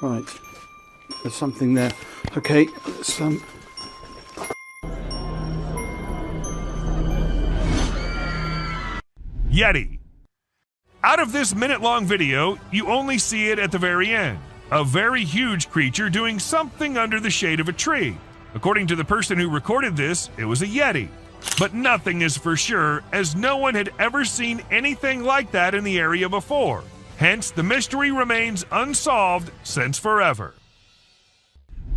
Right. There's something there. Okay, let's Yeti. Out of this minute-long video, you only see it at the very end. A very huge creature doing something under the shade of a tree. According to the person who recorded this, it was a Yeti. But nothing is for sure, as no one had ever seen anything like that in the area before. Hence, the mystery remains unsolved since forever.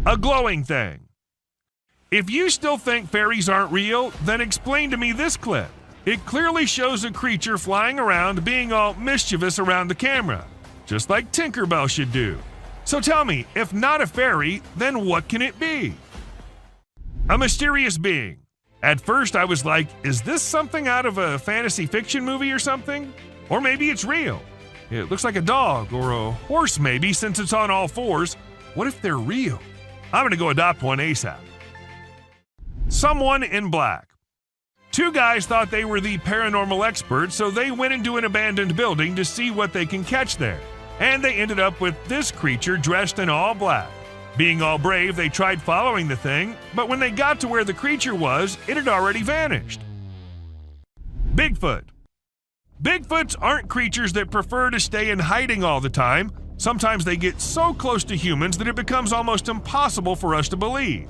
A glowing thing. If you still think fairies aren't real, then explain to me this clip. It clearly shows a creature flying around being all mischievous around the camera, just like Tinkerbell should do. So tell me, if not a fairy, then what can it be? A mysterious being. At first I was like, is this something out of a fantasy fiction movie or something? Or maybe it's real. It looks like a dog or a horse maybe, since it's on all fours. What if they're real? I'm gonna go adopt one ASAP. Someone in black. Two guys thought they were the paranormal experts, so they went into an abandoned building to see what they can catch there. And they ended up with this creature dressed in all black. Being all brave, they tried following the thing, but when they got to where the creature was, it had already vanished. Bigfoot. Bigfoots aren't creatures that prefer to stay in hiding all the time. Sometimes they get so close to humans that it becomes almost impossible for us to believe.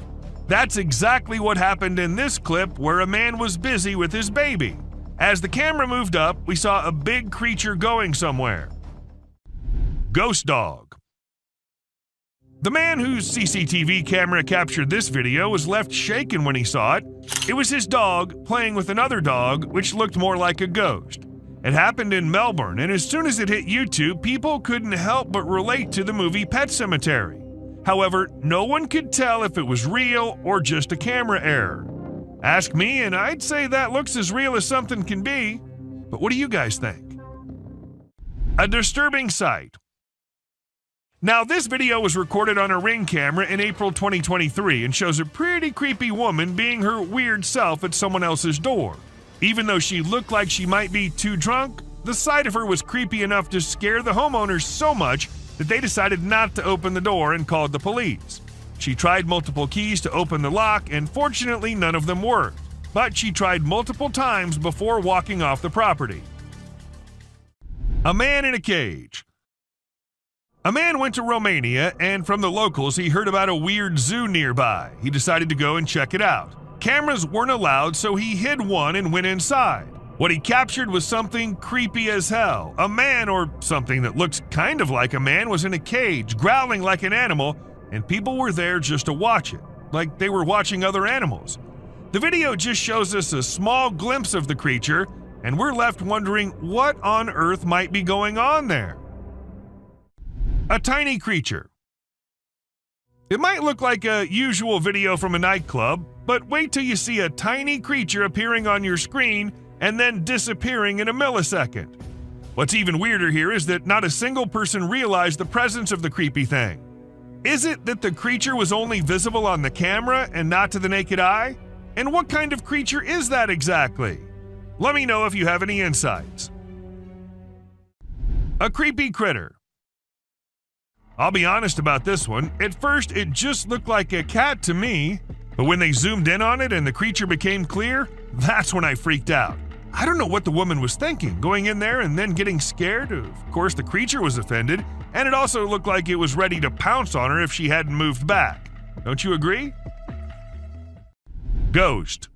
That's exactly what happened in this clip, where a man was busy with his baby. As the camera moved up, we saw a big creature going somewhere. Ghost dog. The man whose CCTV camera captured this video was left shaken when he saw it. It was his dog playing with another dog, which looked more like a ghost. It happened in Melbourne, and as soon as it hit YouTube, people couldn't help but relate to the movie Pet Sematary. However, no one could tell if it was real or just a camera error. Ask me, and I'd say that looks as real as something can be. But what do you guys think? A disturbing sight. Now, this video was recorded on a Ring camera in April 2023 and shows a pretty creepy woman being her weird self at someone else's door. Even though she looked like she might be too drunk, the sight of her was creepy enough to scare the homeowners so much that they decided not to open the door and called the police. She tried multiple keys to open the lock, and fortunately none of them worked, but she tried multiple times before walking off the property. A man in a cage. A man went to Romania, and from the locals he heard about a weird zoo nearby. He decided to go and check it out. Cameras weren't allowed, so he hid one and went inside. What he captured was something creepy as hell. A man, or something that looks kind of like a man, was in a cage, growling like an animal, and people were there just to watch it, like they were watching other animals. The video just shows us a small glimpse of the creature, and we're left wondering what on earth might be going on there. A tiny creature. It might look like a usual video from a nightclub, but wait till you see a tiny creature appearing on your screen and then disappearing in a millisecond. What's even weirder here is that not a single person realized the presence of the creepy thing. Is it that the creature was only visible on the camera and not to the naked eye? And what kind of creature is that exactly? Let me know if you have any insights. A creepy critter. I'll be honest about this one. At first, it just looked like a cat to me, but when they zoomed in on it and the creature became clear, that's when I freaked out. I don't know what the woman was thinking, going in there and then getting scared. Of course, the creature was offended, and it also looked like it was ready to pounce on her if she hadn't moved back. Don't you agree? Ghost.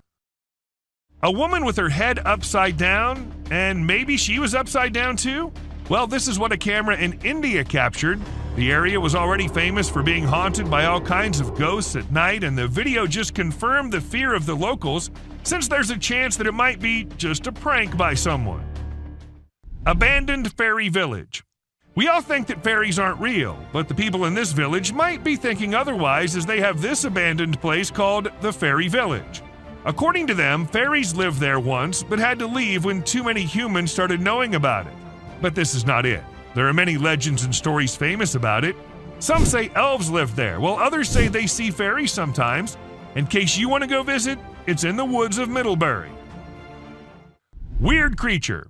A woman with her head upside down, and maybe she was upside down too? Well, this is what a camera in India captured. The area was already famous for being haunted by all kinds of ghosts at night, and the video just confirmed the fear of the locals, since there's a chance that it might be just a prank by someone. Abandoned fairy village. We all think that fairies aren't real, but the people in this village might be thinking otherwise, as they have this abandoned place called the Fairy Village. According to them, fairies lived there once, but had to leave when too many humans started knowing about it. But this is not it. There are many legends and stories famous about it. Some say elves live there, while others say they see fairies sometimes. In case you want to go visit, it's in the woods of Middlebury. Weird creature.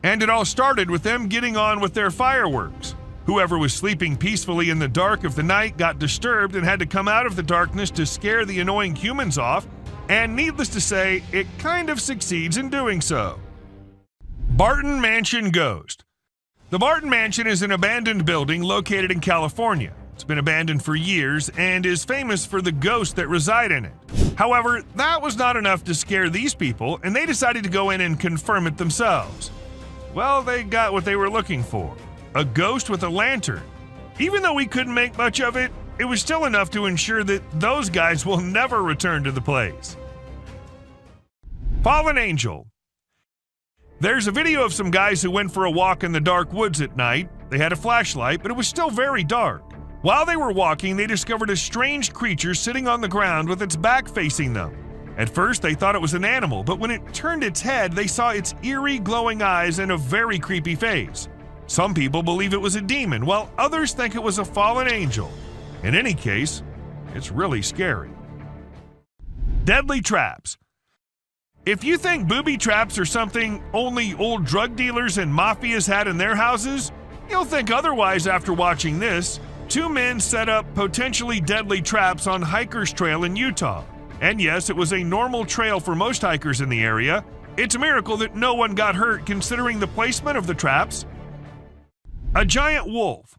And it all started with them getting on with their fireworks. Whoever was sleeping peacefully in the dark of the night got disturbed and had to come out of the darkness to scare the annoying humans off, and needless to say, it kind of succeeds in doing so. Barton Mansion Ghost. The Barton Mansion is an abandoned building located in California. It's been abandoned for years and is famous for the ghosts that reside in it. However, that was not enough to scare these people, and they decided to go in and confirm it themselves. Well, they got what they were looking for. A ghost with a lantern. Even though we couldn't make much of it, it was still enough to ensure that those guys will never return to the place. Fallen Angel. There's a video of some guys who went for a walk in the dark woods at night. They had a flashlight, but it was still very dark. While they were walking, they discovered a strange creature sitting on the ground with its back facing them. At first, they thought it was an animal, but when it turned its head, they saw its eerie, glowing eyes and a very creepy face. Some people believe it was a demon, while others think it was a fallen angel. In any case, it's really scary. Deadly traps. If you think booby traps are something only old drug dealers and mafias had in their houses, you'll think otherwise after watching this. 2 men set up potentially deadly traps on Hiker's Trail in Utah. And yes, it was a normal trail for most hikers in the area. It's a miracle that no one got hurt considering the placement of the traps. A giant wolf.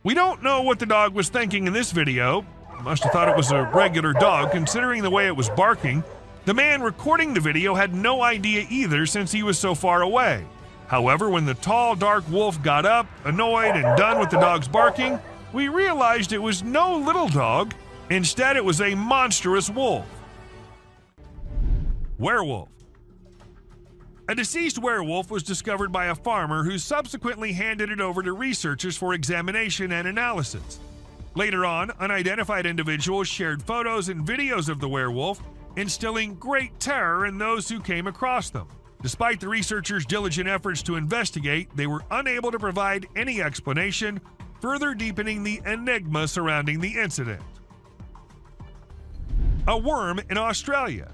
We don't know what the dog was thinking in this video. Must have thought it was a regular dog considering the way it was barking. The man recording the video had no idea either since he was so far away. However, when the tall, dark wolf got up, annoyed and done with the dog's barking, we realized it was no little dog. Instead, it was a monstrous wolf. Werewolf. A deceased werewolf was discovered by a farmer who subsequently handed it over to researchers for examination and analysis. Later on, unidentified individuals shared photos and videos of the werewolf, instilling great terror in those who came across them. Despite the researchers' diligent efforts to investigate, they were unable to provide any explanation, further deepening the enigma surrounding the incident. A worm in Australia.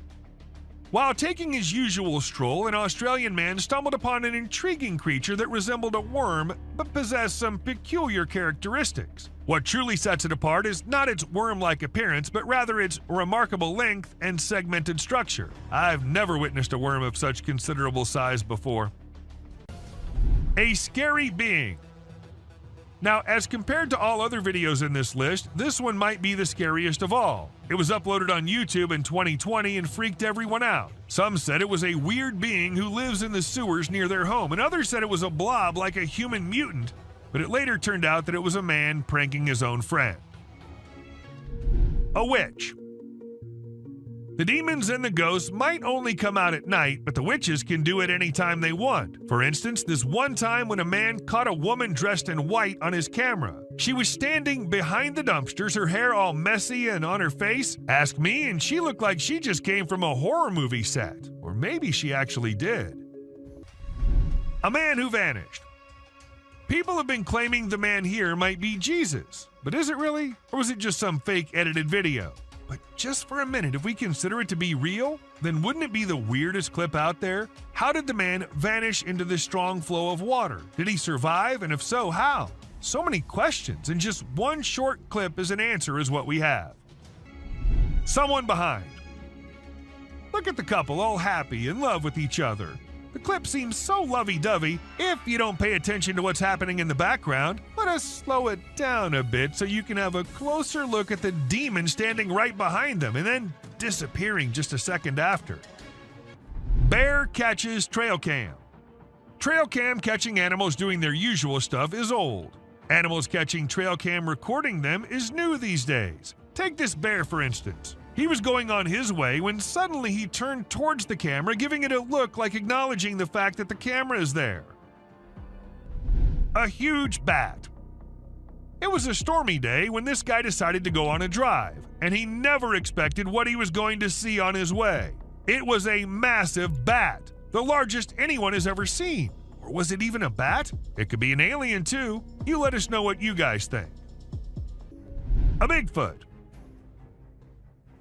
While taking his usual stroll, an Australian man stumbled upon an intriguing creature that resembled a worm but possessed some peculiar characteristics. What truly sets it apart is not its worm-like appearance, but rather its remarkable length and segmented structure. I've never witnessed a worm of such considerable size before. A scary being. Now, as compared to all other videos in this list, this one might be the scariest of all. It was uploaded on YouTube in 2020 and freaked everyone out. Some said it was a weird being who lives in the sewers near their home, and others said it was a blob like a human mutant, but it later turned out that it was a man pranking his own friend. A witch. The demons and the ghosts might only come out at night, but the witches can do it anytime they want. For instance, this one time when a man caught a woman dressed in white on his camera. She was standing behind the dumpsters, her hair all messy and on her face. Ask me, and she looked like she just came from a horror movie set. Or maybe she actually did. A man who vanished. People have been claiming the man here might be Jesus. But is it really? Or was it just some fake edited video? But just for a minute, if we consider it to be real, then wouldn't it be the weirdest clip out there? How did the man vanish into this strong flow of water? Did he survive? And if so, how? So many questions, and just one short clip as an answer is what we have. Someone behind. Look at the couple all happy, in love with each other. The clip seems so lovey-dovey. If you don't pay attention to what's happening in the background, let us slow it down a bit so you can have a closer look at the demon standing right behind them and then disappearing just a second after. Bear catches trail cam. Trail cam catching animals doing their usual stuff is old. Animals catching trail cam recording them is new these days. Take this bear for instance. He was going on his way when suddenly he turned towards the camera, giving it a look like acknowledging the fact that the camera is there. A huge bat. It was a stormy day when this guy decided to go on a drive, and he never expected what he was going to see on his way. It was a massive bat, the largest anyone has ever seen. Or was it even a bat? It could be an alien too. You let us know what you guys think. A Bigfoot.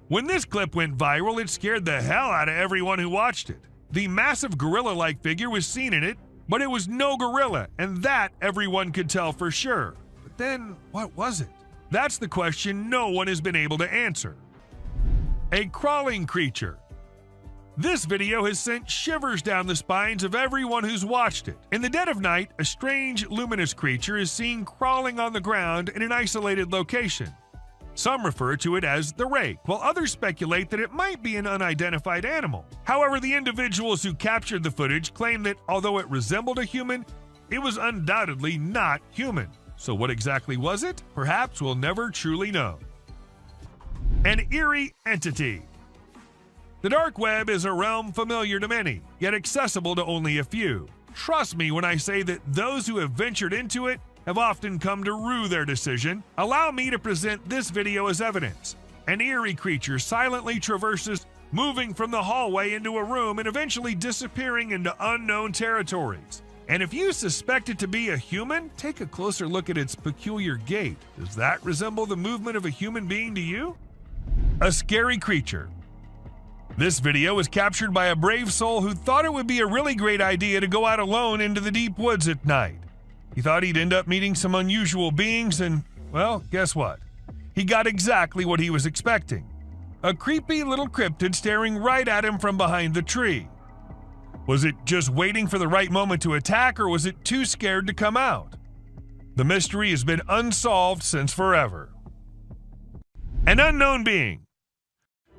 When this clip went viral, it scared the hell out of everyone who watched it. The massive gorilla-like figure was seen in it, But it was no gorilla, and that everyone could tell for sure. But then, what was it? That's the question no one has been able to answer. A crawling creature. This video has sent shivers down the spines of everyone who's watched it. In the dead of night, a strange, luminous creature is seen crawling on the ground in an isolated location. Some refer to it as the rake, while others speculate that it might be an unidentified animal. However, the individuals who captured the footage claim that although it resembled a human, it was undoubtedly not human. So what exactly was it? Perhaps we'll never truly know. An eerie entity. The dark web is a realm familiar to many, yet accessible to only a few. Trust me when I say that those who have ventured into it have often come to rue their decision. Allow me to present this video as evidence. An eerie creature silently traverses, moving from the hallway into a room and eventually disappearing into unknown territories. And if you suspect it to be a human, take a closer look at its peculiar gait. Does that resemble the movement of a human being to you? A scary creature. This video was captured by a brave soul who thought it would be a really great idea to go out alone into the deep woods at night. He thought he'd end up meeting some unusual beings and, well, guess what? He got exactly what he was expecting. A creepy little cryptid staring right at him from behind the tree. Was it just waiting for the right moment to attack, or was it too scared to come out? The mystery has been unsolved since forever. An unknown being.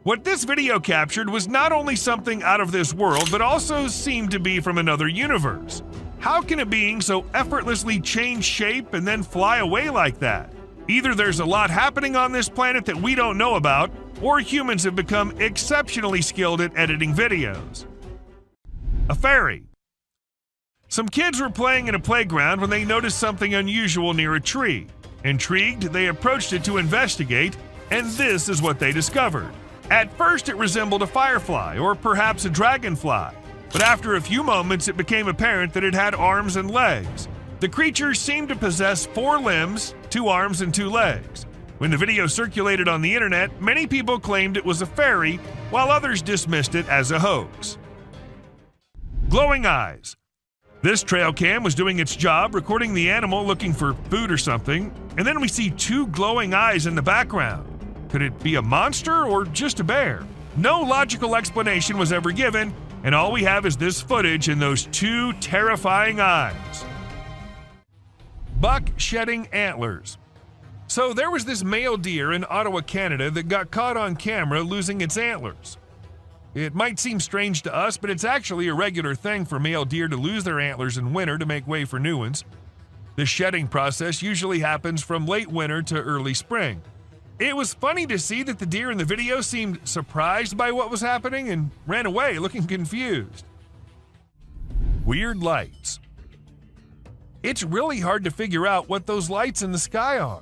What this video captured was not only something out of this world, but also seemed to be from another universe. How can a being so effortlessly change shape and then fly away like that? Either there's a lot happening on this planet that we don't know about, or humans have become exceptionally skilled at editing videos. A fairy. Some kids were playing in a playground when they noticed something unusual near a tree. Intrigued, they approached it to investigate, and this is what they discovered. At first, it resembled a firefly, or perhaps a dragonfly. But after a few moments, it became apparent that it had arms and legs. The creature seemed to possess 4 limbs, 2 arms, and 2 legs. When the video circulated on the internet, many people claimed it was a fairy, while others dismissed it as a hoax. Glowing eyes. This trail cam was doing its job, recording the animal looking for food or something, and then we see 2 glowing eyes in the background. Could it be a monster or just a bear? No logical explanation was ever given, and all we have is this footage and those 2 terrifying eyes. Buck shedding antlers. So there was this male deer in Ottawa, Canada that got caught on camera losing its antlers. It might seem strange to us, but it's actually a regular thing for male deer to lose their antlers in winter to make way for new ones. The shedding process usually happens from late winter to early spring. It was funny to see that the deer in the video seemed surprised by what was happening and ran away looking confused. Weird lights. It's really hard to figure out what those lights in the sky are.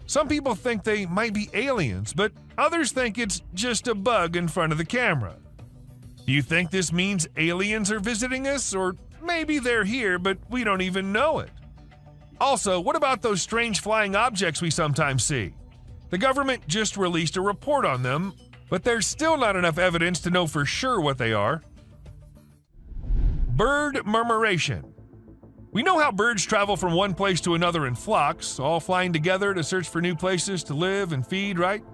Some people think they might be aliens, but others think it's just a bug in front of the camera. Do you think this means aliens are visiting us, or maybe they're here but we don't even know it? Also, what about those strange flying objects we sometimes see? The government just released a report on them, but there's still not enough evidence to know for sure what they are. Bird murmuration. We know how birds travel from one place to another in flocks, all flying together to search for new places to live and feed, right?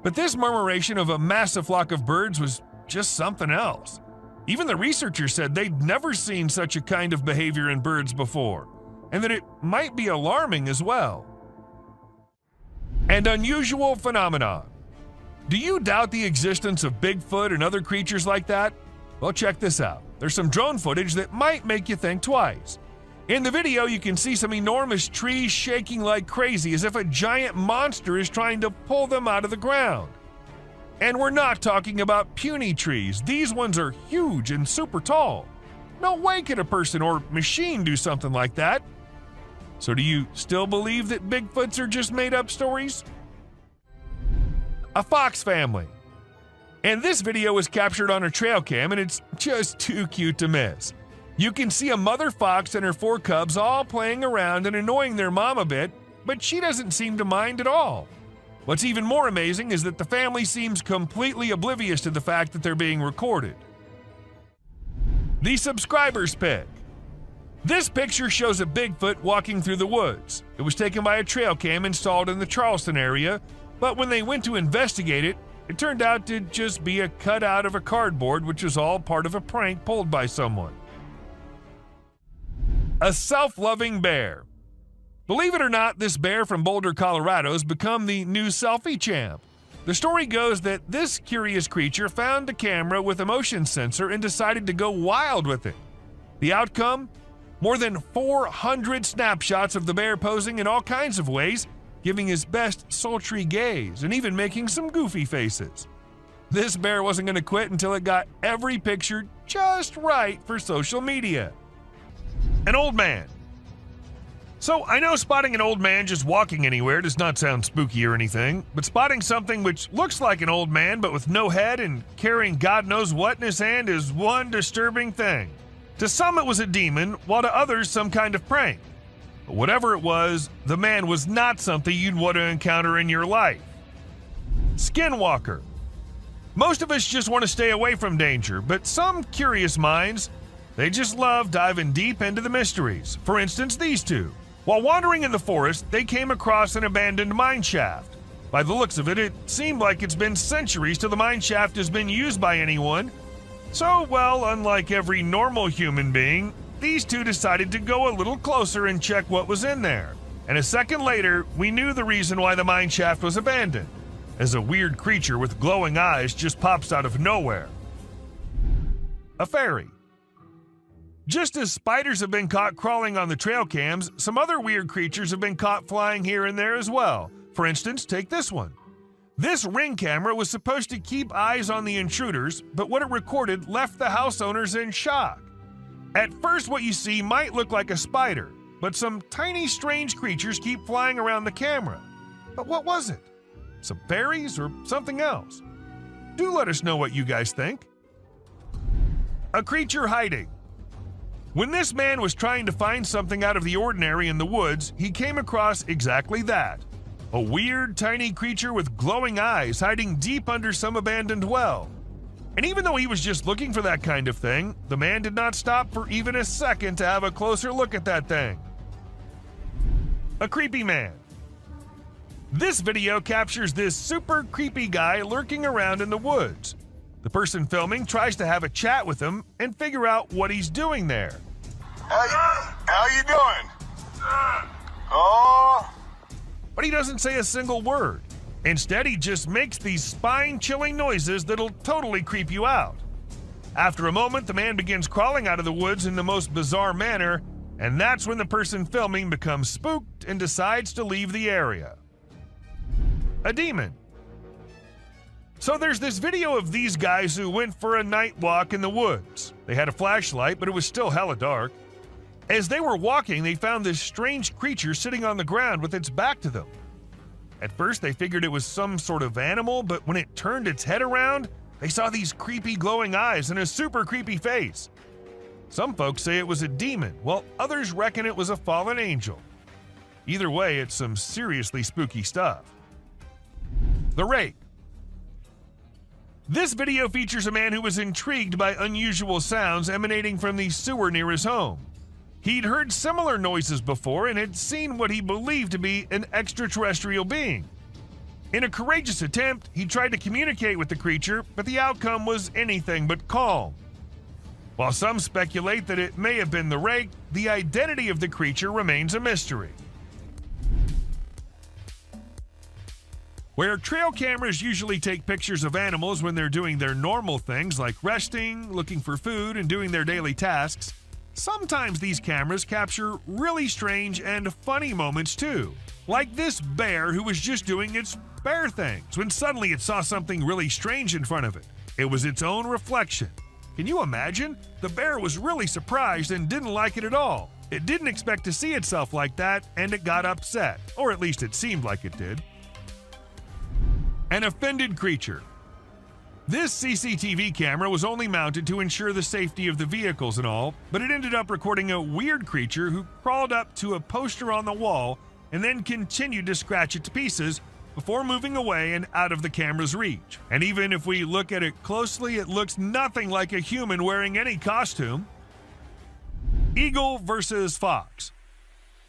But this murmuration of a massive flock of birds was just something else. Even the researchers said they'd never seen such a kind of behavior in birds before, and that it might be alarming as well. And unusual phenomenon. Do you doubt the existence of Bigfoot and other creatures like that? Well, check this out. There's some drone footage that might make you think twice. In the video, you can see some enormous trees shaking like crazy as if a giant monster is trying to pull them out of the ground. And we're not talking about puny trees. These ones are huge and super tall. No way could a person or machine do something like that. So do you still believe that Bigfoots are just made-up stories? A fox family. And this video was captured on a trail cam, and it's just too cute to miss. You can see a mother fox and her 4 cubs all playing around and annoying their mom a bit, but she doesn't seem to mind at all. What's even more amazing is that the family seems completely oblivious to the fact that they're being recorded. The subscribers pick. This picture shows a Bigfoot walking through the woods. It was taken by a trail cam installed in the Charleston area, but when they went to investigate it, it turned out to just be a cutout of a cardboard, which was all part of a prank pulled by someone. A self-loving bear. Believe it or not, this bear from Boulder, Colorado has become the new selfie champ. The story goes that this curious creature found a camera with a motion sensor and decided to go wild with it. The outcome? More than 400 snapshots of the bear posing in all kinds of ways, giving his best sultry gaze and even making some goofy faces. This bear wasn't going to quit until it got every picture just right for social media. An old man. So I know spotting an old man just walking anywhere does not sound spooky or anything, but spotting something which looks like an old man but with no head and carrying God knows what in his hand is one disturbing thing. To some it was a demon, while to others some kind of prank. But whatever it was, the man was not something you'd want to encounter in your life. Skinwalker. Most of us just want to stay away from danger, but some curious minds, they just love diving deep into the mysteries. For instance, these two. While wandering in the forest, they came across an abandoned mine shaft. By the looks of it, it seemed like it's been centuries till the mine shaft has been used by anyone. So, well, unlike every normal human being, these two decided to go a little closer and check what was in there. And a second later, we knew the reason why the mine shaft was abandoned, as a weird creature with glowing eyes just pops out of nowhere. A fairy. Just as spiders have been caught crawling on the trail cams, some other weird creatures have been caught flying here and there as well. For instance, take this one. This Ring camera was supposed to keep eyes on the intruders, but what it recorded left the house owners in shock. At first, what you see might look like a spider, but some tiny strange creatures keep flying around the camera. But what was it? Some fairies or something else? Do let us know what you guys think. A creature hiding. When this man was trying to find something out of the ordinary in the woods, he came across exactly that. A weird, tiny creature with glowing eyes hiding deep under some abandoned well. And even though he was just looking for that kind of thing, the man did not stop for even a second to have a closer look at that thing. A creepy man. This video captures this super creepy guy lurking around in the woods. The person filming tries to have a chat with him and figure out what he's doing there. How you doing? Oh. But he doesn't say a single word. Instead, he just makes these spine-chilling noises that'll totally creep you out. After a moment, the man begins crawling out of the woods in the most bizarre manner, and that's when the person filming becomes spooked and decides to leave the area. A demon. So there's this video of these guys who went for a night walk in the woods. They had a flashlight, but it was still hella dark. As they were walking, they found this strange creature sitting on the ground with its back to them. At first, they figured it was some sort of animal, but when it turned its head around, they saw these creepy glowing eyes and a super creepy face. Some folks say it was a demon, while others reckon it was a fallen angel. Either way, it's some seriously spooky stuff. The Rake. This video features a man who was intrigued by unusual sounds emanating from the sewer near his home. He'd heard similar noises before and had seen what he believed to be an extraterrestrial being. In a courageous attempt, he tried to communicate with the creature, but the outcome was anything but calm. While some speculate that it may have been the Rake, the identity of the creature remains a mystery. Where trail cameras usually take pictures of animals when they're doing their normal things like resting, looking for food, and doing their daily tasks, sometimes these cameras capture really strange and funny moments too. Like this bear who was just doing its bear things when suddenly it saw something really strange in front of it. It was its own reflection. Can you imagine? The bear was really surprised and didn't like it at all. It didn't expect to see itself like that, and it got upset, or at least it seemed like it did. An offended creature. This CCTV camera was only mounted to ensure the safety of the vehicles and all, but it ended up recording a weird creature who crawled up to a poster on the wall and then continued to scratch it to pieces before moving away and out of the camera's reach. And even if we look at it closely, it looks nothing like a human wearing any costume. Eagle versus fox.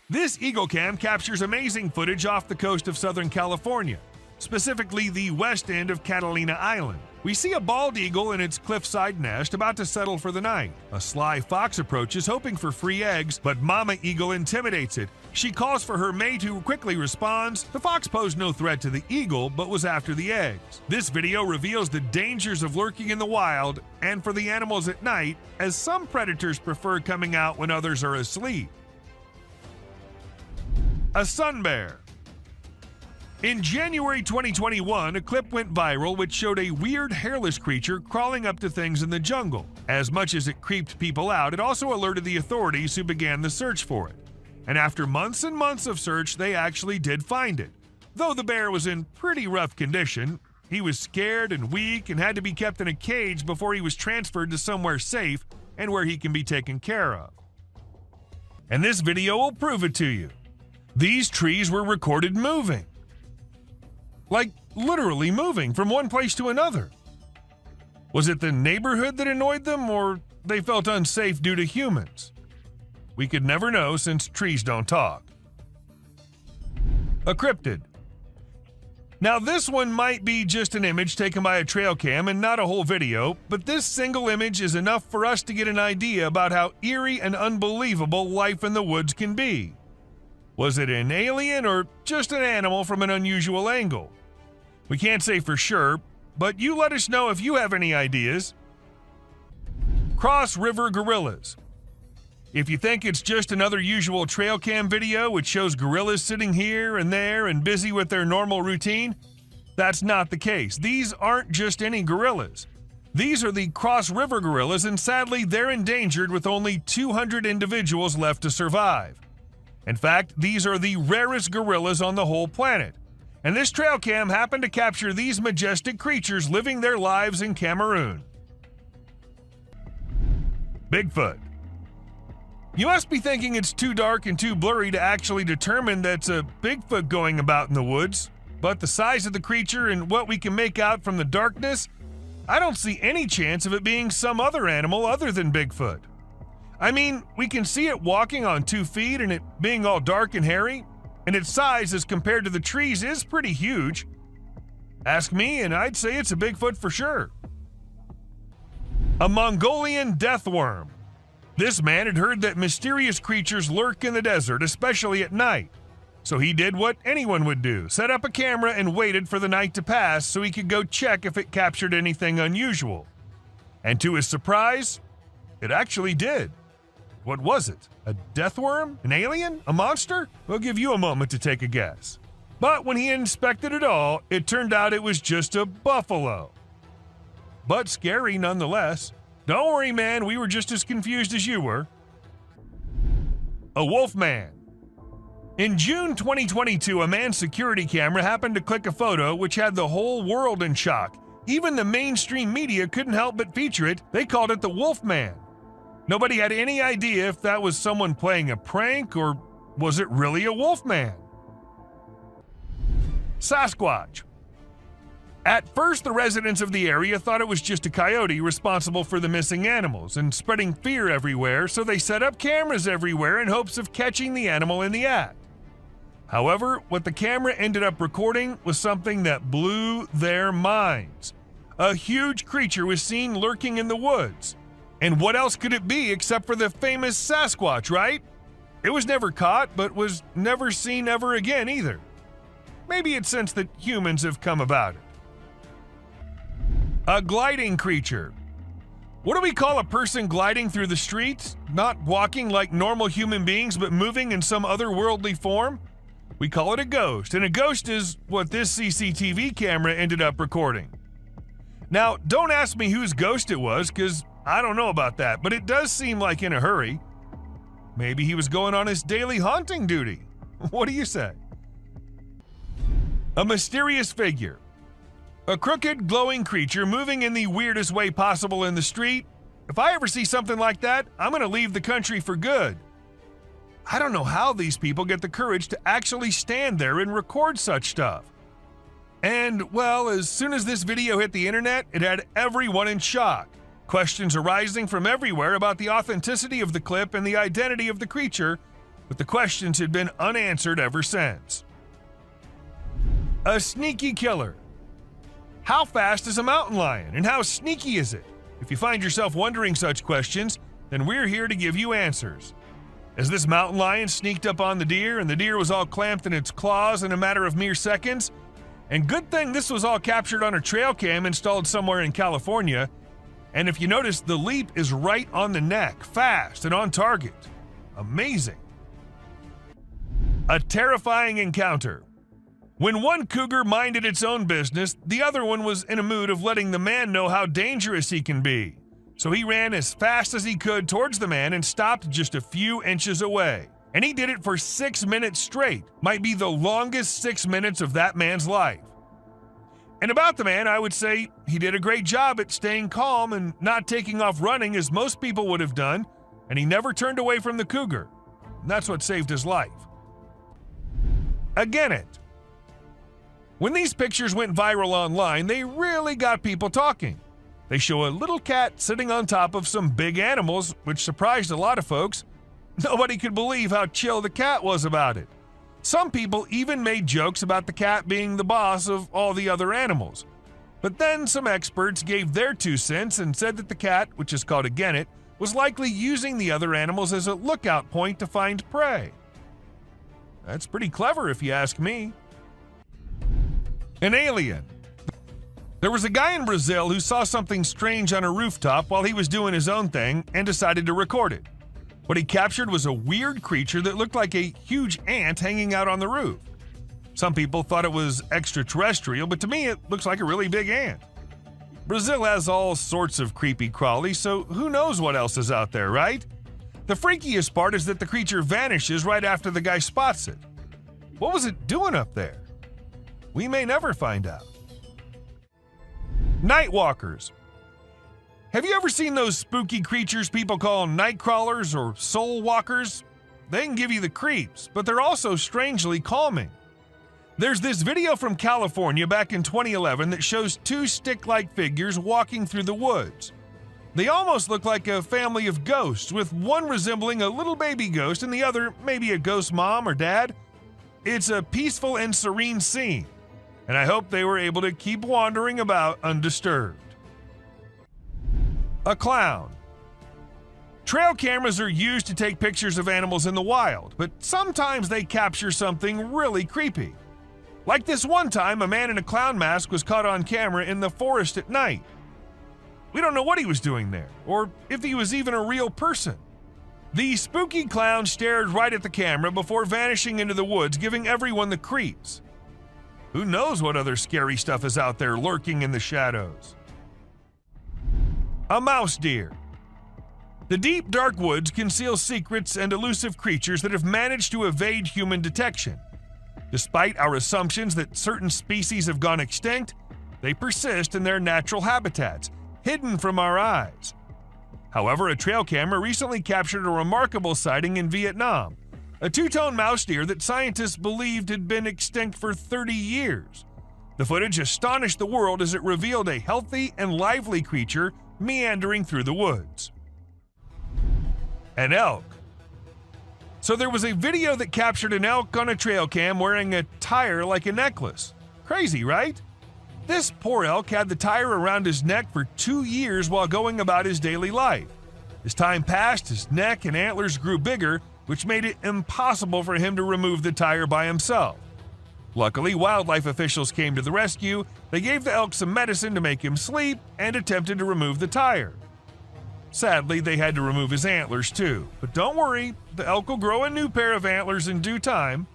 This Eagle Cam captures amazing footage off the coast of Southern California, specifically the west end of Catalina Island. We see a bald eagle in its cliffside nest about to settle for the night. A sly fox approaches hoping for free eggs, but Mama Eagle intimidates it. She calls for her mate who quickly responds. The fox posed no threat to the eagle, but was after the eggs. This video reveals the dangers of lurking in the wild and for the animals at night, as some predators prefer coming out when others are asleep. A sun bear. In January 2021, a clip went viral which showed a weird hairless creature crawling up to things in the jungle. As much as it creeped people out, it also alerted the authorities who began the search for it. And after months and months of search, they actually did find it. Though the bear was in pretty rough condition, he was scared and weak and had to be kept in a cage before he was transferred to somewhere safe and where he can be taken care of. And this video will prove it to you. These trees were recorded moving. Like literally moving from one place to another. Was it the neighborhood that annoyed them, or they felt unsafe due to humans? We could never know since trees don't talk. A cryptid. Now this one might be just an image taken by a trail cam and not a whole video, but this single image is enough for us to get an idea about how eerie and unbelievable life in the woods can be. Was it an alien or just an animal from an unusual angle? We can't say for sure, but you let us know if you have any ideas. Cross River Gorillas. If you think it's just another usual trail cam video which shows gorillas sitting here and there and busy with their normal routine, that's not the case. These aren't just any gorillas. These are the Cross River gorillas, and sadly they're endangered with only 200 individuals left to survive. In fact, these are the rarest gorillas on the whole planet. And this trail cam happened to capture these majestic creatures living their lives in Cameroon. Bigfoot. You must be thinking it's too dark and too blurry to actually determine that's a Bigfoot going about in the woods, but the size of the creature and what we can make out from the darkness, I don't see any chance of it being some other animal other than Bigfoot. I mean, we can see it walking on 2 feet and it being all dark and hairy, and its size as compared to the trees is pretty huge. Ask me and I'd say it's a Bigfoot for sure. A Mongolian death worm. This man had heard that mysterious creatures lurk in the desert, especially at night. So he did what anyone would do, set up a camera and waited for the night to pass so he could go check if it captured anything unusual. And to his surprise, it actually did. What was it? A death worm? An alien? A monster? We'll give you a moment to take a guess. But when he inspected it all, it turned out it was just a buffalo. But scary nonetheless. Don't worry, man, we were just as confused as you were. A wolf man. In June 2022, a man's security camera happened to click a photo which had the whole world in shock. Even the mainstream media couldn't help but feature it. They called it the Wolf Man. Nobody had any idea if that was someone playing a prank or was it really a wolf man? Sasquatch. At first, the residents of the area thought it was just a coyote responsible for the missing animals and spreading fear everywhere, so they set up cameras everywhere in hopes of catching the animal in the act. However, what the camera ended up recording was something that blew their minds. A huge creature was seen lurking in the woods. And what else could it be except for the famous Sasquatch, right? It was never caught, but was never seen ever again either. Maybe it's since that humans have come about it. A gliding creature. What do we call a person gliding through the streets? Not walking like normal human beings, but moving in some otherworldly form? We call it a ghost, and a ghost is what this CCTV camera ended up recording. Now, don't ask me whose ghost it was, because I don't know about that, but it does seem like in a hurry. Maybe he was going on his daily haunting duty. What do you say? A mysterious figure. A crooked, glowing creature moving in the weirdest way possible in the street. If I ever see something like that, I'm going to leave the country for good. I don't know how these people get the courage to actually stand there and record such stuff. And, well, as soon as this video hit the internet, it had everyone in shock. Questions arising from everywhere about the authenticity of the clip and the identity of the creature, but the questions had been unanswered ever since. A sneaky killer. How fast is a mountain lion, and how sneaky is it? If you find yourself wondering such questions, then we're here to give you answers. As this mountain lion sneaked up on the deer, and the deer was all clamped in its claws in a matter of mere seconds, and good thing this was all captured on a trail cam installed somewhere in California, and if you notice, the leap is right on the neck, fast and on target. Amazing. A terrifying encounter. When one cougar minded its own business, the other one was in a mood of letting the man know how dangerous he can be. So he ran as fast as he could towards the man and stopped just a few inches away. And he did it for 6 minutes straight. Might be the longest 6 minutes of that man's life. And about the man, I would say he did a great job at staying calm and not taking off running as most people would have done, and he never turned away from the cougar. And that's what saved his life. Again it. When these pictures went viral online, they really got people talking. They show a little cat sitting on top of some big animals, which surprised a lot of folks. Nobody could believe how chill the cat was about it. Some people even made jokes about the cat being the boss of all the other animals. But then some experts gave their 2 cents and said that the cat, which is called a genet, was likely using the other animals as a lookout point to find prey. That's pretty clever if you ask me. An alien. There was a guy in Brazil who saw something strange on a rooftop while he was doing his own thing and decided to record it. What he captured was a weird creature that looked like a huge ant hanging out on the roof. Some people thought it was extraterrestrial, but to me it looks like a really big ant. Brazil has all sorts of creepy crawlies, so who knows what else is out there, right? The freakiest part is that the creature vanishes right after the guy spots it. What was it doing up there? We may never find out. Night walkers. Have you ever seen those spooky creatures people call night crawlers or soul walkers? They can give you the creeps, but they're also strangely calming. There's this video from California back in 2011 that shows 2 stick-like figures walking through the woods. They almost look like a family of ghosts, with one resembling a little baby ghost and the other maybe a ghost mom or dad. It's a peaceful and serene scene, and I hope they were able to keep wandering about undisturbed. A clown. Trail cameras are used to take pictures of animals in the wild, but sometimes they capture something really creepy. Like this one time, a man in a clown mask was caught on camera in the forest at night. We don't know what he was doing there, or if he was even a real person. The spooky clown stared right at the camera before vanishing into the woods, giving everyone the creeps. Who knows what other scary stuff is out there lurking in the shadows? A mouse deer. The deep, dark woods conceal secrets and elusive creatures that have managed to evade human detection. Despite our assumptions that certain species have gone extinct, they persist in their natural habitats, hidden from our eyes. However, a trail camera recently captured a remarkable sighting in Vietnam, a two-tone mouse deer that scientists believed had been extinct for 30 years. The footage astonished the world as it revealed a healthy and lively creature meandering through the woods. An elk. So there was a video that captured an elk on a trail cam wearing a tire like a necklace. Crazy, right? This poor elk had the tire around his neck for 2 years while going about his daily life. As time passed, his neck and antlers grew bigger, which made it impossible for him to remove the tire by himself. Luckily, wildlife officials came to the rescue. They gave the elk some medicine to make him sleep and attempted to remove the tire. Sadly, they had to remove his antlers too. But don't worry, the elk will grow a new pair of antlers in due time.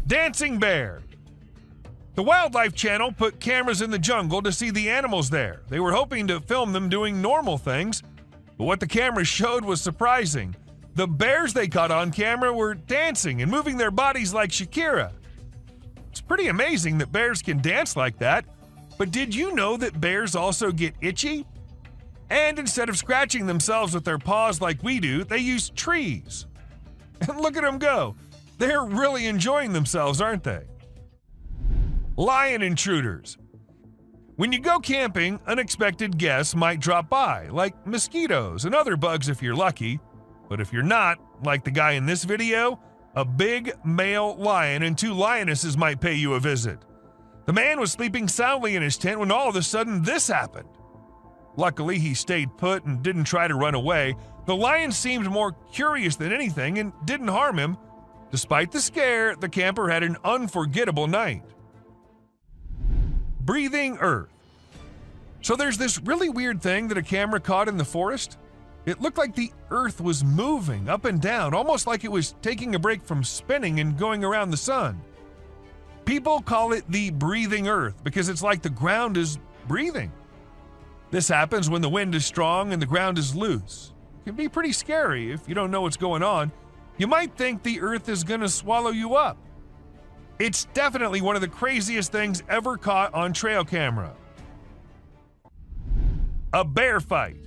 Dancing bear. The Wildlife Channel put cameras in the jungle to see the animals there. They were hoping to film them doing normal things, but what the cameras showed was surprising. The bears they caught on camera were dancing and moving their bodies like Shakira. It's pretty amazing that bears can dance like that, but did you know that bears also get itchy? And instead of scratching themselves with their paws like we do, they use trees. And look at them go. They're really enjoying themselves, aren't they? Lion intruders. When you go camping, unexpected guests might drop by, like mosquitoes and other bugs if you're lucky. But if you're not, like the guy in this video, a big male lion and 2 lionesses might pay you a visit. The man was sleeping soundly in his tent when all of a sudden this happened. Luckily, he stayed put and didn't try to run away. The lion seemed more curious than anything and didn't harm him. Despite the scare, the camper had an unforgettable night. Breathing Earth. So there's this really weird thing that a camera caught in the forest. It looked like the earth was moving up and down, almost like it was taking a break from spinning and going around the sun. People call it the breathing earth because it's like the ground is breathing. This happens when the wind is strong and the ground is loose. It can be pretty scary if you don't know what's going on. You might think the earth is going to swallow you up. It's definitely one of the craziest things ever caught on trail camera. A bear fight.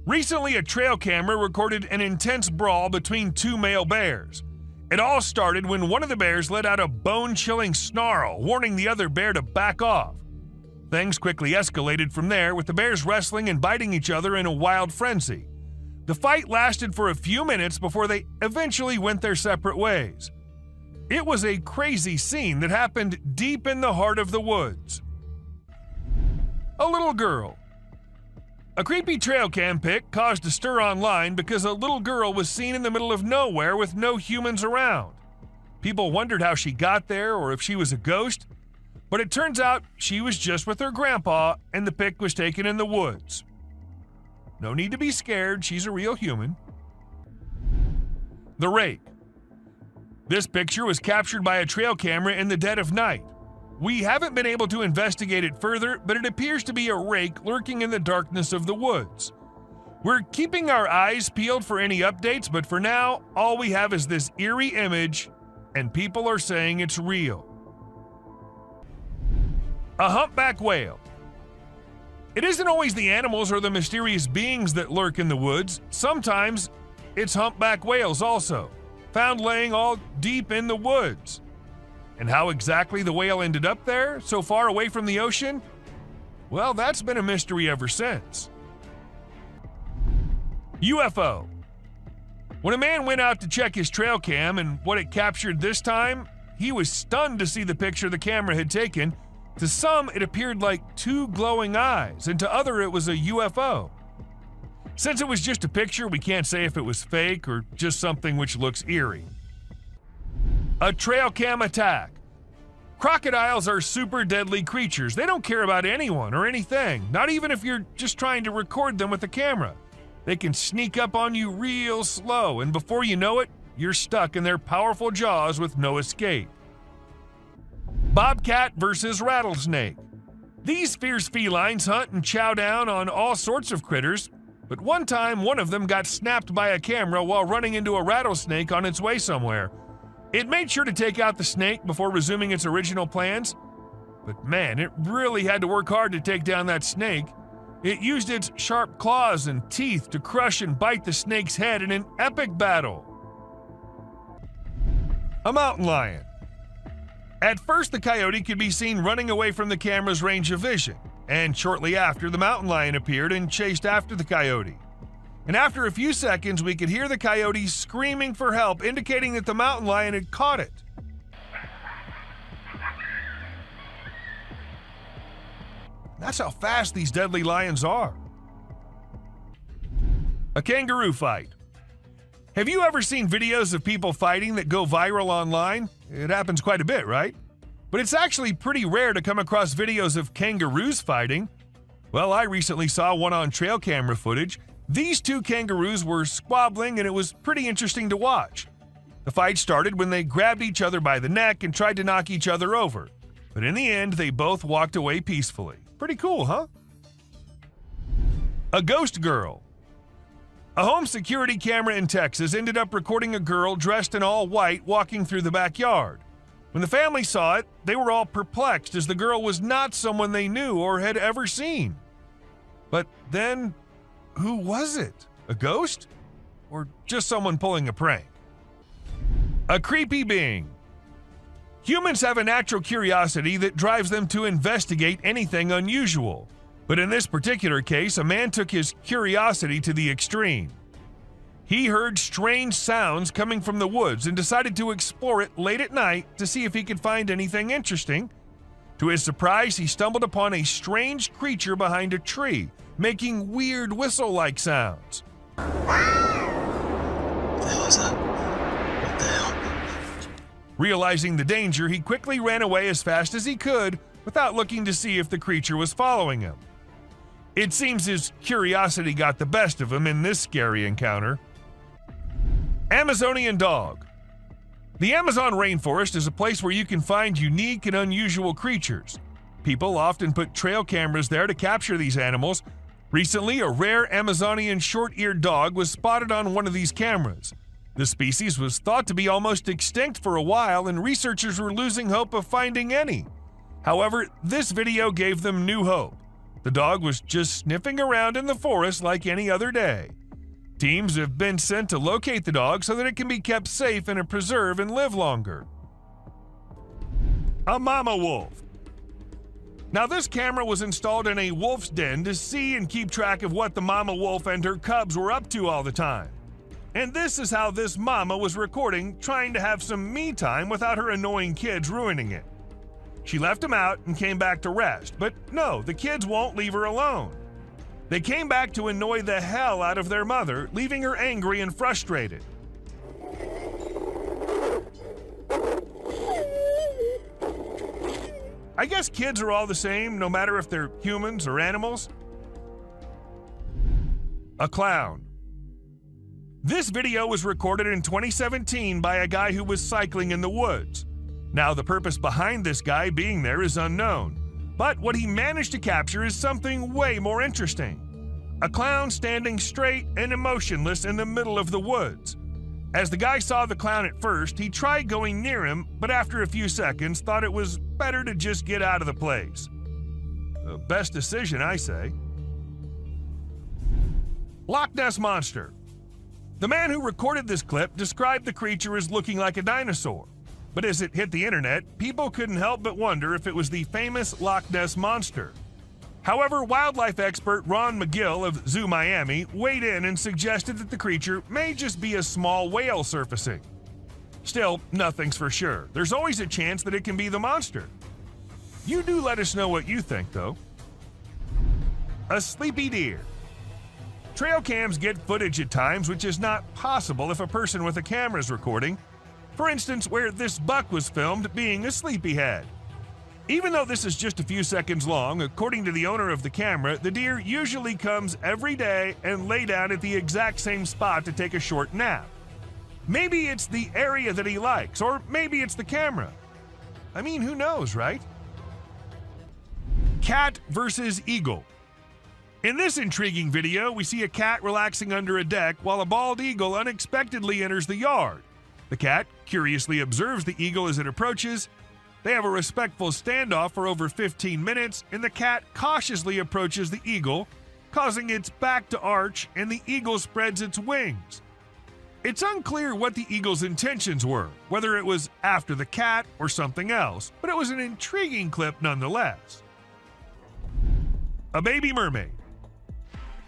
Recently, a trail camera recorded an intense brawl between 2 male bears. It all started when one of the bears let out a bone-chilling snarl, warning the other bear to back off. Things quickly escalated from there, with the bears wrestling and biting each other in a wild frenzy. The fight lasted for a few minutes before they eventually went their separate ways. It was a crazy scene that happened deep in the heart of the woods. A little girl. A creepy trail cam pic caused a stir online because a little girl was seen in the middle of nowhere with no humans around. People wondered how she got there or if she was a ghost, but it turns out she was just with her grandpa and the pic was taken in the woods. No need to be scared, she's a real human. The rake. This picture was captured by a trail camera in the dead of night. We haven't been able to investigate it further, but it appears to be a rake lurking in the darkness of the woods. We're keeping our eyes peeled for any updates, but for now, all we have is this eerie image, and people are saying it's real. A humpback whale. It isn't always the animals or the mysterious beings that lurk in the woods. Sometimes it's humpback whales also, found laying all deep in the woods. And how exactly the whale ended up there, so far away from the ocean? Well, that's been a mystery ever since. UFO. When a man went out to check his trail cam and what it captured this time, he was stunned to see the picture the camera had taken. To some, it appeared like 2 glowing eyes, and to others, it was a UFO. Since it was just a picture, we can't say if it was fake or just something which looks eerie. A trail cam attack. Crocodiles are super deadly creatures. They don't care about anyone or anything, not even if you're just trying to record them with a camera. They can sneak up on you real slow, and before you know it, you're stuck in their powerful jaws with no escape. Bobcat versus rattlesnake. These fierce felines hunt and chow down on all sorts of critters, but one time one of them got snapped by a camera while running into a rattlesnake on its way somewhere. It made sure to take out the snake before resuming its original plans, but man, it really had to work hard to take down that snake. It used its sharp claws and teeth to crush and bite the snake's head in an epic battle. A mountain lion. At first, the coyote could be seen running away from the camera's range of vision, and shortly after, the mountain lion appeared and chased after the coyote. And after a few seconds, we could hear the coyote screaming for help, indicating that the mountain lion had caught it. That's how fast these deadly lions are. A kangaroo fight. Have you ever seen videos of people fighting that go viral online? It happens quite a bit, right? But it's actually pretty rare to come across videos of kangaroos fighting. Well, I recently saw one on trail camera footage. These 2 kangaroos were squabbling and it was pretty interesting to watch. The fight started when they grabbed each other by the neck and tried to knock each other over. But in the end, they both walked away peacefully. Pretty cool, huh? A ghost girl. A home security camera in Texas ended up recording a girl dressed in all white walking through the backyard. When the family saw it, they were all perplexed as the girl was not someone they knew or had ever seen. But then, who was it? A ghost? Or just someone pulling a prank? A creepy being. Humans have a natural curiosity that drives them to investigate anything unusual. But in this particular case, a man took his curiosity to the extreme. He heard strange sounds coming from the woods and decided to explore it late at night to see if he could find anything interesting. To his surprise, he stumbled upon a strange creature behind a tree, making weird whistle-like sounds. What the hell is that? What the hell? Realizing the danger, he quickly ran away as fast as he could without looking to see if the creature was following him. It seems his curiosity got the best of him in this scary encounter. Amazonian dog. The Amazon rainforest is a place where you can find unique and unusual creatures. People often put trail cameras there to capture these animals. Recently, a rare Amazonian short-eared dog was spotted on one of these cameras. The species was thought to be almost extinct for a while, and researchers were losing hope of finding any. However, this video gave them new hope. The dog was just sniffing around in the forest like any other day. Teams have been sent to locate the dog so that it can be kept safe in a preserve and live longer. A mama wolf. Now, this camera was installed in a wolf's den to see and keep track of what the mama wolf and her cubs were up to all the time. And this is how this mama was recording, trying to have some me time without her annoying kids ruining it. She left them out and came back to rest, but no, the kids won't leave her alone. They came back to annoy the hell out of their mother, leaving her angry and frustrated. I guess kids are all the same, no matter if they're humans or animals. A clown. This video was recorded in 2017 by a guy who was cycling in the woods. Now, the purpose behind this guy being there is unknown, but what he managed to capture is something way more interesting. A clown standing straight and emotionless in the middle of the woods. As the guy saw the clown at first, he tried going near him, but after a few seconds thought it was better to just get out of the place. The best decision, I say. Loch Ness Monster. The man who recorded this clip described the creature as looking like a dinosaur. But as it hit the internet, people couldn't help but wonder if it was the famous Loch Ness Monster. However, wildlife expert Ron McGill of Zoo Miami weighed in and suggested that the creature may just be a small whale surfacing. Still, nothing's for sure. There's always a chance that it can be the monster. You do let us know what you think, though. A sleepy deer. Trail cams get footage at times which is not possible if a person with a camera is recording. For instance, where this buck was filmed being a sleepyhead. Even though this is just a few seconds long, according to the owner of the camera, the deer usually comes every day and lay down at the exact same spot to take a short nap. Maybe it's the area that he likes, or maybe it's the camera. I mean, who knows, right? Cat versus eagle. In this intriguing video, we see a cat relaxing under a deck while a bald eagle unexpectedly enters the yard. The cat curiously observes the eagle as it approaches. They have a respectful standoff for over 15 minutes, and the cat cautiously approaches the eagle, causing its back to arch, and the eagle spreads its wings. It's unclear what the eagle's intentions were, whether it was after the cat or something else, but it was an intriguing clip nonetheless. A baby mermaid.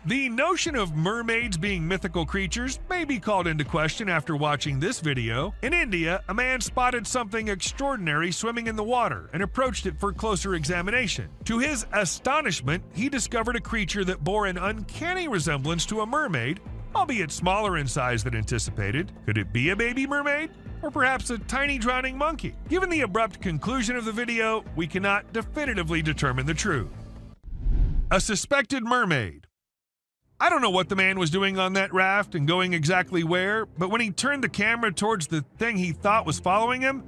The notion of mermaids being mythical creatures may be called into question after watching this video. In India, a man spotted something extraordinary swimming in the water and approached it for closer examination. To his astonishment, he discovered a creature that bore an uncanny resemblance to a mermaid, albeit smaller in size than anticipated. Could it be a baby mermaid? Or perhaps a tiny drowning monkey? Given the abrupt conclusion of the video, we cannot definitively determine the truth. A suspected mermaid. I don't know what the man was doing on that raft and going exactly where, but when he turned the camera towards the thing he thought was following him,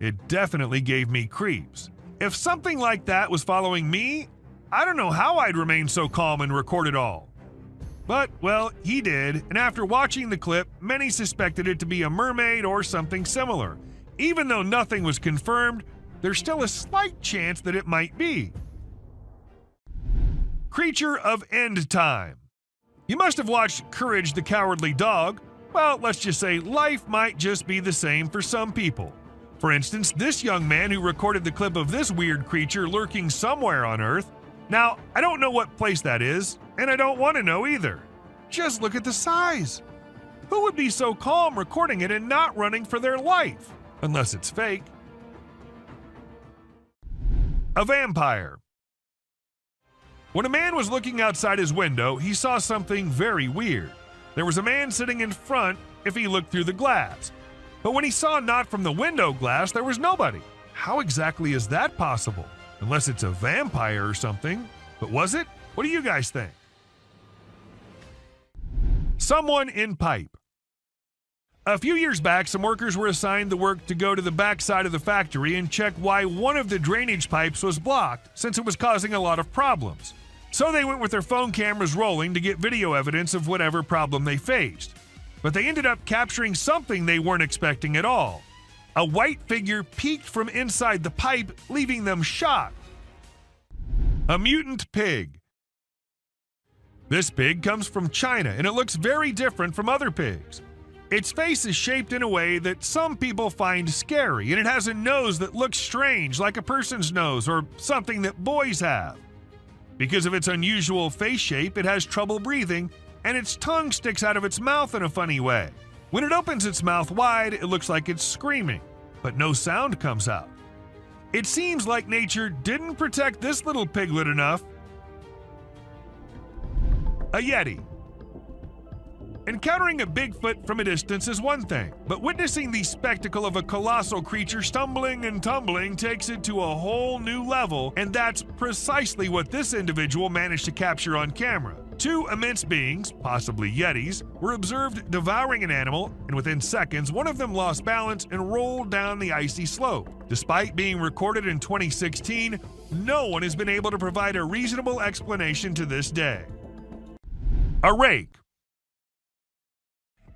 it definitely gave me creeps. If something like that was following me, I don't know how I'd remain so calm and record it all. But, well, he did, and after watching the clip, many suspected it to be a mermaid or something similar. Even though nothing was confirmed, there's still a slight chance that it might be. Creature of End Time. You must have watched Courage the Cowardly Dog. Well, let's just say life might just be the same for some people. For instance, this young man who recorded the clip of this weird creature lurking somewhere on Earth. Now, I don't know what place that is, and I don't want to know either. Just look at the size. Who would be so calm recording it and not running for their life? Unless it's fake. A vampire. When a man was looking outside his window, he saw something very weird. There was a man sitting in front if he looked through the glass. But when he saw not from the window glass, there was nobody. How exactly is that possible? Unless it's a vampire or something. But was it? What do you guys think? Someone in pipe. A few years back, some workers were assigned the work to go to the back side of the factory and check why one of the drainage pipes was blocked, since it was causing a lot of problems. So they went with their phone cameras rolling to get video evidence of whatever problem they faced. But they ended up capturing something they weren't expecting at all. A white figure peeked from inside the pipe, leaving them shocked. A mutant pig. This pig comes from China, and it looks very different from other pigs. Its face is shaped in a way that some people find scary, and it has a nose that looks strange, like a person's nose or something that boys have. Because of its unusual face shape, it has trouble breathing, and its tongue sticks out of its mouth in a funny way. When it opens its mouth wide, it looks like it's screaming, but no sound comes out. It seems like nature didn't protect this little piglet enough. A Yeti. Encountering a Bigfoot from a distance is one thing, but witnessing the spectacle of a colossal creature stumbling and tumbling takes it to a whole new level, and that's precisely what this individual managed to capture on camera. Two immense beings, possibly Yetis, were observed devouring an animal, and within seconds, one of them lost balance and rolled down the icy slope. Despite being recorded in 2016, no one has been able to provide a reasonable explanation to this day. A rake.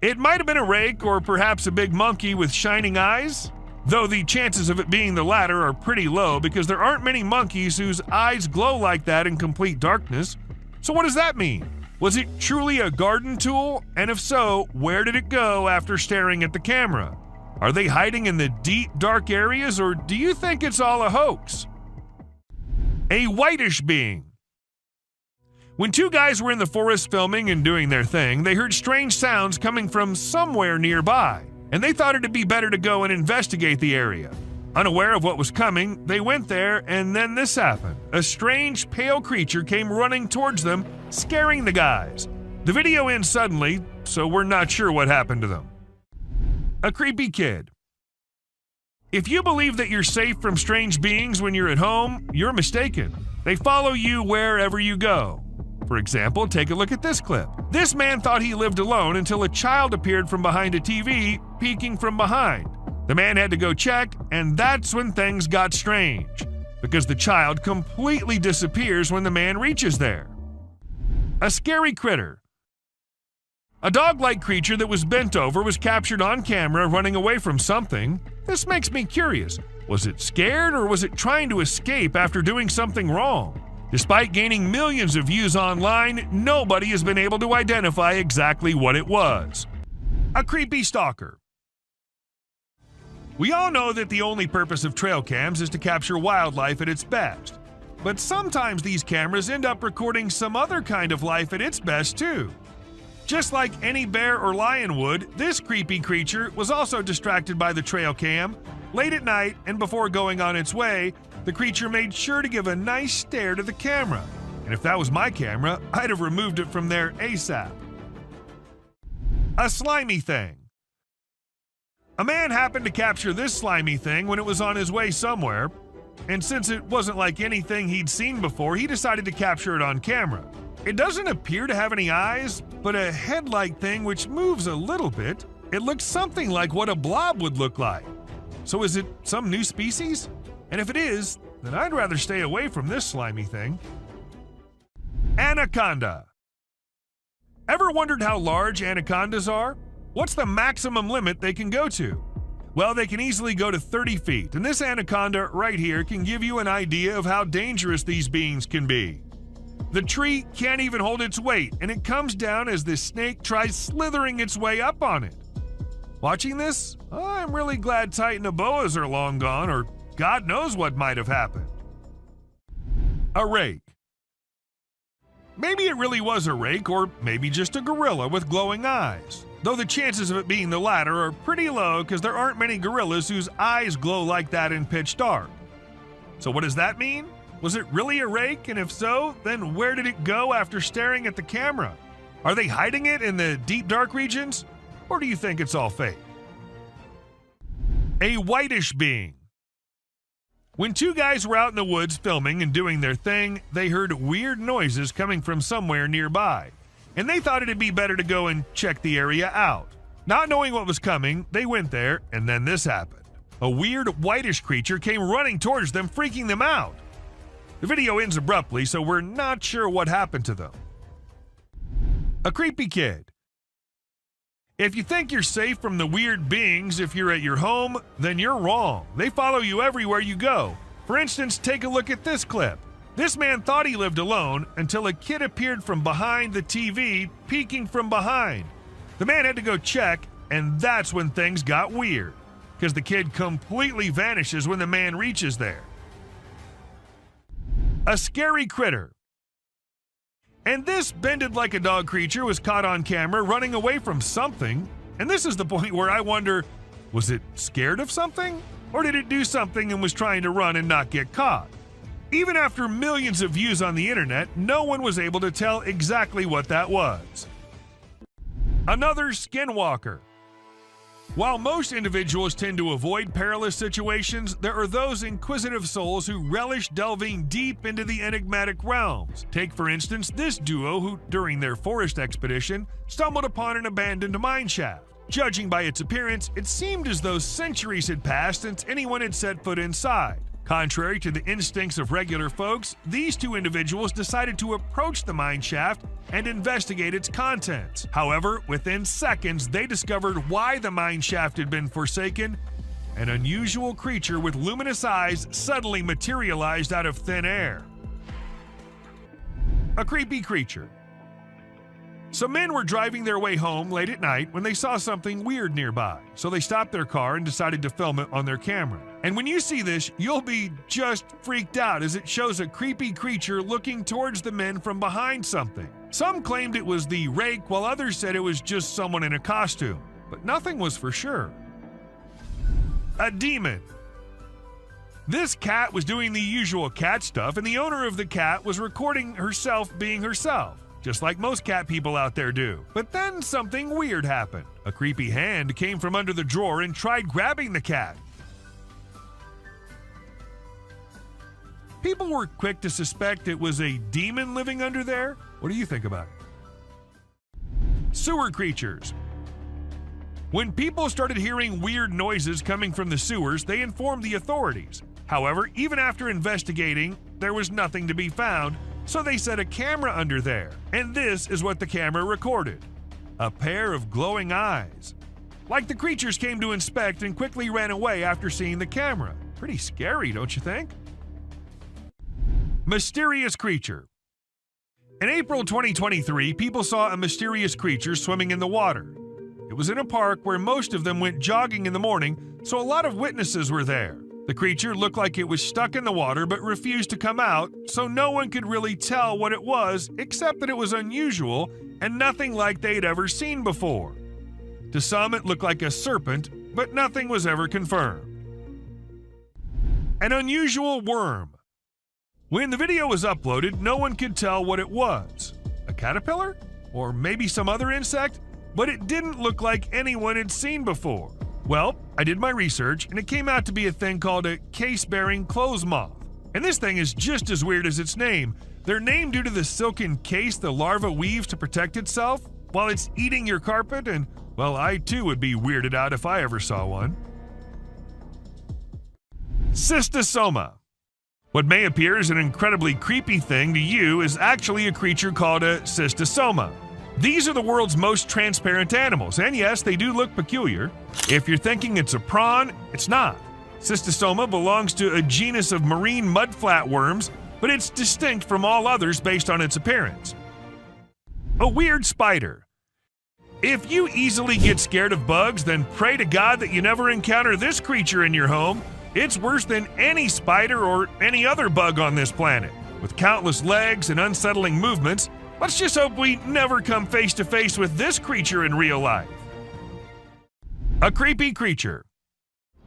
It might have been a rake or perhaps a big monkey with shining eyes, though the chances of it being the latter are pretty low because there aren't many monkeys whose eyes glow like that in complete darkness. So what does that mean? Was it truly a garden tool? And if so, where did it go after staring at the camera? Are they hiding in the deep, dark areas, or do you think it's all a hoax? A whitish being. When two guys were in the forest filming and doing their thing, they heard strange sounds coming from somewhere nearby, and they thought it'd be better to go and investigate the area. Unaware of what was coming, they went there, and then this happened. A strange, pale creature came running towards them, scaring the guys. The video ends suddenly, so we're not sure what happened to them. A creepy kid. If you believe that you're safe from strange beings when you're at home, you're mistaken. They follow you wherever you go. For example, take a look at this clip. This man thought he lived alone until a child appeared from behind a TV, peeking from behind. The man had to go check, and that's when things got strange, because the child completely disappears when the man reaches there. A scary critter. A dog-like creature that was bent over was captured on camera running away from something. This makes me curious. Was it scared, or was it trying to escape after doing something wrong? Despite gaining millions of views online, nobody has been able to identify exactly what it was. A creepy stalker. We all know that the only purpose of trail cams is to capture wildlife at its best. But sometimes these cameras end up recording some other kind of life at its best too. Just like any bear or lion would, this creepy creature was also distracted by the trail cam. Late at night and before going on its way, the creature made sure to give a nice stare to the camera. And if that was my camera, I'd have removed it from there ASAP. A slimy thing. A man happened to capture this slimy thing when it was on his way somewhere, and since it wasn't like anything he'd seen before, he decided to capture it on camera. It doesn't appear to have any eyes, but a head-like thing which moves a little bit. It looks something like what a blob would look like. So is it some new species? And if it is, then I'd rather stay away from this slimy thing. Anaconda. Ever wondered how large anacondas are? What's the maximum limit they can go to? Well, they can easily go to 30 feet, and this anaconda right here can give you an idea of how dangerous these beings can be. The tree can't even hold its weight, and it comes down as this snake tries slithering its way up on it. Watching this, I'm really glad Titanoboas are long gone, or God knows what might have happened. A rake. Maybe it really was a rake, or maybe just a gorilla with glowing eyes. Though the chances of it being the latter are pretty low because there aren't many gorillas whose eyes glow like that in pitch dark. So what does that mean? Was it really a rake? And if so, then where did it go after staring at the camera? Are they hiding it in the deep dark regions? Or do you think it's all fake? A whitish being. When two guys were out in the woods filming and doing their thing, they heard weird noises coming from somewhere nearby, and they thought it'd be better to go and check the area out. Not knowing what was coming, they went there, and then this happened. A weird whitish creature came running towards them, freaking them out. The video ends abruptly, so we're not sure what happened to them. A creepy kid. If you think you're safe from the weird beings if you're at your home, then you're wrong. They follow you everywhere you go. For instance, take a look at this clip. This man thought he lived alone until a kid appeared from behind the TV, peeking from behind. The man had to go check, and that's when things got weird, because the kid completely vanishes when the man reaches there. A scary critter. And this bended like a dog creature was caught on camera running away from something. And this is the point where I wonder, was it scared of something? Or did it do something and was trying to run and not get caught? Even after millions of views on the internet, no one was able to tell exactly what that was. Another skinwalker. While most individuals tend to avoid perilous situations, there are those inquisitive souls who relish delving deep into the enigmatic realms. Take, for instance, this duo who, during their forest expedition, stumbled upon an abandoned mine shaft. Judging by its appearance, it seemed as though centuries had passed since anyone had set foot inside. Contrary to the instincts of regular folks, these two individuals decided to approach the mine shaft and investigate its contents. However, within seconds, they discovered why the mine shaft had been forsaken. An unusual creature with luminous eyes suddenly materialized out of thin air. A creepy creature. Some men were driving their way home late at night when they saw something weird nearby, so they stopped their car and decided to film it on their camera. And when you see this, you'll be just freaked out as it shows a creepy creature looking towards the men from behind something. Some claimed it was the rake, while others said it was just someone in a costume, but nothing was for sure. A demon. This cat was doing the usual cat stuff, and the owner of the cat was recording herself being herself, just like most cat people out there do. But then something weird happened. A creepy hand came from under the drawer and tried grabbing the cat. People were quick to suspect it was a demon living under there. What do you think about it? Sewer creatures. When people started hearing weird noises coming from the sewers, they informed the authorities. However, even after investigating, there was nothing to be found, so they set a camera under there. And this is what the camera recorded. A pair of glowing eyes. Like the creatures came to inspect and quickly ran away after seeing the camera. Pretty scary, don't you think? Mysterious creature. In April 2023, people saw a mysterious creature swimming in the water. It was in a park where most of them went jogging in the morning, so a lot of witnesses were there. The creature looked like it was stuck in the water but refused to come out, so no one could really tell what it was except that it was unusual and nothing like they'd ever seen before. To some, it looked like a serpent, but nothing was ever confirmed. An unusual worm. When the video was uploaded, no one could tell what it was. A caterpillar? Or maybe some other insect? But it didn't look like anyone had seen before. Well, I did my research, and it came out to be a thing called a case-bearing clothes moth. And this thing is just as weird as its name. They're named due to the silken case the larva weaves to protect itself while it's eating your carpet, and, well, I too would be weirded out if I ever saw one. Cystosoma. What may appear as an incredibly creepy thing to you is actually a creature called a cystosoma. These are the world's most transparent animals, and yes, they do look peculiar. If you're thinking it's a prawn, it's not. Cystosoma belongs to a genus of marine mud flatworms, but it's distinct from all others based on its appearance. A weird spider. If you easily get scared of bugs, then pray to God that you never encounter this creature in your home. It's worse than any spider or any other bug on this planet. With countless legs and unsettling movements, let's just hope we never come face to face with this creature in real life. A creepy creature.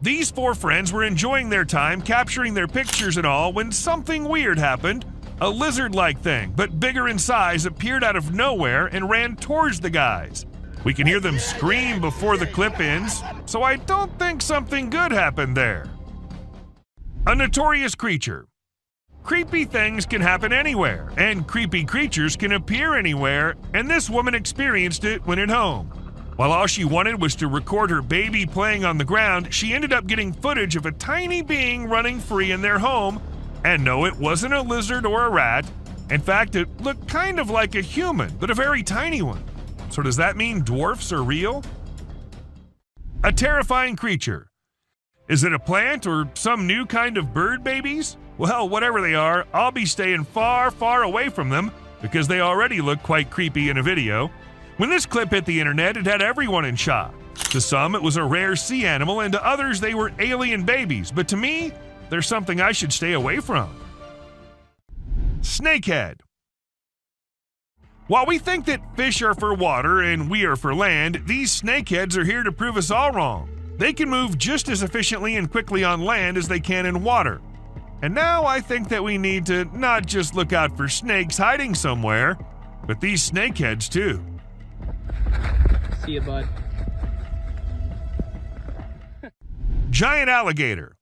These four friends were enjoying their time capturing their pictures and all when something weird happened. A lizard-like thing, but bigger in size, appeared out of nowhere and ran towards the guys. We can hear them scream before the clip ends, so I don't think something good happened there. A notorious creature. Creepy things can happen anywhere, and creepy creatures can appear anywhere, and this woman experienced it when at home. While all she wanted was to record her baby playing on the ground, she ended up getting footage of a tiny being running free in their home. And no, it wasn't a lizard or a rat. In fact, it looked kind of like a human, but a very tiny one. So does that mean dwarfs are real? A terrifying creature. Is it a plant or some new kind of bird babies? Well, whatever they are, I'll be staying far, far away from them because they already look quite creepy in a video. When this clip hit the internet, it had everyone in shock. To some, it was a rare sea animal, and to others, they were alien babies. But to me, there's something I should stay away from. Snakehead. While we think that fish are for water and we are for land, these snakeheads are here to prove us all wrong. They can move just as efficiently and quickly on land as they can in water. And now I think that we need to not just look out for snakes hiding somewhere, but these snakeheads too. See you, bud. Giant alligator.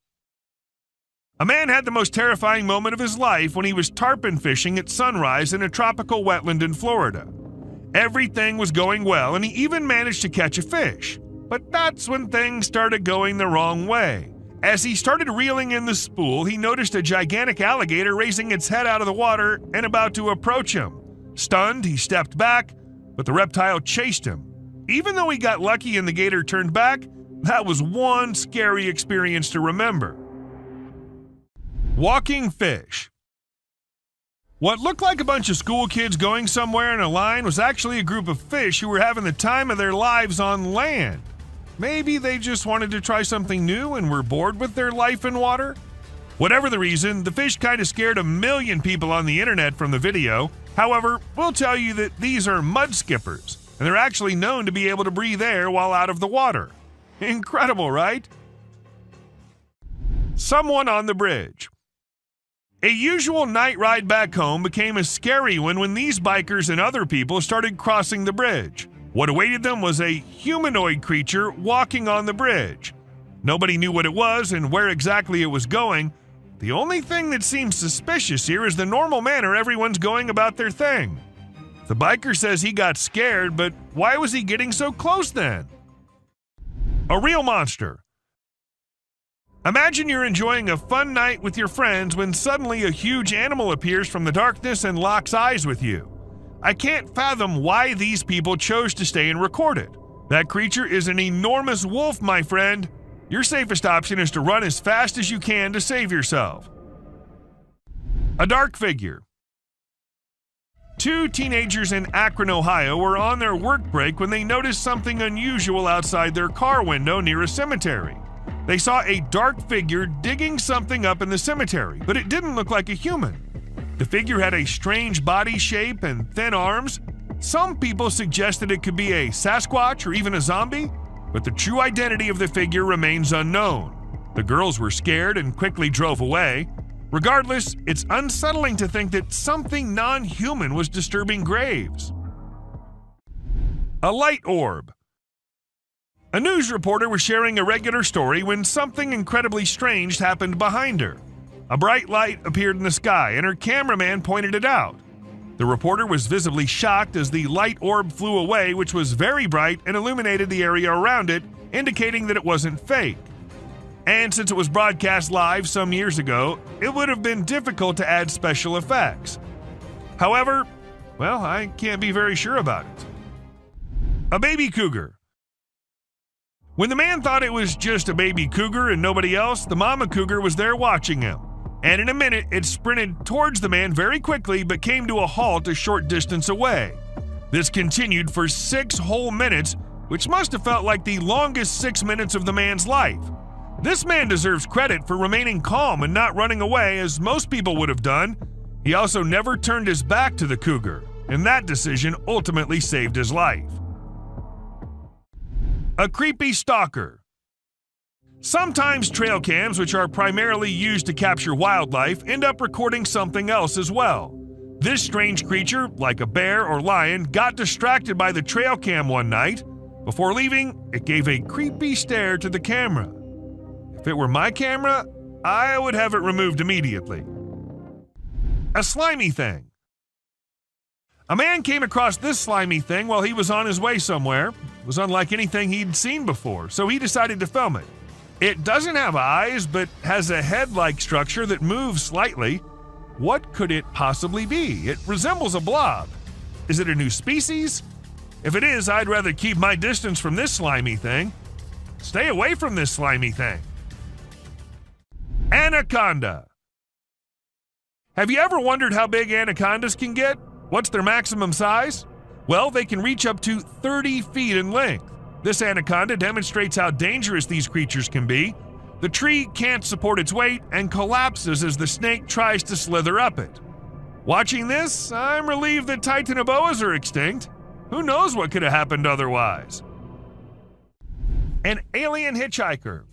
A man had the most terrifying moment of his life when he was tarpon fishing at sunrise in a tropical wetland in Florida. Everything was going well, and he even managed to catch a fish. But that's when things started going the wrong way. As he started reeling in the spool, he noticed a gigantic alligator raising its head out of the water and about to approach him. Stunned, he stepped back, but the reptile chased him. Even though he got lucky and the gator turned back, that was one scary experience to remember. Walking fish. What looked like a bunch of school kids going somewhere in a line was actually a group of fish who were having the time of their lives on land. Maybe they just wanted to try something new and were bored with their life in water? Whatever the reason, the fish kind of scared a million people on the internet from the video. However, we'll tell you that these are mud skippers, and they're actually known to be able to breathe air while out of the water. Incredible, right? Someone on the bridge. A usual night ride back home became a scary one when these bikers and other people started crossing the bridge. What awaited them was a humanoid creature walking on the bridge. Nobody knew what it was and where exactly it was going. The only thing that seems suspicious here is the normal manner everyone's going about their thing. The biker says he got scared, but why was he getting so close then? A real monster. Imagine you're enjoying a fun night with your friends when suddenly a huge animal appears from the darkness and locks eyes with you. I can't fathom why these people chose to stay and record it. That creature is an enormous wolf, my friend. Your safest option is to run as fast as you can to save yourself. A dark figure. Two teenagers in Akron, Ohio were on their work break when they noticed something unusual outside their car window near a cemetery. They saw a dark figure digging something up in the cemetery, but it didn't look like a human. The figure had a strange body shape and thin arms. Some people suggested it could be a Sasquatch or even a zombie, but the true identity of the figure remains unknown. The girls were scared and quickly drove away. Regardless, it's unsettling to think that something non-human was disturbing graves. A light orb. A news reporter was sharing a regular story when something incredibly strange happened behind her. A bright light appeared in the sky, and her cameraman pointed it out. The reporter was visibly shocked as the light orb flew away, which was very bright and illuminated the area around it, indicating that it wasn't fake. And since it was broadcast live some years ago, it would have been difficult to add special effects. However, well, I can't be very sure about it. A baby cougar. When the man thought it was just a baby cougar and nobody else, the mama cougar was there watching him. And in a minute, it sprinted towards the man very quickly but came to a halt a short distance away. This continued for 6 whole minutes, which must have felt like the longest 6 minutes of the man's life. This man deserves credit for remaining calm and not running away as most people would have done. He also never turned his back to the cougar, and that decision ultimately saved his life. A creepy stalker. Sometimes trail cams, which are primarily used to capture wildlife, end up recording something else as well. This strange creature, like a bear or lion, got distracted by the trail cam one night. Before leaving, it gave a creepy stare to the camera. If it were my camera, I would have it removed immediately. A slimy thing. A man came across this slimy thing while he was on his way somewhere. It was unlike anything he'd seen before, so he decided to film it. It doesn't have eyes, but has a head-like structure that moves slightly. What could it possibly be? It resembles a blob. Is it a new species? If it is, I'd rather keep my distance from this slimy thing. Stay away from this slimy thing. Anaconda. Have you ever wondered how big anacondas can get? What's their maximum size? Well, they can reach up to 30 feet in length. This anaconda demonstrates how dangerous these creatures can be. The tree can't support its weight and collapses as the snake tries to slither up it. Watching this, I'm relieved that titanoboas are extinct. Who knows what could have happened otherwise? An alien hitchhiker.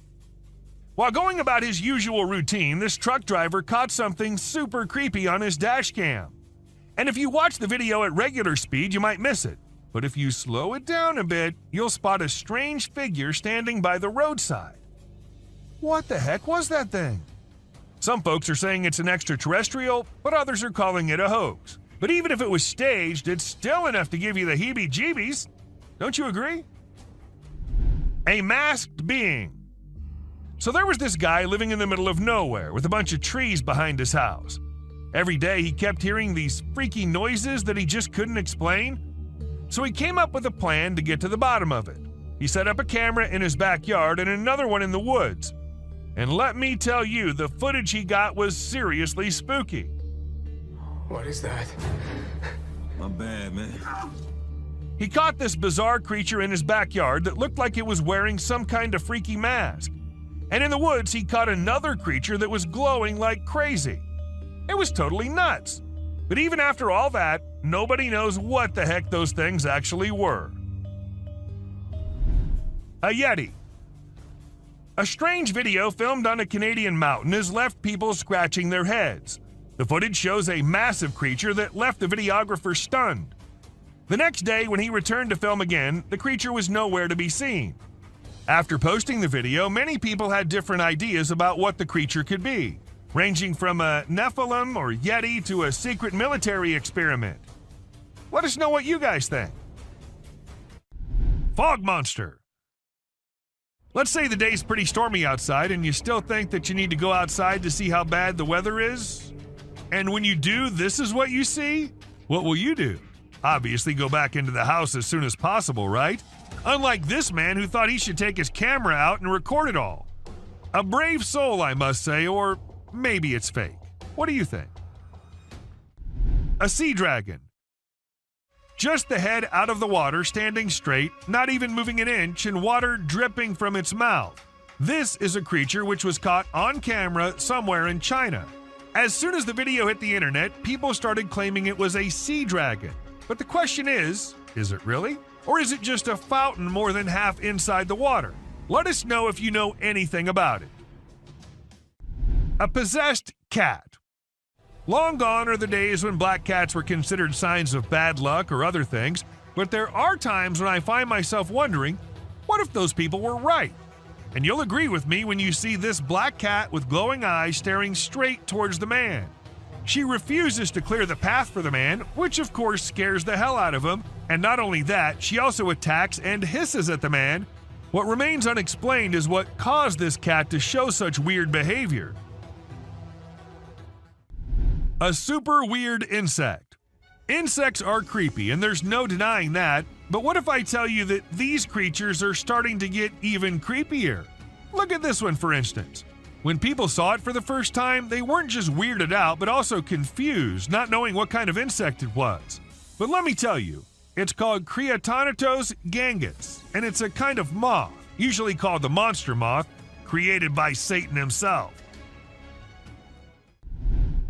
While going about his usual routine, this truck driver caught something super creepy on his dash cam. And if you watch the video at regular speed, you might miss it. But if you slow it down a bit, you'll spot a strange figure standing by the roadside. What the heck was that thing? Some folks are saying it's an extraterrestrial, but others are calling it a hoax. But even if it was staged, it's still enough to give you the heebie-jeebies. Don't you agree? A masked being. So there was this guy living in the middle of nowhere with a bunch of trees behind his house. Every day he kept hearing these freaky noises that he just couldn't explain. So he came up with a plan to get to the bottom of it. He set up a camera in his backyard and another one in the woods. And let me tell you, the footage he got was seriously spooky. What is that? My bad, man. He caught this bizarre creature in his backyard that looked like it was wearing some kind of freaky mask. And in the woods, he caught another creature that was glowing like crazy. It was totally nuts. But even after all that, nobody knows what the heck those things actually were. A Yeti. A strange video filmed on a Canadian mountain has left people scratching their heads. The footage shows a massive creature that left the videographer stunned. The next day, when he returned to film again, the creature was nowhere to be seen. After posting the video, many people had different ideas about what the creature could be, ranging from a Nephilim or Yeti to a secret military experiment. Let us know what you guys think. Fog monster. Let's say the day's pretty stormy outside and you still think that you need to go outside to see how bad the weather is. And when you do, this is what you see? What will you do? Obviously go back into the house as soon as possible, right? Unlike this man who thought he should take his camera out and record it all. A brave soul, I must say, or maybe it's fake. What do you think? A sea dragon. Just the head out of the water, standing straight, not even moving an inch, and water dripping from its mouth. This is a creature which was caught on camera somewhere in China. As soon as the video hit the internet, people started claiming it was a sea dragon. But the question is it really? Or is it just a fountain more than half inside the water? Let us know if you know anything about it. A possessed cat. Long gone are the days when black cats were considered signs of bad luck or other things, but there are times when I find myself wondering, what if those people were right? And you'll agree with me when you see this black cat with glowing eyes staring straight towards the man. She refuses to clear the path for the man, which of course scares the hell out of him, and not only that, she also attacks and hisses at the man. What remains unexplained is what caused this cat to show such weird behavior. A super weird insect. Insects are creepy, and there's no denying that, but what if I tell you that these creatures are starting to get even creepier? Look at this one, for instance. When people saw it for the first time, they weren't just weirded out, but also confused, not knowing what kind of insect it was. But let me tell you, It's called Creatonittos gangus, and it's a kind of moth, usually called the monster moth, created by Satan himself.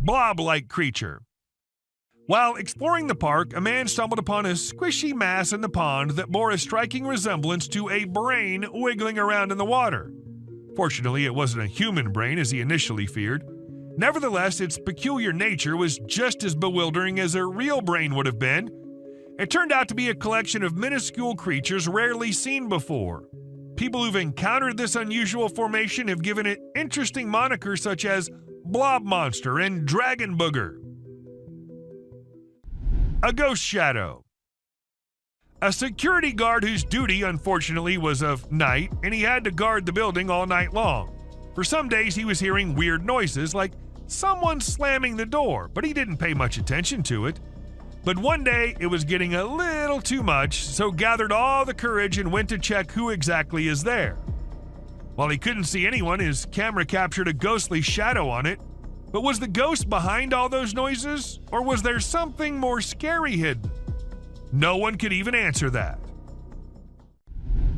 Blob-like creature. While exploring the park, a man stumbled upon a squishy mass in the pond that bore a striking resemblance to a brain wiggling around in the water. Fortunately, it wasn't a human brain as he initially feared. Nevertheless, its peculiar nature was just as bewildering as a real brain would have been. It turned out to be a collection of minuscule creatures rarely seen before. People who've encountered this unusual formation have given it interesting monikers such as Blob Monster and Dragon Booger. A ghost shadow. A security guard whose duty, unfortunately, was of night, and he had to guard the building all night long. For some days, he was hearing weird noises like someone slamming the door, but he didn't pay much attention to it. But one day, it was getting a little too much, so gathered all the courage and went to check who exactly is there. While he couldn't see anyone, his camera captured a ghostly shadow on it. But was the ghost behind all those noises, or was there something more scary hidden? No one could even answer that.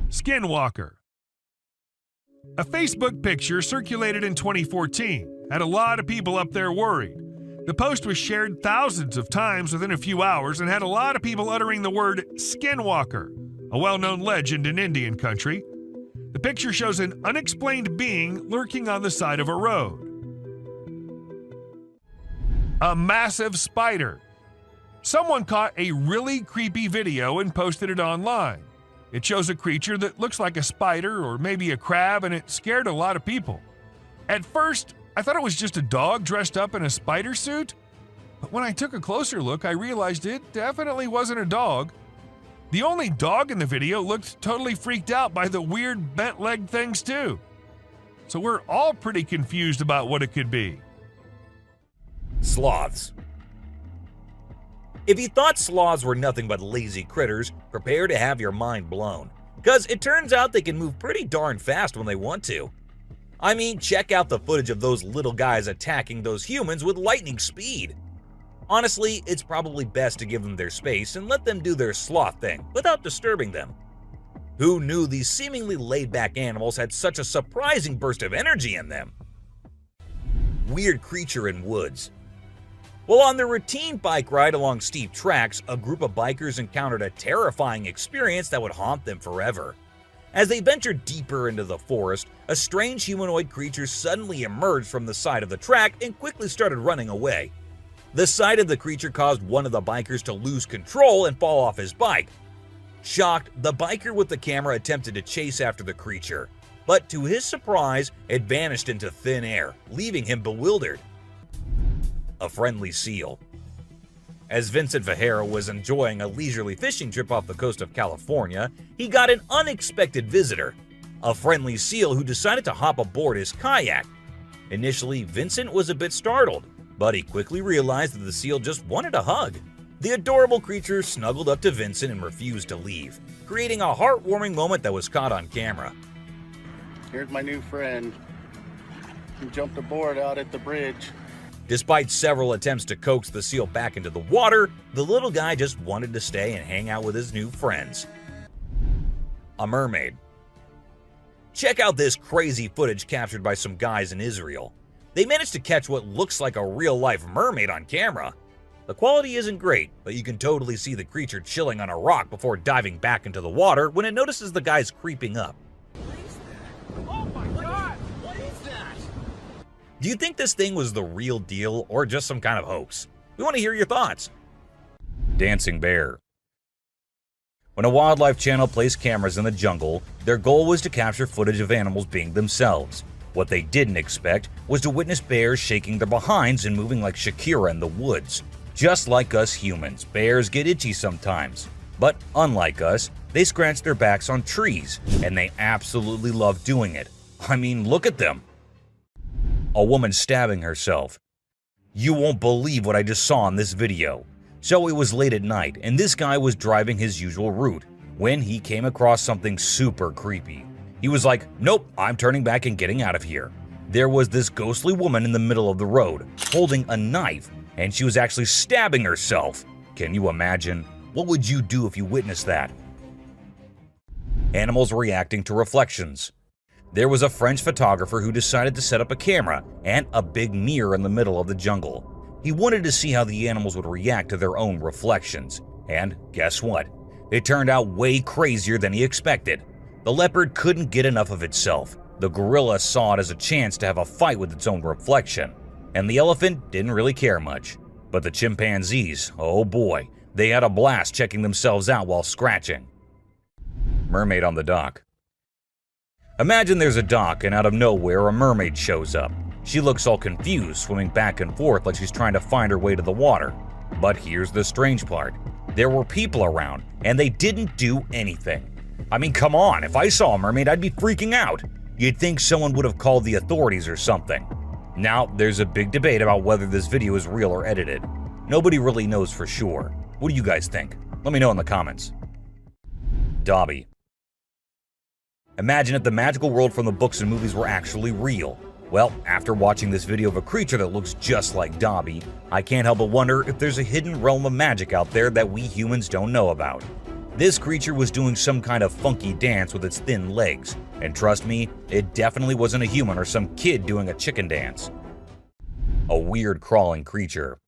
Skinwalker. A Facebook picture circulated in 2014 had a lot of people up there worried. The post was shared thousands of times within a few hours and had a lot of people uttering the word Skinwalker, a well-known legend in Indian country. The picture shows an unexplained being lurking on the side of a road. A massive spider. Someone caught a really creepy video and posted it online. It shows a creature that looks like a spider or maybe a crab, and it scared a lot of people. At first, I thought it was just a dog dressed up in a spider suit, but when I took a closer look, I realized it definitely wasn't a dog. The only dog in the video looked totally freaked out by the weird bent-legged things too. So we're all pretty confused about what it could be. Sloths. If you thought sloths were nothing but lazy critters, prepare to have your mind blown. Because it turns out they can move pretty darn fast when they want to. I mean, check out the footage of those little guys attacking those humans with lightning speed. Honestly, it's probably best to give them their space and let them do their sloth thing without disturbing them. Who knew these seemingly laid-back animals had such a surprising burst of energy in them? Weird creature in woods. Well, on their routine bike ride along steep tracks, a group of bikers encountered a terrifying experience that would haunt them forever. As they ventured deeper into the forest, a strange humanoid creature suddenly emerged from the side of the track and quickly started running away. The sight of the creature caused one of the bikers to lose control and fall off his bike. Shocked, the biker with the camera attempted to chase after the creature, but to his surprise, it vanished into thin air, leaving him bewildered. A friendly seal. As Vincent Vajera was enjoying a leisurely fishing trip off the coast of California, he got an unexpected visitor, a friendly seal who decided to hop aboard his kayak. Initially, Vincent was a bit startled, but he quickly realized that the seal just wanted a hug. The adorable creature snuggled up to Vincent and refused to leave, creating a heartwarming moment that was caught on camera. Here's my new friend. He jumped aboard out at the bridge. Despite several attempts to coax the seal back into the water, the little guy just wanted to stay and hang out with his new friends. A mermaid. Check out this crazy footage captured by some guys in Israel. They managed to catch what looks like a real-life mermaid on camera. The quality isn't great, but you can totally see the creature chilling on a rock before diving back into the water when it notices the guys creeping up. Do you think this thing was the real deal or just some kind of hoax? We want to hear your thoughts. Dancing bear. When a wildlife channel placed cameras in the jungle, their goal was to capture footage of animals being themselves. What they didn't expect was to witness bears shaking their behinds and moving like Shakira in the woods. Just like us humans, bears get itchy sometimes. But unlike us, they scratch their backs on trees, and they absolutely love doing it. I mean, look at them. A woman stabbing herself. You won't believe what I just saw in this video. So it was late at night, and this guy was driving his usual route when he came across something super creepy. He was like, nope, I'm turning back and getting out of here. There was this ghostly woman in the middle of the road, holding a knife, and she was actually stabbing herself. Can you imagine? What would you do if you witnessed that? Animals reacting to reflections. There was a French photographer who decided to set up a camera and a big mirror in the middle of the jungle. He wanted to see how the animals would react to their own reflections. And guess what? It turned out way crazier than he expected. The leopard couldn't get enough of itself. The gorilla saw it as a chance to have a fight with its own reflection. And the elephant didn't really care much. But the chimpanzees, oh boy, they had a blast checking themselves out while scratching. Mermaid on the dock. Imagine there's a dock and out of nowhere a mermaid shows up. She looks all confused, swimming back and forth like she's trying to find her way to the water. But here's the strange part. There were people around, and they didn't do anything. I mean, come on, if I saw a mermaid, I'd be freaking out. You'd think someone would have called the authorities or something. Now, there's a big debate about whether this video is real or edited. Nobody really knows for sure. What do you guys think? Let me know in the comments. Dobby. Imagine if the magical world from the books and movies were actually real. Well, after watching this video of a creature that looks just like Dobby, I can't help but wonder if there's a hidden realm of magic out there that we humans don't know about. This creature was doing some kind of funky dance with its thin legs, and trust me, it definitely wasn't a human or some kid doing a chicken dance. A weird crawling creature.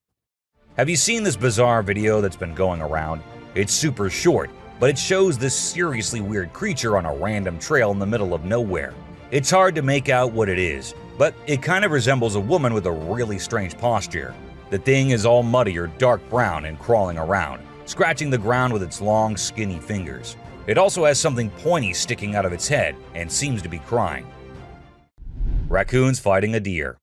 Have you seen this bizarre video that's been going around? It's super short, but it shows this seriously weird creature on a random trail in the middle of nowhere. It's hard to make out what it is, but it kind of resembles a woman with a really strange posture. The thing is all muddy or dark brown and crawling around, scratching the ground with its long, skinny fingers. It also has something pointy sticking out of its head and seems to be crying. Raccoons fighting a deer.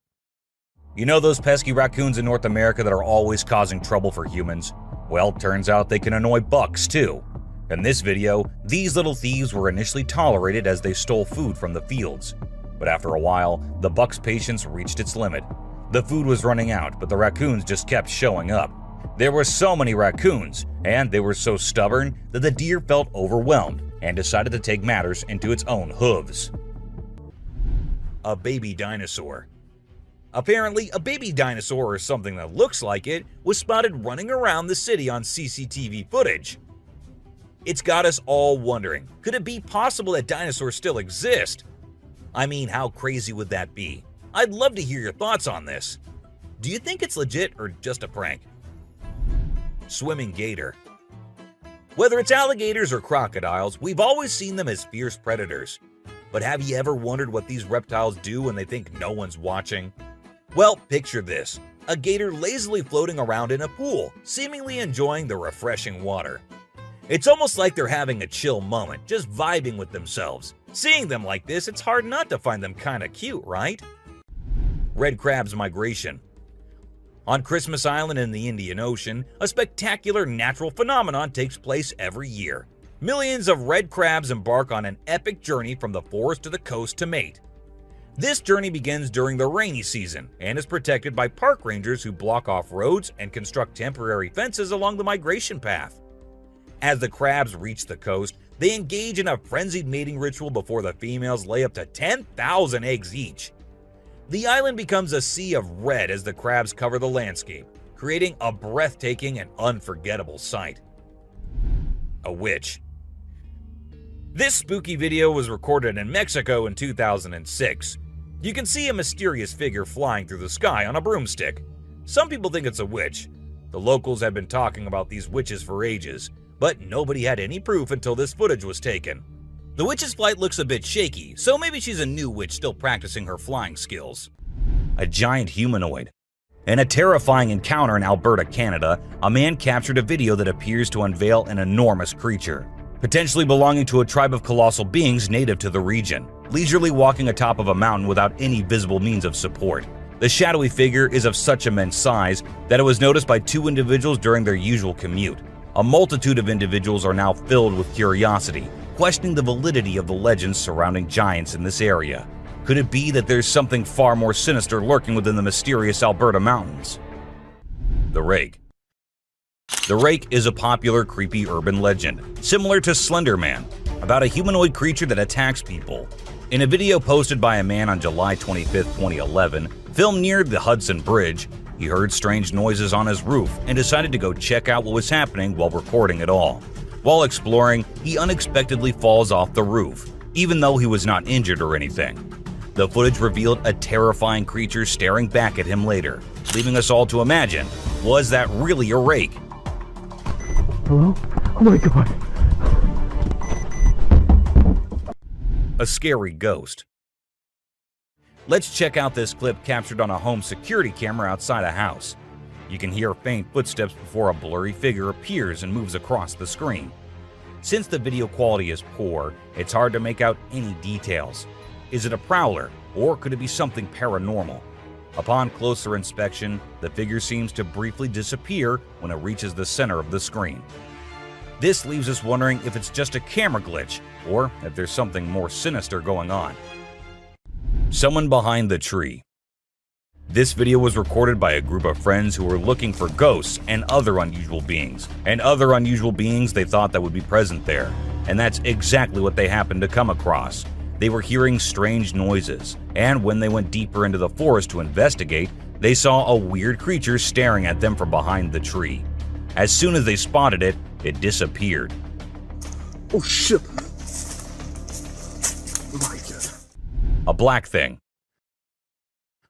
You know those pesky raccoons in North America that are always causing trouble for humans? Well, turns out they can annoy bucks too. In this video, these little thieves were initially tolerated as they stole food from the fields. But after a while, the buck's patience reached its limit. The food was running out, but the raccoons just kept showing up. There were so many raccoons, and they were so stubborn that the deer felt overwhelmed and decided to take matters into its own hooves. A baby dinosaur. Apparently, a baby dinosaur or something that looks like it was spotted running around the city on CCTV footage. It's got us all wondering, could it be possible that dinosaurs still exist? I mean, how crazy would that be? I'd love to hear your thoughts on this. Do you think it's legit or just a prank? Swimming gator. Whether it's alligators or crocodiles, we've always seen them as fierce predators. But have you ever wondered what these reptiles do when they think no one's watching? Well, picture this. A gator lazily floating around in a pool, seemingly enjoying the refreshing water. It's almost like they're having a chill moment, just vibing with themselves. Seeing them like this, it's hard not to find them kinda cute, right? Red crab's migration. On Christmas Island in the Indian Ocean, a spectacular natural phenomenon takes place every year. Millions of red crabs embark on an epic journey from the forest to the coast to mate. This journey begins during the rainy season and is protected by park rangers who block off roads and construct temporary fences along the migration path. As the crabs reach the coast, they engage in a frenzied mating ritual before the females lay up to 10,000 eggs each. The island becomes a sea of red as the crabs cover the landscape, creating a breathtaking and unforgettable sight. A witch. This spooky video was recorded in Mexico in 2006. You can see a mysterious figure flying through the sky on a broomstick. Some people think it's a witch. The locals have been talking about these witches for ages, but nobody had any proof until this footage was taken. The witch's flight looks a bit shaky, so maybe she's a new witch still practicing her flying skills. A giant humanoid. In a terrifying encounter in Alberta, Canada, a man captured a video that appears to unveil an enormous creature, potentially belonging to a tribe of colossal beings native to the region, leisurely walking atop of a mountain without any visible means of support. The shadowy figure is of such immense size that it was noticed by two individuals during their usual commute. A multitude of individuals are now filled with curiosity, questioning the validity of the legends surrounding giants in this area. Could it be that there's something far more sinister lurking within the mysterious Alberta mountains? The Rake. The Rake is a popular creepy urban legend, similar to Slender Man, about a humanoid creature that attacks people. In a video posted by a man on July 25, 2011, filmed near the Hudson Bridge, he heard strange noises on his roof and decided to go check out what was happening while recording it all. While exploring, he unexpectedly falls off the roof, even though he was not injured or anything. The footage revealed a terrifying creature staring back at him later, leaving us all to imagine, was that really a rake? Hello? Oh my god. A scary ghost. Let's check out this clip captured on a home security camera outside a house. You can hear faint footsteps before a blurry figure appears and moves across the screen. Since the video quality is poor, it's hard to make out any details. Is it a prowler, or could it be something paranormal? Upon closer inspection, the figure seems to briefly disappear when it reaches the center of the screen. This leaves us wondering if it's just a camera glitch, or if there's something more sinister going on. Someone behind the tree. This video was recorded by a group of friends who were looking for ghosts and other unusual beings, they thought that would be present there. And that's exactly what they happened to come across. They were hearing strange noises, and when they went deeper into the forest to investigate, they saw a weird creature staring at them from behind the tree. As soon as they spotted it, it disappeared. Oh shit! My God. A black thing.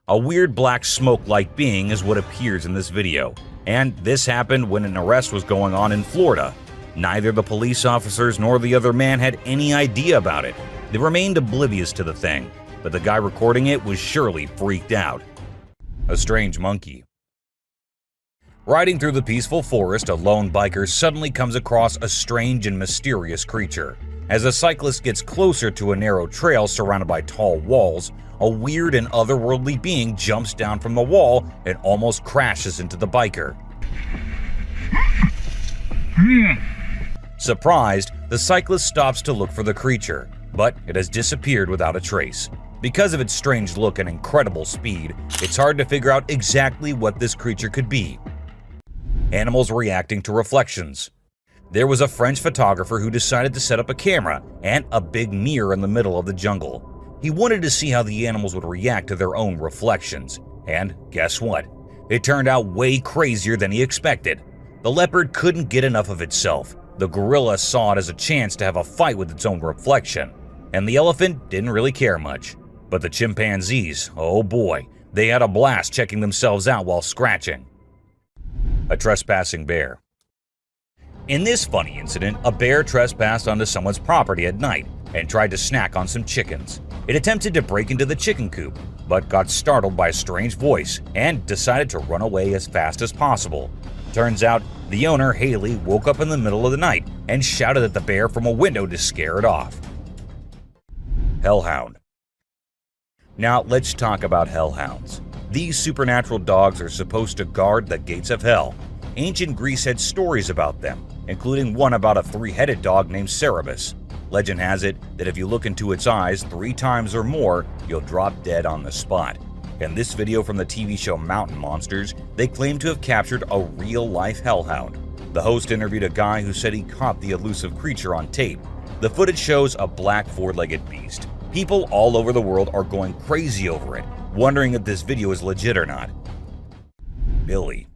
A weird black smoke-like being is what appears in this video, and this happened when an arrest was going on in Florida. Neither the police officers nor the other man had any idea about it. They remained oblivious to the thing, but the guy recording it was surely freaked out. A strange monkey. Riding through the peaceful forest, a lone biker suddenly comes across a strange and mysterious creature. As a cyclist gets closer to a narrow trail surrounded by tall walls, a weird and otherworldly being jumps down from the wall and almost crashes into the biker. Surprised, the cyclist stops to look for the creature, but it has disappeared without a trace. Because of its strange look and incredible speed, it's hard to figure out exactly what this creature could be. Animals reacting to reflections. There was a French photographer who decided to set up a camera and a big mirror in the middle of the jungle. He wanted to see how the animals would react to their own reflections. And guess what? It turned out way crazier than he expected. The leopard couldn't get enough of itself. The gorilla saw it as a chance to have a fight with its own reflection. And the elephant didn't really care much. But the chimpanzees, oh boy, they had a blast checking themselves out while scratching. A trespassing bear. In this funny incident, a bear trespassed onto someone's property at night and tried to snack on some chickens. It attempted to break into the chicken coop, but got startled by a strange voice and decided to run away as fast as possible. Turns out, the owner, Haley, woke up in the middle of the night and shouted at the bear from a window to scare it off. Hellhound. Now let's talk about hellhounds. These supernatural dogs are supposed to guard the gates of hell. Ancient Greece had stories about them, including one about a three-headed dog named Cerberus. Legend has it that if you look into its eyes 3 times or more, you'll drop dead on the spot. In this video from the TV show Mountain Monsters, they claim to have captured a real-life hellhound. The host interviewed a guy who said he caught the elusive creature on tape. The footage shows a black 4-legged beast. People all over the world are going crazy over it, wondering if this video is legit or not. Billy.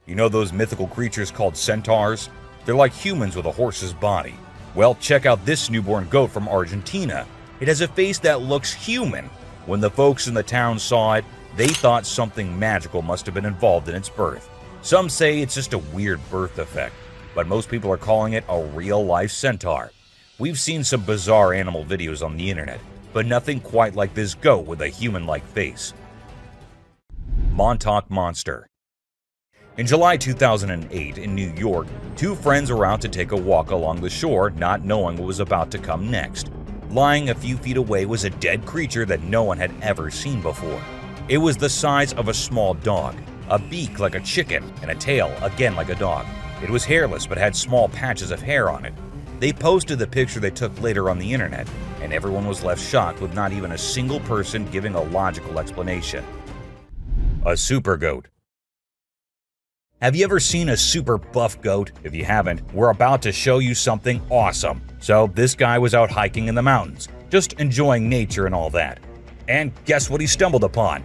You know those mythical creatures called centaurs? They're like humans with a horse's body. Well, check out this newborn goat from Argentina. It has a face that looks human. When the folks in the town saw it, they thought something magical must have been involved in its birth. Some say it's just a weird birth defect, but most people are calling it a real-life centaur. We've seen some bizarre animal videos on the internet, but nothing quite like this goat with a human-like face. Montauk Monster. In July 2008 in New York, 2 friends were out to take a walk along the shore, not knowing what was about to come next. Lying a few feet away was a dead creature that no one had ever seen before. It was the size of a small dog, a beak like a chicken, and a tail again like a dog. It was hairless but had small patches of hair on it. They posted the picture they took later on the internet, and everyone was left shocked with not even a single person giving a logical explanation. A super goat. Have you ever seen a super buff goat? If you haven't, we're about to show you something awesome. So this guy was out hiking in the mountains, just enjoying nature and all that. And guess what he stumbled upon?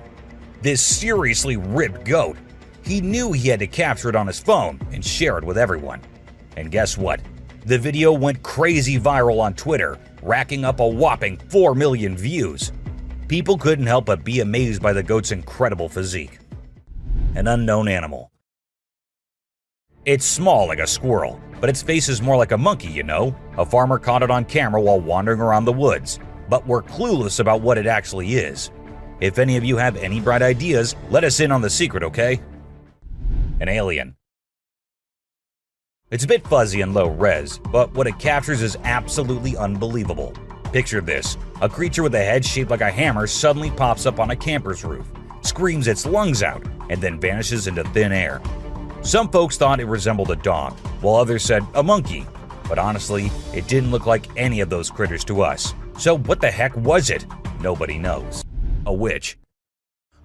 this seriously ripped goat. He knew he had to capture it on his phone and share it with everyone. And guess what? The video went crazy viral on Twitter, racking up a whopping 4 million views. People couldn't help but be amazed by the goat's incredible physique. An unknown animal. It's small like a squirrel, but its face is more like a monkey, you know? A farmer caught it on camera while wandering around the woods, but we're clueless about what it actually is. If any of you have any bright ideas, let us in on the secret, okay? An alien. It's a bit fuzzy and low res, but what it captures is absolutely unbelievable. Picture this: a creature with a head shaped like a hammer suddenly pops up on a camper's roof, screams its lungs out, and then vanishes into thin air. Some folks thought it resembled a dog, while others said a monkey, but honestly, it didn't look like any of those critters to us. So what the heck was it? Nobody knows. A witch.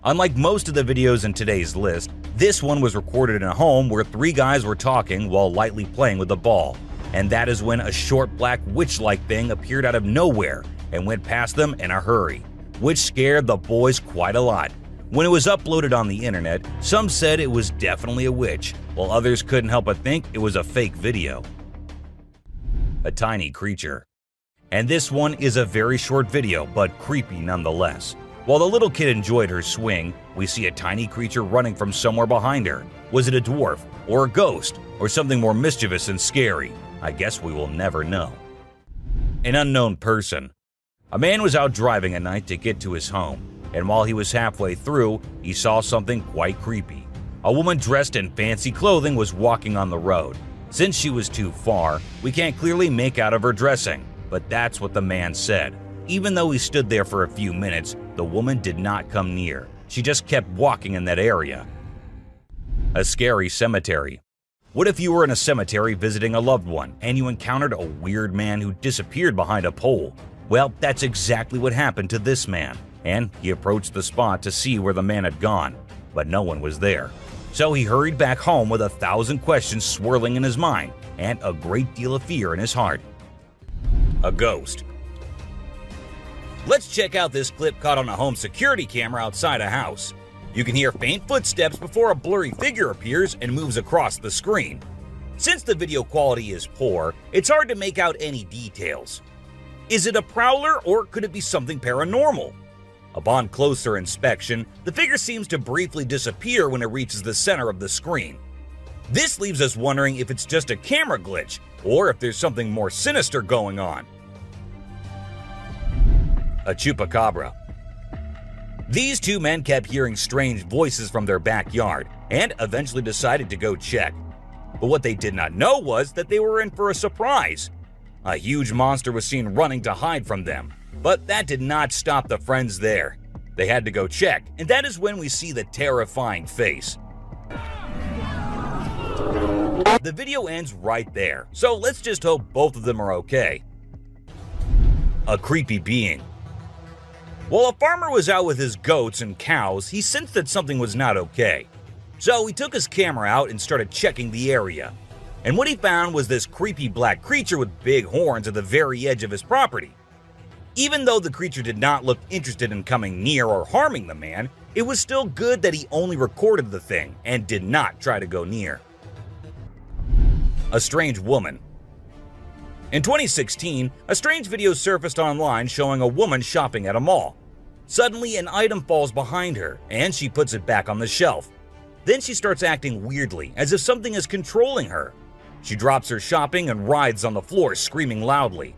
Unlike most of the videos in today's list, this one was recorded in a home where 3 guys were talking while lightly playing with a ball. And that is when a short black witch-like thing appeared out of nowhere and went past them in a hurry, which scared the boys quite a lot. When it was uploaded on the internet, some said it was definitely a witch, while others couldn't help but think it was a fake video. A tiny creature. And this one is a very short video, but creepy nonetheless. While the little kid enjoyed her swing, we see a tiny creature running from somewhere behind her. Was it a dwarf, or a ghost, or something more mischievous and scary? I guess we will never know. An unknown person. A man was out driving at night to get to his home, and while he was halfway through, he saw something quite creepy. A woman dressed in fancy clothing was walking on the road. Since she was too far, we can't clearly make out of her dressing, but that's what the man said. Even though he stood there for a few minutes, the woman did not come near. She just kept walking in that area. A scary cemetery. What if you were in a cemetery visiting a loved one and you encountered a weird man who disappeared behind a pole? Well, that's exactly what happened to this man, and he approached the spot to see where the man had gone, but no one was there. So he hurried back home with 1,000 questions swirling in his mind and a great deal of fear in his heart. A ghost. Let's check out this clip caught on a home security camera outside a house. You can hear faint footsteps before a blurry figure appears and moves across the screen. Since the video quality is poor, it's hard to make out any details. Is it a prowler or could it be something paranormal? Upon closer inspection, the figure seems to briefly disappear when it reaches the center of the screen. This leaves us wondering if it's just a camera glitch or if there's something more sinister going on. A chupacabra. These 2 men kept hearing strange voices from their backyard and eventually decided to go check. But what they did not know was that they were in for a surprise. A huge monster was seen running to hide from them, but that did not stop the friends there. They had to go check, and that is when we see the terrifying face. The video ends right there, so let's just hope both of them are okay. A creepy being. While a farmer was out with his goats and cows, he sensed that something was not okay. So he took his camera out and started checking the area. And what he found was this creepy black creature with big horns at the very edge of his property. Even though the creature did not look interested in coming near or harming the man, it was still good that he only recorded the thing and did not try to go near. A strange woman. In 2016, a strange video surfaced online showing a woman shopping at a mall. Suddenly, an item falls behind her, and she puts it back on the shelf. Then she starts acting weirdly, as if something is controlling her. She drops her shopping and writhes on the floor, screaming loudly.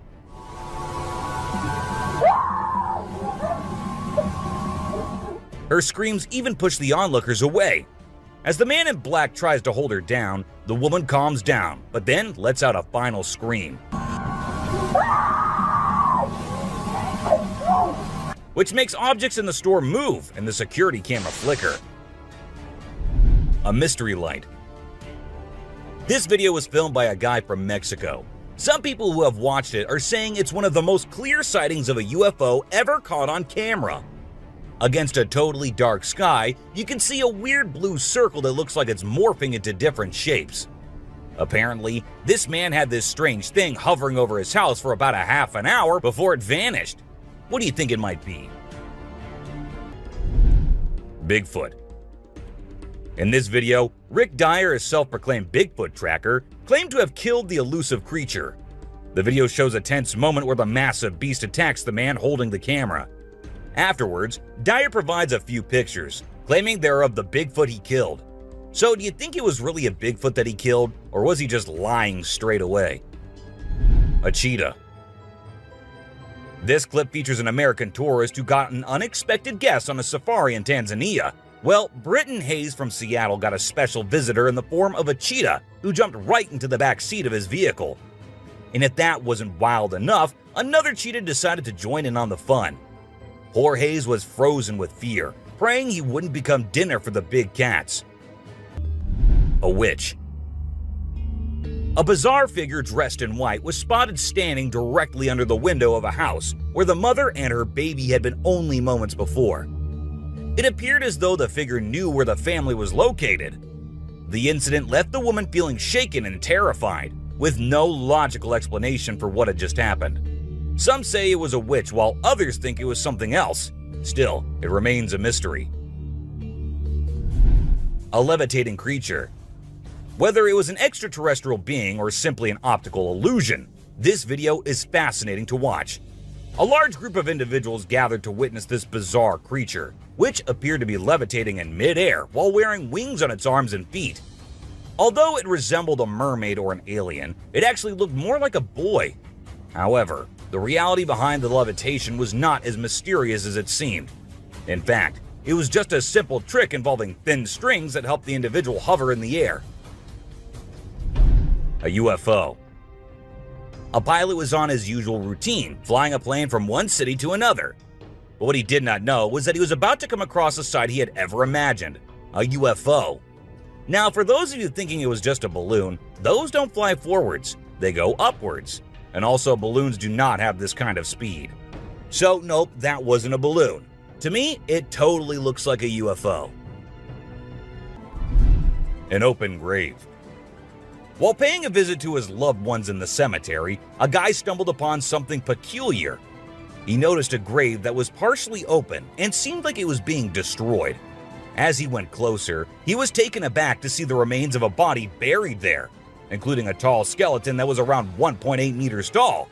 Her screams even push the onlookers away. As the man in black tries to hold her down, the woman calms down, but then lets out a final scream, which makes objects in the store move and the security camera flicker. A mystery light. This video was filmed by a guy from Mexico. Some people who have watched it are saying it's one of the most clear sightings of a UFO ever caught on camera. Against a totally dark sky, you can see a weird blue circle that looks like it's morphing into different shapes. Apparently, this man had this strange thing hovering over his house for about a half an hour before it vanished. What do you think it might be? Bigfoot. In this video, Rick Dyer, a self-proclaimed Bigfoot tracker, claimed to have killed the elusive creature. The video shows a tense moment where the massive beast attacks the man holding the camera. Afterwards, Dyer provides a few pictures, claiming they're of the Bigfoot he killed. So do you think it was really a Bigfoot that he killed, or was he just lying straight away? A cheetah. This clip features an American tourist who got an unexpected guest on a safari in Tanzania. Well, Britton Hayes from Seattle got a special visitor in the form of a cheetah who jumped right into the back seat of his vehicle. And if that wasn't wild enough, another cheetah decided to join in on the fun. Poor Hayes was frozen with fear, praying he wouldn't become dinner for the big cats. A witch. A bizarre figure dressed in white was spotted standing directly under the window of a house where the mother and her baby had been only moments before. It appeared as though the figure knew where the family was located. The incident left the woman feeling shaken and terrified, with no logical explanation for what had just happened. Some say it was a witch, while others think it was something else. Still, it remains a mystery. A levitating creature. Whether it was an extraterrestrial being or simply an optical illusion, this video is fascinating to watch. A large group of individuals gathered to witness this bizarre creature, which appeared to be levitating in mid-air while wearing wings on its arms and feet. Although it resembled a mermaid or an alien, it actually looked more like a boy. However, the reality behind the levitation was not as mysterious as it seemed. In fact, it was just a simple trick involving thin strings that helped the individual hover in the air. A UFO. A pilot was on his usual routine, flying a plane from one city to another. But what he did not know was that he was about to come across a sight he had ever imagined, a UFO. Now, for those of you thinking it was just a balloon, those don't fly forwards, they go upwards. And also, balloons do not have this kind of speed. So nope, that wasn't a balloon. To me, it totally looks like a UFO. An open grave. While paying a visit to his loved ones in the cemetery, a guy stumbled upon something peculiar. He noticed a grave that was partially open and seemed like it was being destroyed. As he went closer, he was taken aback to see the remains of a body buried there, including a tall skeleton that was around 1.8 meters tall.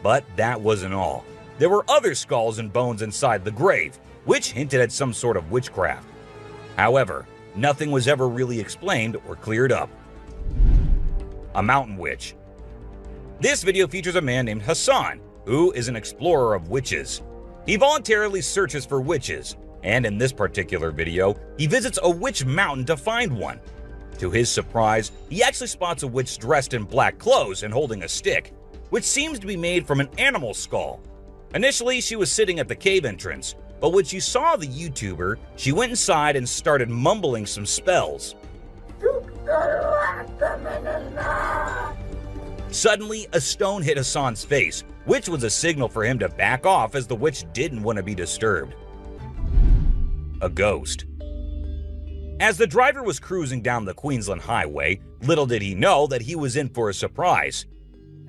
But that wasn't all. There were other skulls and bones inside the grave, which hinted at some sort of witchcraft. However, nothing was ever really explained or cleared up. A mountain witch. This video features a man named Hassan, who is an explorer of witches. He voluntarily searches for witches, and in this particular video, he visits a witch mountain to find one. To his surprise, he actually spots a witch dressed in black clothes and holding a stick, which seems to be made from an animal skull. Initially, she was sitting at the cave entrance, but when she saw the YouTuber, she went inside and started mumbling some spells. Suddenly, a stone hit Hassan's face, which was a signal for him to back off as the witch didn't want to be disturbed. A ghost. As the driver was cruising down the Queensland Highway, little did he know that he was in for a surprise.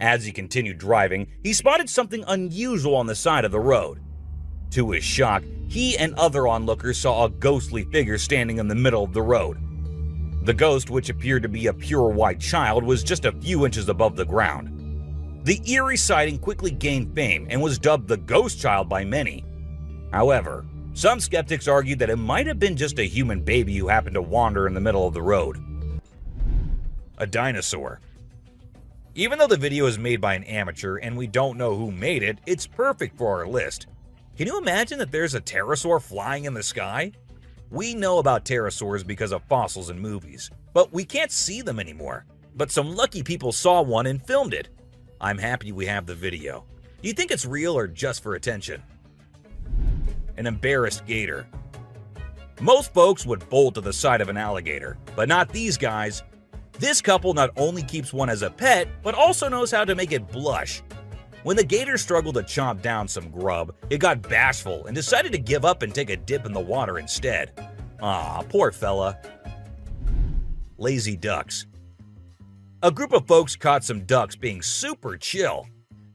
As he continued driving, he spotted something unusual on the side of the road. To his shock, he and other onlookers saw a ghostly figure standing in the middle of the road. The ghost, which appeared to be a pure white child, was just a few inches above the ground. The eerie sighting quickly gained fame and was dubbed the Ghost Child by many. However, some skeptics argued that it might have been just a human baby who happened to wander in the middle of the road. A dinosaur. Even though the video is made by an amateur and we don't know who made it, it's perfect for our list. Can you imagine that there's a pterosaur flying in the sky? We know about pterosaurs because of fossils in movies, but we can't see them anymore. But some lucky people saw one and filmed it. I'm happy we have the video. Do you think it's real or just for attention? An embarrassed gator. Most folks would bolt to the side of an alligator, but not these guys. This couple not only keeps one as a pet, but also knows how to make it blush. When the gator struggled to chomp down some grub, it got bashful and decided to give up and take a dip in the water instead. Aw, poor fella. Lazy ducks. A group of folks caught some ducks being super chill.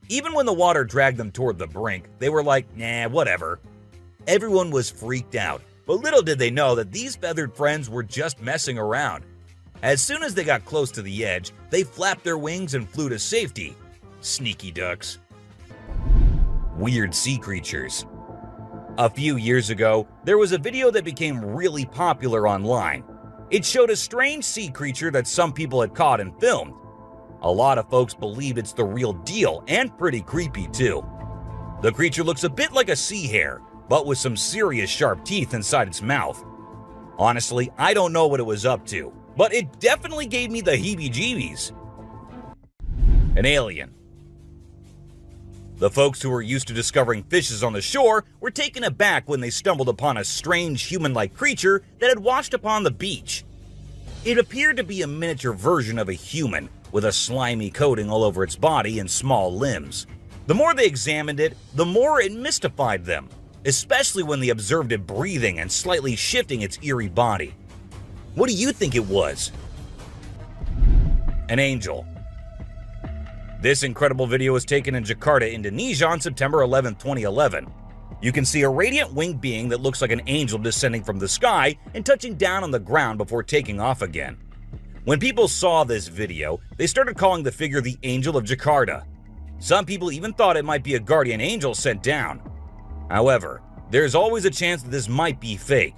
Even when the water dragged them toward the brink, they were like, nah, whatever. Everyone was freaked out, But little did they know that these feathered friends were just messing around. As soon as they got close to the edge, they flapped their wings and flew to safety. Sneaky ducks. Weird sea creatures. A few years ago, there was a video that became really popular online. It showed a strange sea creature that some people had caught and filmed. A lot of folks believe it's the real deal, and pretty creepy too. The creature looks a bit like a sea hare, but with some serious sharp teeth inside its mouth. Honestly, I don't know what it was up to, but it definitely gave me the heebie-jeebies. An alien. The folks who were used to discovering fishes on the shore were taken aback when they stumbled upon a strange human-like creature that had washed upon the beach. It appeared to be a miniature version of a human, with a slimy coating all over its body and small limbs. The more they examined it, the more it mystified them, especially when they observed it breathing and slightly shifting its eerie body. What do you think it was? An angel. This incredible video was taken in Jakarta, Indonesia on September 11, 2011. You can see a radiant winged being that looks like an angel descending from the sky and touching down on the ground before taking off again. When people saw this video, they started calling the figure the Angel of Jakarta. Some people even thought it might be a guardian angel sent down. However, there's always a chance that this might be fake.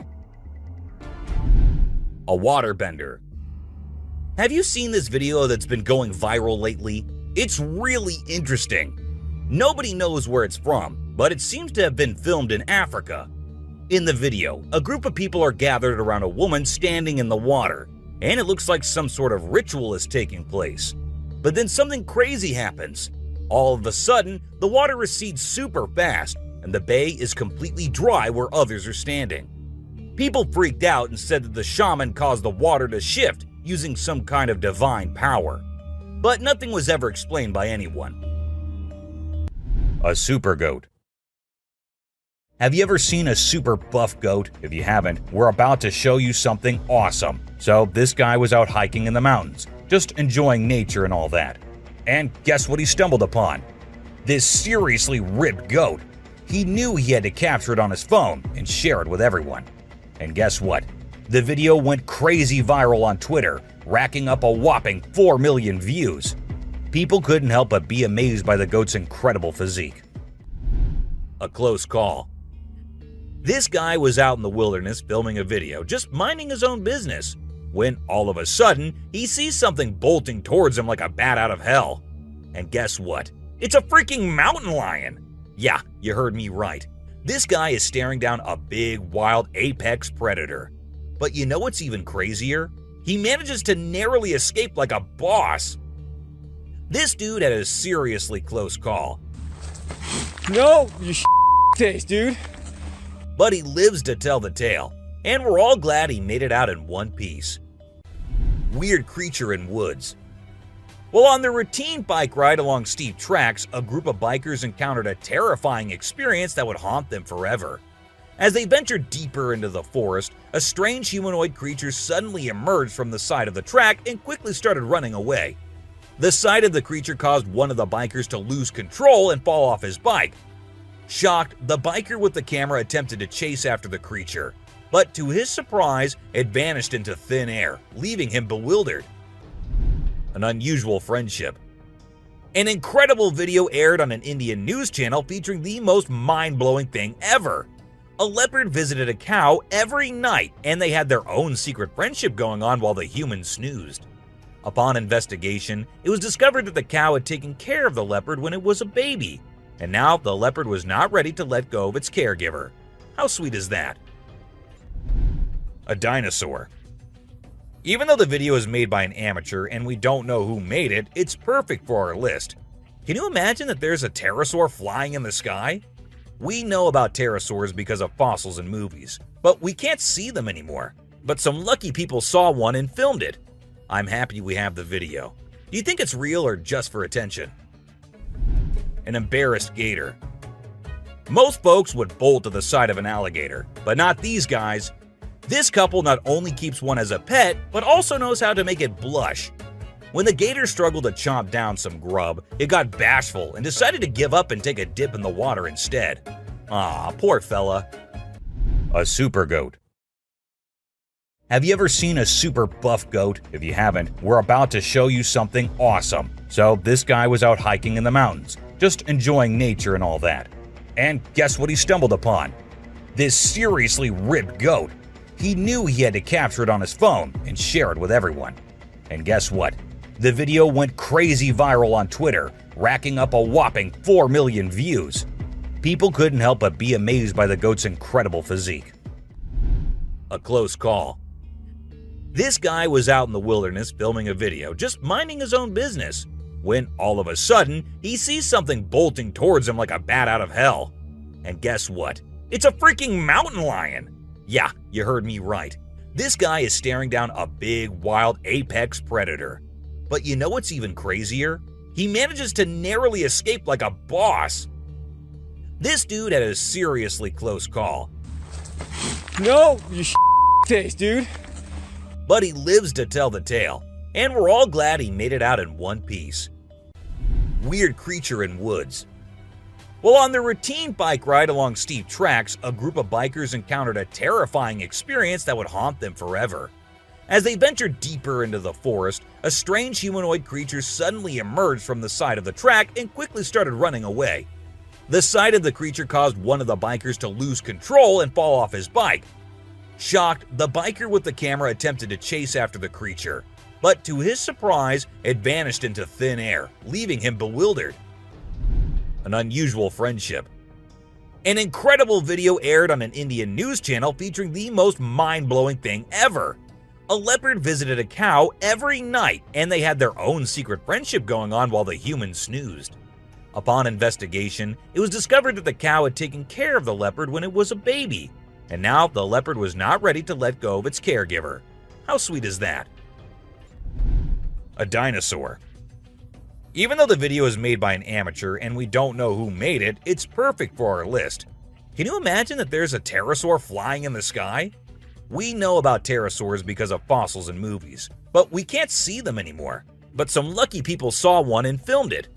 A waterbender. Have you seen this video that's been going viral lately? It's really interesting. Nobody knows where it's from, but it seems to have been filmed in Africa. In the video, a group of people are gathered around a woman standing in the water, and it looks like some sort of ritual is taking place. But then something crazy happens. All of a sudden, the water recedes super fast, and the bay is completely dry where others are standing. People freaked out and said that the shaman caused the water to shift using some kind of divine power. But nothing was ever explained by anyone. A super goat. Have you ever seen a super buff goat? If you haven't, we're about to show you something awesome. So this guy was out hiking in the mountains, just enjoying nature and all that. And guess what he stumbled upon? This seriously ripped goat. He knew he had to capture it on his phone and share it with everyone. And guess what? The video went crazy viral on Twitter, racking up a whopping 4 million views. People couldn't help but be amazed by the goat's incredible physique. A close call. This guy was out in the wilderness filming a video, just minding his own business, when all of a sudden, he sees something bolting towards him like a bat out of hell. And guess what? It's a freaking mountain lion! Yeah, you heard me right. This guy is staring down a big, wild apex predator. But you know what's even crazier? He manages to narrowly escape like a boss. This dude had a seriously close call. No, you taste, dude. But he lives to tell the tale, and we're all glad he made it out in one piece. Weird creature in woods. Well, on their routine bike ride along steep tracks, a group of bikers encountered a terrifying experience that would haunt them forever. As they ventured deeper into the forest, a strange humanoid creature suddenly emerged from the side of the track and quickly started running away. The sight of the creature caused one of the bikers to lose control and fall off his bike. Shocked, the biker with the camera attempted to chase after the creature, but to his surprise, it vanished into thin air, leaving him bewildered. An unusual friendship. An incredible video aired on an Indian news channel featuring the most mind-blowing thing ever. A leopard visited a cow every night, and they had their own secret friendship going on while the human snoozed. Upon investigation, it was discovered that the cow had taken care of the leopard when it was a baby, and now the leopard was not ready to let go of its caregiver. How sweet is that? A dinosaur. Even though the video is made by an amateur and we don't know who made it, it's perfect for our list. Can you imagine that there's a pterosaur flying in the sky? We know about pterosaurs because of fossils in movies, but we can't see them anymore. But some lucky people saw one and filmed it. I'm happy we have the video. Do you think it's real or just for attention? An embarrassed gator. Most folks would bolt to the side of an alligator, but not these guys. This couple not only keeps one as a pet, but also knows how to make it blush. When the gator struggled to chomp down some grub, it got bashful and decided to give up and take a dip in the water instead. Aw, poor fella. A super goat. Have you ever seen a super buff goat? If you haven't, we're about to show you something awesome. So this guy was out hiking in the mountains, just enjoying nature and all that. And guess what he stumbled upon? This seriously ripped goat. He knew he had to capture it on his phone and share it with everyone. And guess what? The video went crazy viral on Twitter, racking up a whopping 4 million views. People couldn't help but be amazed by the goat's incredible physique. A close call. This guy was out in the wilderness filming a video, just minding his own business, when all of a sudden, he sees something bolting towards him like a bat out of hell. And guess what? It's a freaking mountain lion! Yeah, you heard me right. This guy is staring down a big, wild apex predator. But you know what's even crazier? He manages to narrowly escape like a boss. This dude had a seriously close call. No, you taste, dude. But he lives to tell the tale, and we're all glad he made it out in one piece. Weird creature in woods. Well, on their routine bike ride along steep tracks, a group of bikers encountered a terrifying experience that would haunt them forever. As they ventured deeper into the forest, a strange humanoid creature suddenly emerged from the side of the track and quickly started running away. The sight of the creature caused one of the bikers to lose control and fall off his bike. Shocked, the biker with the camera attempted to chase after the creature, but to his surprise, it vanished into thin air, leaving him bewildered. An unusual friendship. An incredible video aired on an Indian news channel featuring the most mind-blowing thing ever. A leopard visited a cow every night, and they had their own secret friendship going on while the human snoozed. Upon investigation, it was discovered that the cow had taken care of the leopard when it was a baby, and now the leopard was not ready to let go of its caregiver. How sweet is that? A dinosaur. Even though the video is made by an amateur and we don't know who made it, it's perfect for our list. Can you imagine that there's a pterosaur flying in the sky? We know about pterosaurs because of fossils in movies, but we can't see them anymore. But some lucky people saw one and filmed it.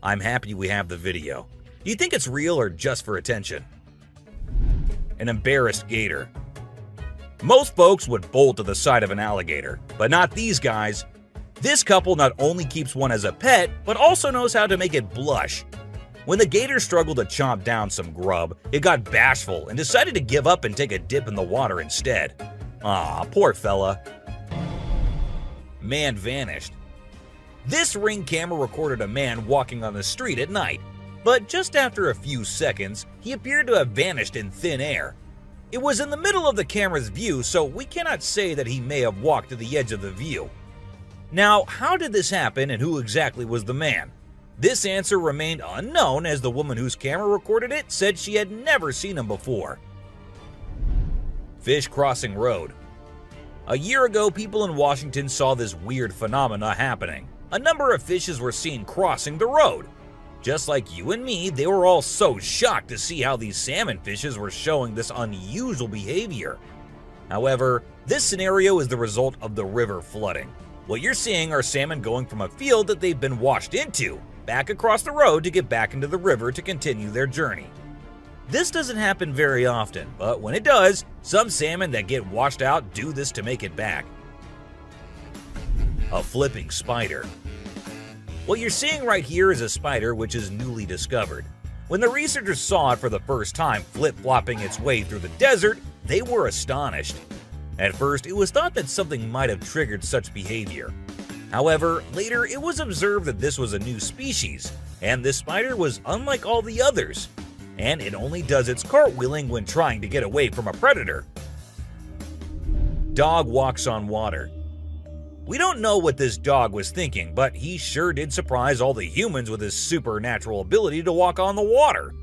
I'm happy we have the video. Do you think it's real or just for attention? An embarrassed gator. Most folks would bolt to the side of an alligator, but not these guys. This couple not only keeps one as a pet, but also knows how to make it blush. When the gator struggled to chomp down some grub, it got bashful and decided to give up and take a dip in the water instead. Aw, poor fella. Man vanished. This Ring camera recorded a man walking on the street at night, but just after a few seconds, he appeared to have vanished in thin air. It was in the middle of the camera's view, so we cannot say that he may have walked to the edge of the view. Now, how did this happen and who exactly was the man? This answer remained unknown as the woman whose camera recorded it said she had never seen him before. Fish crossing road. A year ago, people in Washington saw this weird phenomena happening. A number of fishes were seen crossing the road. Just like you and me, they were all so shocked to see how these salmon fishes were showing this unusual behavior. However, this scenario is the result of the river flooding. What you're seeing are salmon going from a field that they've been washed into, back across the road to get back into the river to continue their journey. This doesn't happen very often, but when it does, some salmon that get washed out do this to make it back. A flipping spider. What you're seeing right here is a spider which is newly discovered. When the researchers saw it for the first time flip-flopping its way through the desert, they were astonished. At first, it was thought that something might have triggered such behavior. However, later it was observed that this was a new species, and this spider was unlike all the others, and it only does its cartwheeling when trying to get away from a predator. Dog walks on water. We don't know what this dog was thinking, but he sure did surprise all the humans with his supernatural ability to walk on the water.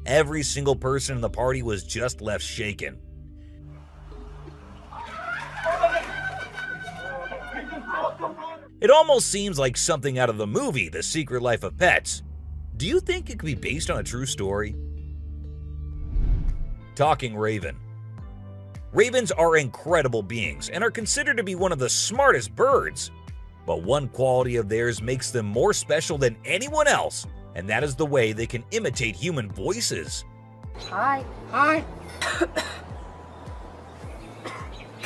Every single person in the party was just left shaken. It almost seems like something out of the movie The Secret Life of Pets. Do you think it could be based on a true story? Talking raven. Ravens are incredible beings and are considered to be one of the smartest birds. But one quality of theirs makes them more special than anyone else, and that is the way they can imitate human voices. Hi. Hi.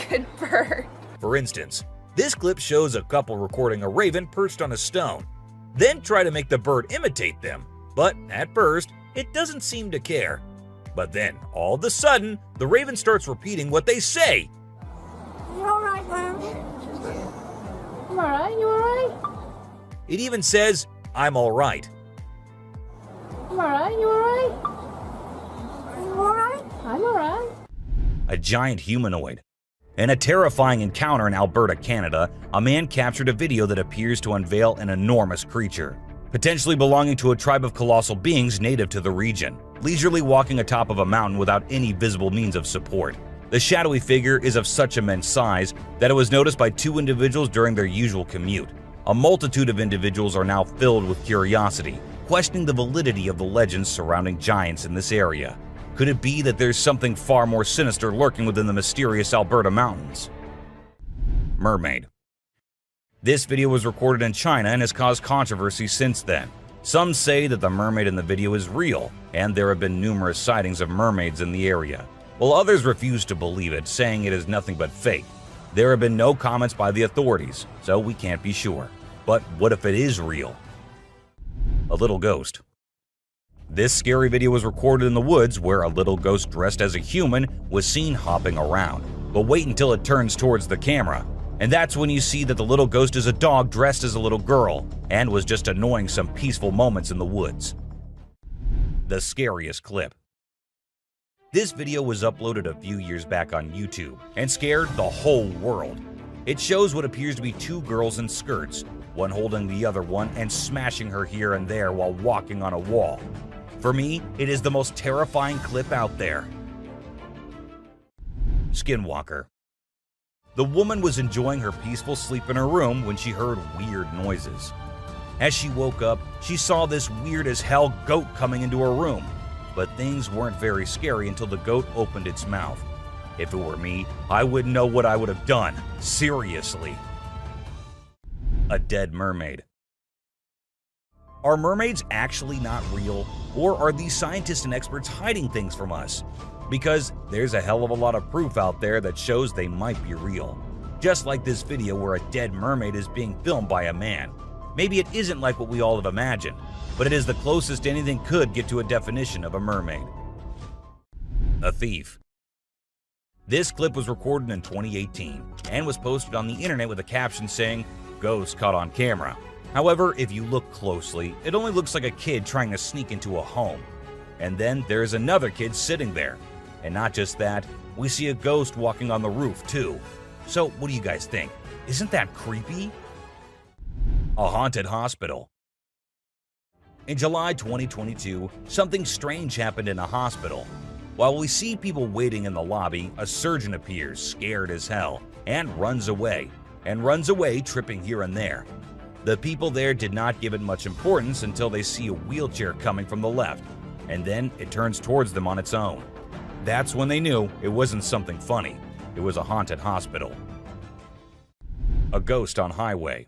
good bird. For instance, this clip shows a couple recording a raven perched on a stone, then try to make the bird imitate them, but at first, it doesn't seem to care. But then, all of a sudden, the raven starts repeating what they say. You alright, man? You alright? You alright? It even says, "I'm alright." You alright? You alright? You alright? I'm alright. A giant humanoid. In a terrifying encounter in Alberta, Canada, a man captured a video that appears to unveil an enormous creature, potentially belonging to a tribe of colossal beings native to the region, leisurely walking atop of a mountain without any visible means of support. The shadowy figure is of such immense size that it was noticed by 2 individuals during their usual commute. A multitude of individuals are now filled with curiosity, questioning the validity of the legends surrounding giants in this area. Could it be that there's something far more sinister lurking within the mysterious Alberta mountains? Mermaid. This video was recorded in China and has caused controversy since then. Some say that the mermaid in the video is real, and there have been numerous sightings of mermaids in the area, while others refuse to believe it, saying it is nothing but fake. There have been no comments by the authorities, so we can't be sure. But what if it is real? A little ghost. This scary video was recorded in the woods where a little ghost dressed as a human was seen hopping around. But wait until it turns towards the camera, and that's when you see that the little ghost is a dog dressed as a little girl and was just annoying some peaceful moments in the woods. The scariest clip. This video was uploaded a few years back on YouTube and scared the whole world. It shows what appears to be 2 girls in skirts, one holding the other one and smashing her here and there while walking on a wall. For me, it is the most terrifying clip out there. Skinwalker. The woman was enjoying her peaceful sleep in her room when she heard weird noises. As she woke up, she saw this weird as hell goat coming into her room. But things weren't very scary until the goat opened its mouth. If it were me, I wouldn't know what I would have done. Seriously. A dead mermaid. Are mermaids actually not real, or are these scientists and experts hiding things from us? Because there's a hell of a lot of proof out there that shows they might be real. Just like this video where a dead mermaid is being filmed by a man. Maybe it isn't like what we all have imagined, but it is the closest anything could get to a definition of a mermaid. A thief. This clip was recorded in 2018 and was posted on the internet with a caption saying, "Ghost caught on camera." However, if you look closely, it only looks like a kid trying to sneak into a home. And then there is another kid sitting there. And not just that, we see a ghost walking on the roof too. So what do you guys think? Isn't that creepy? A haunted hospital. In July 2022, something strange happened in a hospital. While we see people waiting in the lobby, a surgeon appears, scared as hell, and runs away tripping here and there. The people there did not give it much importance until they see a wheelchair coming from the left, and then it turns towards them on its own. That's when they knew it wasn't something funny. It was a haunted hospital. A ghost on highway.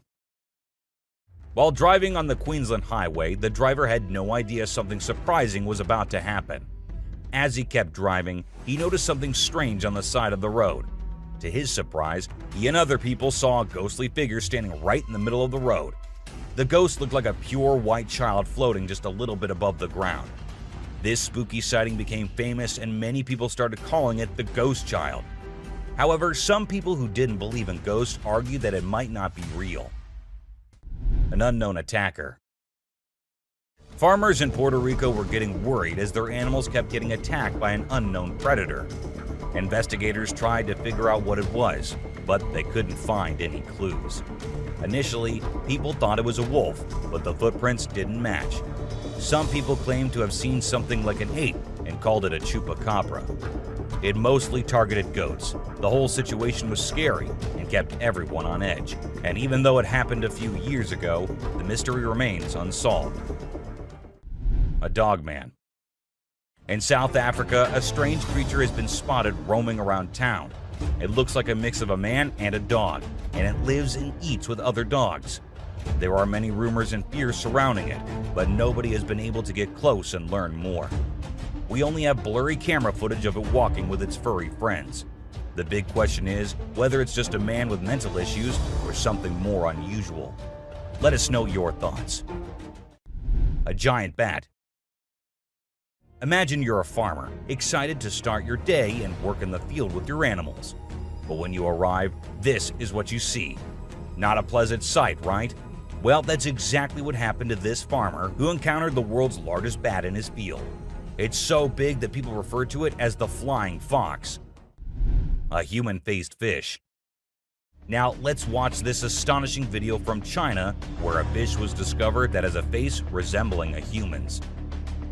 While driving on the Queensland highway, the driver had no idea something surprising was about to happen. As he kept driving, he noticed something strange on the side of the road. To his surprise, he and other people saw a ghostly figure standing right in the middle of the road. The ghost looked like a pure white child floating just a little bit above the ground. This spooky sighting became famous and many people started calling it the ghost child. However, some people who didn't believe in ghosts argued that it might not be real. An unknown attacker. Farmers in Puerto Rico were getting worried as their animals kept getting attacked by an unknown predator. Investigators tried to figure out what it was, but they couldn't find any clues. Initially, people thought it was a wolf, but the footprints didn't match. Some people claimed to have seen something like an ape and called it a chupacabra. It mostly targeted goats. The whole situation was scary and kept everyone on edge. And even though it happened a few years ago, the mystery remains unsolved. A dogman. In South Africa, a strange creature has been spotted roaming around town. It looks like a mix of a man and a dog, and it lives and eats with other dogs. There are many rumors and fears surrounding it, but nobody has been able to get close and learn more. We only have blurry camera footage of it walking with its furry friends. The big question is whether it's just a man with mental issues or something more unusual. Let us know your thoughts. A giant bat. Imagine you're a farmer, excited to start your day and work in the field with your animals. But when you arrive, this is what you see. Not a pleasant sight, right? Well, that's exactly what happened to this farmer who encountered the world's largest bat in his field. It's so big that people refer to it as the flying fox. A human-faced fish. Now, let's watch this astonishing video from China where a fish was discovered that has a face resembling a human's.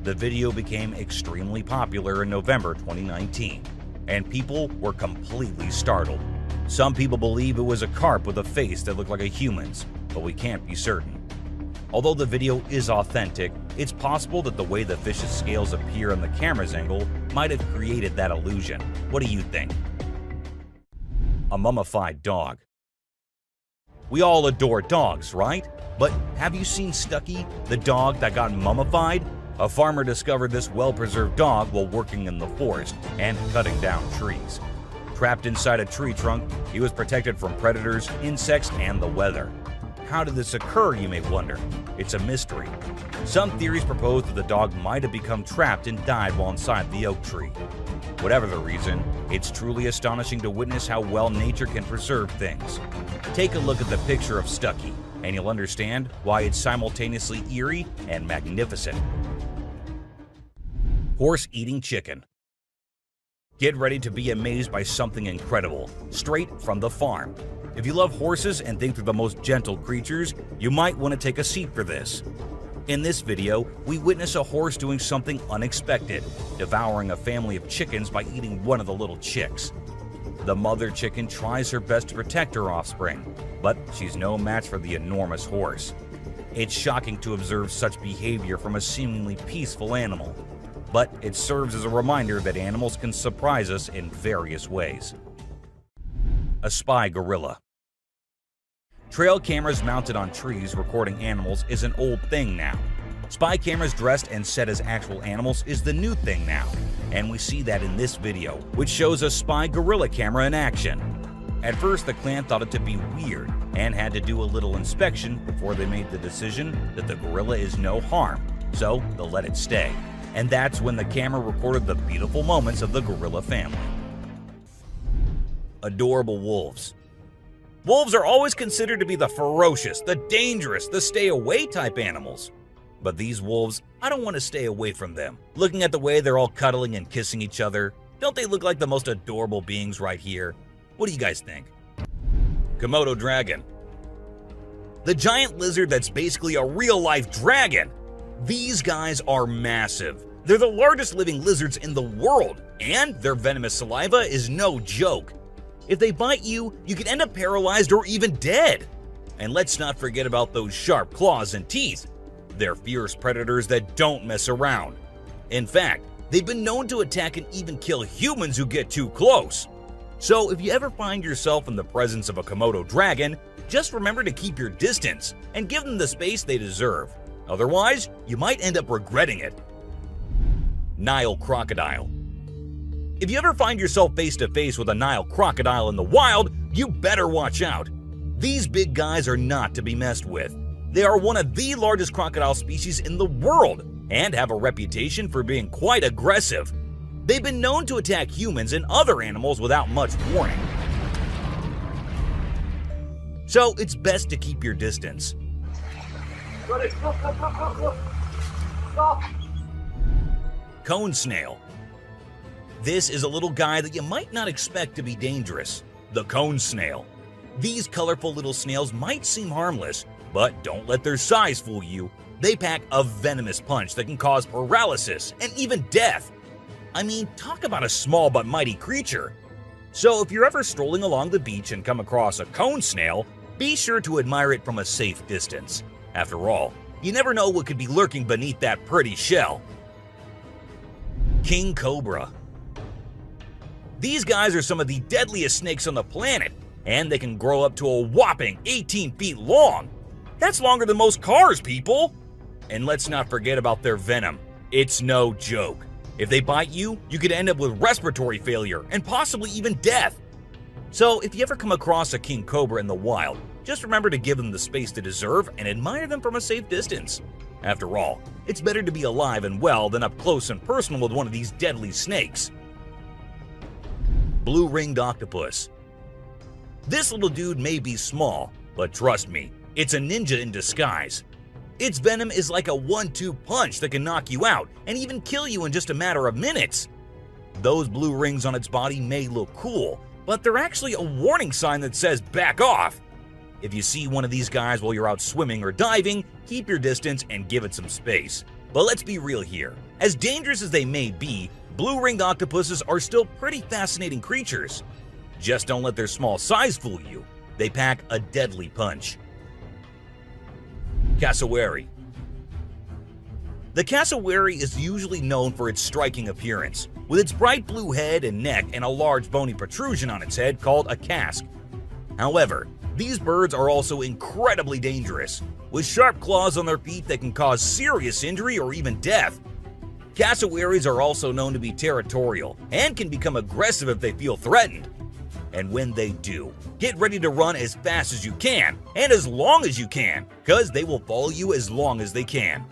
The video became extremely popular in November 2019, and people were completely startled. Some people believe it was a carp with a face that looked like a human's, but we can't be certain. Although the video is authentic, it's possible that the way the fish's scales appear on the camera's angle might have created that illusion. What do you think? A mummified dog. We all adore dogs, right? But have you seen Stucky, the dog that got mummified? A farmer discovered this well-preserved dog while working in the forest and cutting down trees. Trapped inside a tree trunk, he was protected from predators, insects, and the weather. How did this occur, you may wonder? It's a mystery. Some theories propose that the dog might have become trapped and died while inside the oak tree. Whatever the reason, it's truly astonishing to witness how well nature can preserve things. Take a look at the picture of Stucky, and you'll understand why it's simultaneously eerie and magnificent. Horse-eating chicken. Get ready to be amazed by something incredible, straight from the farm. If you love horses and think they're the most gentle creatures, you might want to take a seat for this. In this video, we witness a horse doing something unexpected, devouring a family of chickens by eating one of the little chicks. The mother chicken tries her best to protect her offspring, but she's no match for the enormous horse. It's shocking to observe such behavior from a seemingly peaceful animal, but it serves as a reminder that animals can surprise us in various ways. A spy gorilla. Trail cameras mounted on trees recording animals is an old thing now. Spy cameras dressed and set as actual animals is the new thing now, and we see that in this video, which shows a spy gorilla camera in action. At first, the clan thought it to be weird and had to do a little inspection before they made the decision that the gorilla is no harm, so they'll let it stay. And that's when the camera recorded the beautiful moments of the gorilla family. Adorable wolves. Wolves are always considered to be the ferocious, the dangerous, the stay-away type animals. But these wolves, I don't want to stay away from them. Looking at the way they're all cuddling and kissing each other, don't they look like the most adorable beings right here? What do you guys think? Komodo dragon. The giant lizard that's basically a real-life dragon. These guys are massive. They're the largest living lizards in the world, and their venomous saliva is no joke. If they bite you, you could end up paralyzed or even dead. And let's not forget about those sharp claws and teeth. They're fierce predators that don't mess around. In fact, they've been known to attack and even kill humans who get too close. So if you ever find yourself in the presence of a Komodo dragon, just remember to keep your distance and give them the space they deserve. Otherwise, you might end up regretting it. Nile crocodile. If you ever find yourself face to face with a Nile crocodile in the wild, you better watch out. These big guys are not to be messed with. They are one of the largest crocodile species in the world and have a reputation for being quite aggressive. They've been known to attack humans and other animals without much warning. So it's best to keep your distance. Cone snail. This is a little guy that you might not expect to be dangerous. The cone snail. These colorful little snails might seem harmless, but don't let their size fool you. They pack a venomous punch that can cause paralysis and even death. I mean, talk about a small but mighty creature. So if you're ever strolling along the beach and come across a cone snail, be sure to admire it from a safe distance. After all, you never know what could be lurking beneath that pretty shell. King cobra. These guys are some of the deadliest snakes on the planet, and they can grow up to a whopping 18 feet long. That's longer than most cars, people! And let's not forget about their venom. It's no joke. If they bite you, you could end up with respiratory failure and possibly even death. So if you ever come across a king cobra in the wild, just remember to give them the space they deserve and admire them from a safe distance. After all, it's better to be alive and well than up close and personal with one of these deadly snakes. Blue-ringed octopus. This little dude may be small, but trust me, it's a ninja in disguise. Its venom is like a 1-2 punch that can knock you out and even kill you in just a matter of minutes. Those blue rings on its body may look cool, but they're actually a warning sign that says back off. If you see one of these guys while you're out swimming or diving, keep your distance and give it some space. But let's be real here. As dangerous as they may be, blue-ringed octopuses are still pretty fascinating creatures. Just don't let their small size fool you. They pack a deadly punch. Cassowary. The cassowary is usually known for its striking appearance, with its bright blue head and neck and a large bony protrusion on its head called a casque. However, these birds are also incredibly dangerous, with sharp claws on their feet that can cause serious injury or even death. Cassowaries are also known to be territorial and can become aggressive if they feel threatened. And when they do, get ready to run as fast as you can and as long as you can, because they will follow you as long as they can.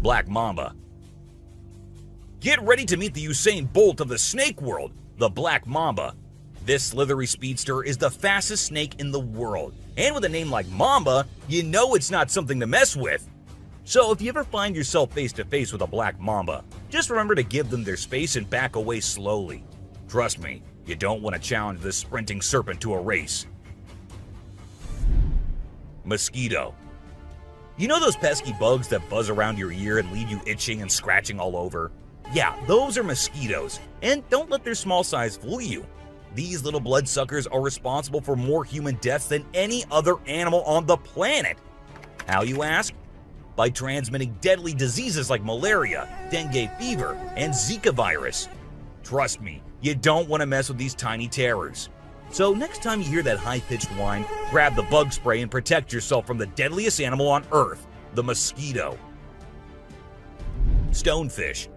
Black mamba. Get ready to meet the Usain Bolt of the snake world, the black mamba. This slithery speedster is the fastest snake in the world, and with a name like Mamba, you know it's not something to mess with. So if you ever find yourself face to face with a black mamba, just remember to give them their space and back away slowly. Trust me, you don't want to challenge this sprinting serpent to a race. Mosquito. You know those pesky bugs that buzz around your ear and leave you itching and scratching all over? Yeah, those are mosquitoes, and don't let their small size fool you. These little bloodsuckers are responsible for more human deaths than any other animal on the planet. How, you ask? By transmitting deadly diseases like malaria, dengue fever, and Zika virus. Trust me, you don't want to mess with these tiny terrors. So next time you hear that high-pitched whine, grab the bug spray and protect yourself from the deadliest animal on Earth, the mosquito. Stonefish.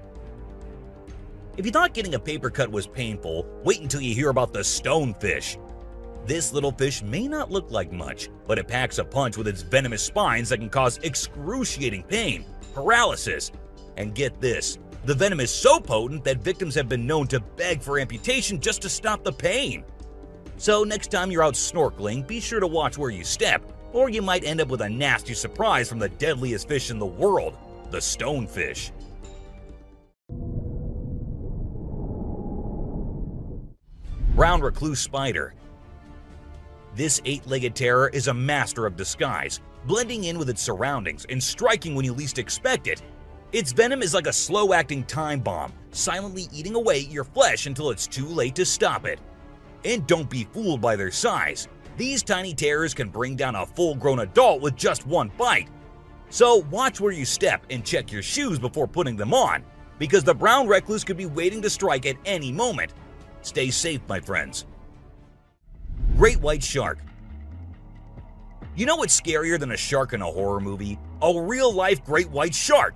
If you thought getting a paper cut was painful, wait until you hear about the stonefish. This little fish may not look like much, but it packs a punch with its venomous spines that can cause excruciating pain, paralysis, and get this, the venom is so potent that victims have been known to beg for amputation just to stop the pain. So next time you're out snorkeling, be sure to watch where you step, or you might end up with a nasty surprise from the deadliest fish in the world, the stonefish. Brown recluse spider. This 8-legged terror is a master of disguise, blending in with its surroundings and striking when you least expect it. Its venom is like a slow-acting time bomb, silently eating away at your flesh until it's too late to stop it. And don't be fooled by their size. These tiny terrors can bring down a full-grown adult with just one bite. So watch where you step and check your shoes before putting them on, because the brown recluse could be waiting to strike at any moment. Stay safe, my friends. Great white shark. You know what's scarier than a shark in a horror movie? A real-life great white shark.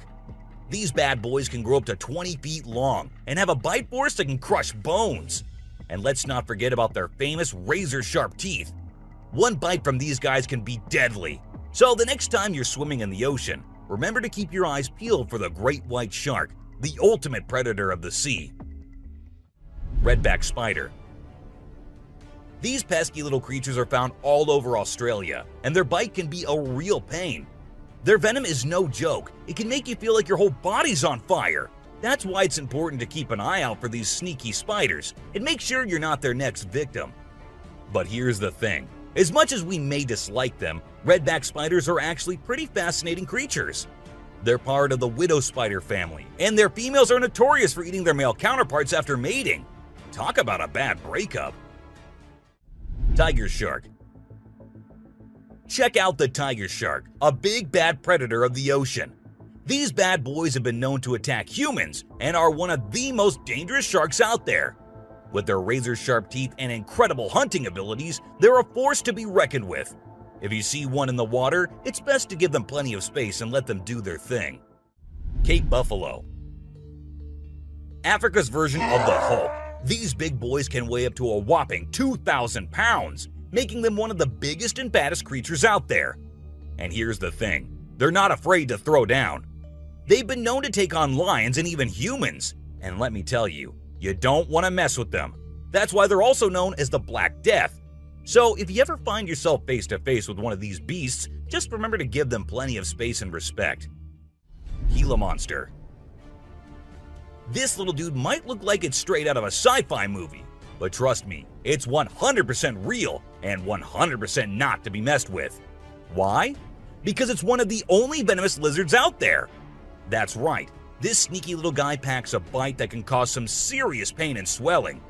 These bad boys can grow up to 20 feet long and have a bite force that can crush bones. And let's not forget about their famous razor-sharp teeth. One bite from these guys can be deadly. So the next time you're swimming in the ocean, remember to keep your eyes peeled for the great white shark, the ultimate predator of the sea. Redback spider. These pesky little creatures are found all over Australia, and their bite can be a real pain. Their venom is no joke. It can make you feel like your whole body's on fire. That's why it's important to keep an eye out for these sneaky spiders and make sure you're not their next victim. But here's the thing. As much as we may dislike them, redback spiders are actually pretty fascinating creatures. They're part of the widow spider family, and their females are notorious for eating their male counterparts after mating. Talk about a bad breakup. Tiger shark. Check out the tiger shark, a big bad predator of the ocean. These bad boys have been known to attack humans and are one of the most dangerous sharks out there. With their razor-sharp teeth and incredible hunting abilities, they're a force to be reckoned with. If you see one in the water, it's best to give them plenty of space and let them do their thing. Cape buffalo. Africa's version of the Hulk. These big boys can weigh up to a whopping 2,000 pounds, making them one of the biggest and baddest creatures out there. And here's the thing, they're not afraid to throw down. They've been known to take on lions and even humans, and let me tell you, you don't want to mess with them. That's why they're also known as the Black Death. So if you ever find yourself face to face with one of these beasts, just remember to give them plenty of space and respect. Gila monster. This little dude might look like it's straight out of a sci-fi movie, but trust me, it's 100% real and 100% not to be messed with. Why? Because it's one of the only venomous lizards out there. That's right, this sneaky little guy packs a bite that can cause some serious pain and swelling.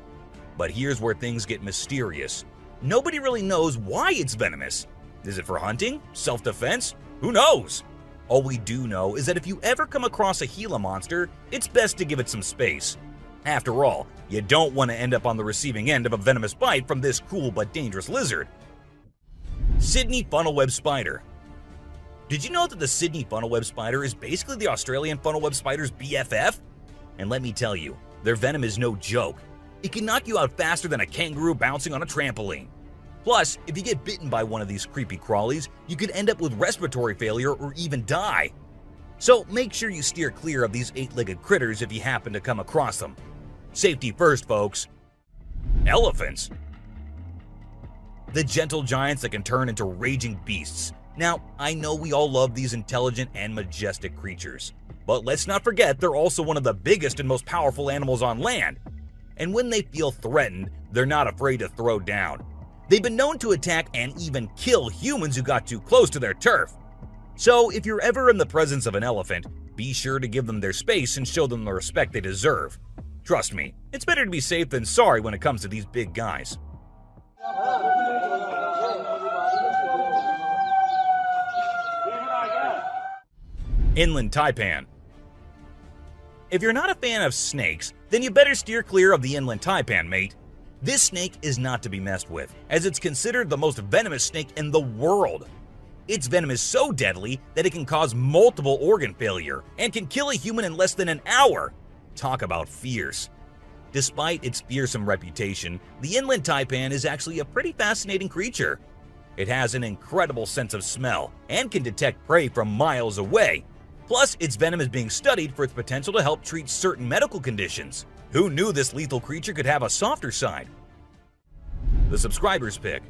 But here's where things get mysterious. Nobody really knows why it's venomous. Is it for hunting? Self-defense? Who knows? All we do know is that if you ever come across a Gila monster, it's best to give it some space. After all, you don't want to end up on the receiving end of a venomous bite from this cool but dangerous lizard. Sydney funnel-web spider. Did you know that the Sydney funnel-web spider is basically the Australian funnel-web spider's BFF? And let me tell you, their venom is no joke. It can knock you out faster than a kangaroo bouncing on a trampoline. Plus, if you get bitten by one of these creepy crawlies, you could end up with respiratory failure or even die. So make sure you steer clear of these 8-legged critters if you happen to come across them. Safety first, folks. Elephants. The gentle giants that can turn into raging beasts. Now, I know we all love these intelligent and majestic creatures, but let's not forget they're also one of the biggest and most powerful animals on land. And when they feel threatened, they're not afraid to throw down. They've been known to attack and even kill humans who got too close to their turf. So if you're ever in the presence of an elephant, be sure to give them their space and show them the respect they deserve. Trust me, it's better to be safe than sorry when it comes to these big guys. Inland taipan. If you're not a fan of snakes, then you better steer clear of the inland taipan, mate. This snake is not to be messed with, as it's considered the most venomous snake in the world. Its venom is so deadly that it can cause multiple organ failure and can kill a human in less than an hour. Talk about fierce. Despite its fearsome reputation, the inland taipan is actually a pretty fascinating creature. It has an incredible sense of smell and can detect prey from miles away. Plus, its venom is being studied for its potential to help treat certain medical conditions. Who knew this lethal creature could have a softer side? The subscriber's pick.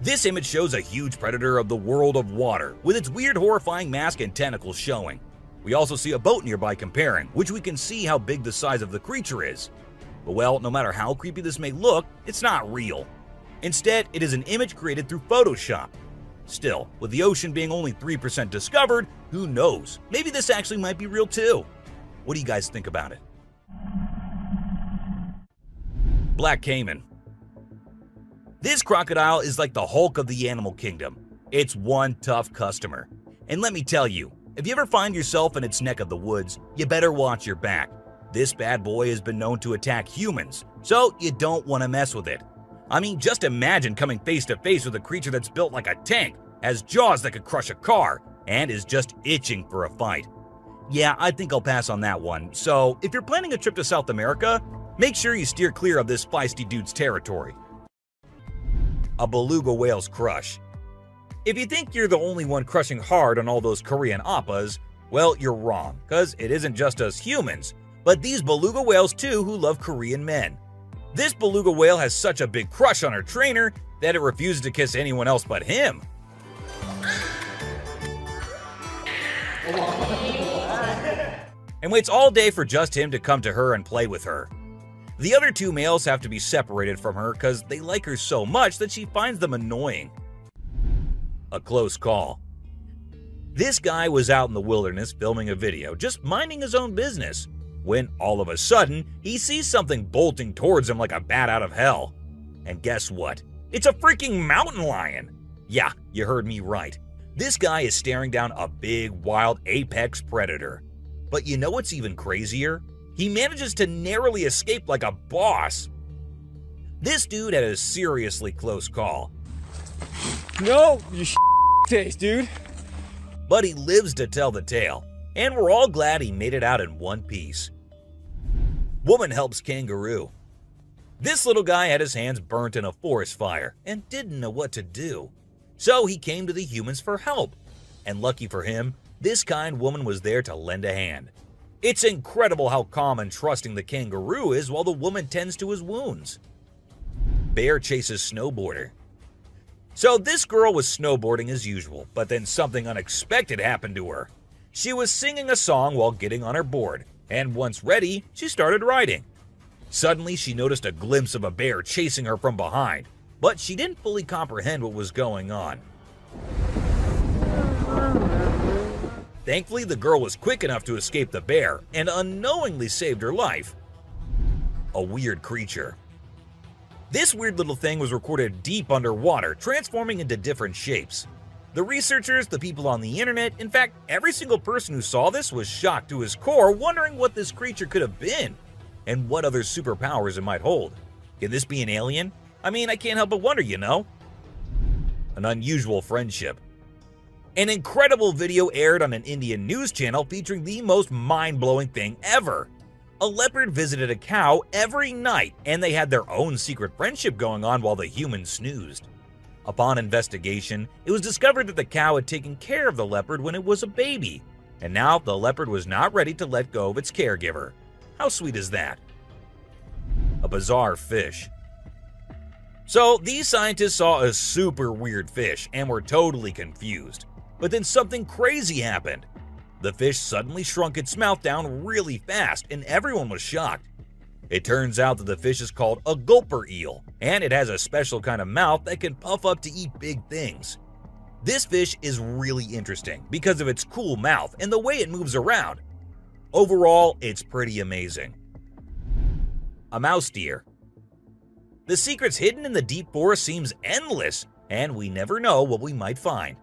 This image shows a huge predator of the world of water, with its weird horrifying mask and tentacles showing. We also see a boat nearby comparing, which we can see how big the size of the creature is. But well, no matter how creepy this may look, it's not real. Instead, it is an image created through Photoshop. Still, with the ocean being only 3% discovered, who knows? Maybe this actually might be real too. What do you guys think about it? Black caiman. This crocodile is like the Hulk of the animal kingdom. It's one tough customer. And let me tell you, if you ever find yourself in its neck of the woods, you better watch your back. This bad boy has been known to attack humans, so you don't want to mess with it. I mean, just imagine coming face to face with a creature that's built like a tank, has jaws that could crush a car, and is just itching for a fight. Yeah, I think I'll pass on that one. So, if you're planning a trip to South America, make sure you steer clear of this feisty dude's territory. A beluga whale's crush. If you think you're the only one crushing hard on all those Korean oppas, well, you're wrong, because it isn't just us humans, but these beluga whales too who love Korean men. This beluga whale has such a big crush on her trainer that it refuses to kiss anyone else but him. And waits all day for just him to come to her and play with her. The other two males have to be separated from her because they like her so much that she finds them annoying. A close call. This guy was out in the wilderness filming a video, just minding his own business, when all of a sudden, he sees something bolting towards him like a bat out of hell. And guess what? It's a freaking mountain lion! Yeah, you heard me right. This guy is staring down a big, wild apex predator. But you know what's even crazier? He manages to narrowly escape like a boss. This dude had a seriously close call. No, you taste, dude. But he lives to tell the tale, and we're all glad he made it out in one piece. Woman helps kangaroo. This little guy had his hands burnt in a forest fire and didn't know what to do. So he came to the humans for help. And lucky for him, this kind woman was there to lend a hand. It's incredible how calm and trusting the kangaroo is while the woman tends to his wounds. Bear chases snowboarder. So this girl was snowboarding as usual, but then something unexpected happened to her. She was singing a song while getting on her board, and once ready, she started riding. Suddenly, she noticed a glimpse of a bear chasing her from behind, but she didn't fully comprehend what was going on. Thankfully, the girl was quick enough to escape the bear and unknowingly saved her life. A weird creature. This weird little thing was recorded deep underwater, transforming into different shapes. The researchers, the people on the internet, in fact, every single person who saw this was shocked to his core, wondering what this creature could have been and what other superpowers it might hold. Can this be an alien? I mean, I can't help but wonder, you know? An unusual friendship. An incredible video aired on an Indian news channel featuring the most mind-blowing thing ever. A leopard visited a cow every night, and they had their own secret friendship going on while the humans snoozed. Upon investigation, it was discovered that the cow had taken care of the leopard when it was a baby, and now the leopard was not ready to let go of its caregiver. How sweet is that? A bizarre fish. So these scientists saw a super weird fish and were totally confused. But then something crazy happened. The fish suddenly shrunk its mouth down really fast, and everyone was shocked. It turns out that the fish is called a gulper eel, and it has a special kind of mouth that can puff up to eat big things. This fish is really interesting because of its cool mouth and the way it moves around. Overall, it's pretty amazing. A mouse deer. The secrets hidden in the deep forest seems endless, and we never know what we might find.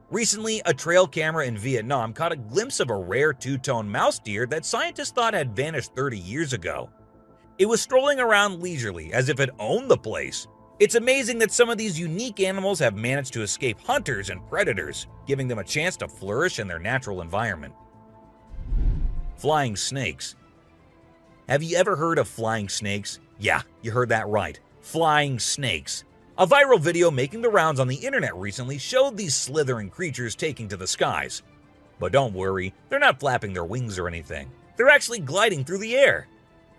Recently, a trail camera in Vietnam caught a glimpse of a rare two-tone mouse deer that scientists thought had vanished 30 years ago. It was strolling around leisurely as if it owned the place. It's amazing that some of these unique animals have managed to escape hunters and predators, giving them a chance to flourish in their natural environment. Flying snakes. Have you ever heard of flying snakes? Yeah, you heard that right. Flying snakes. A viral video making the rounds on the internet recently showed these slithering creatures taking to the skies. But don't worry, they're not flapping their wings or anything. They're actually gliding through the air.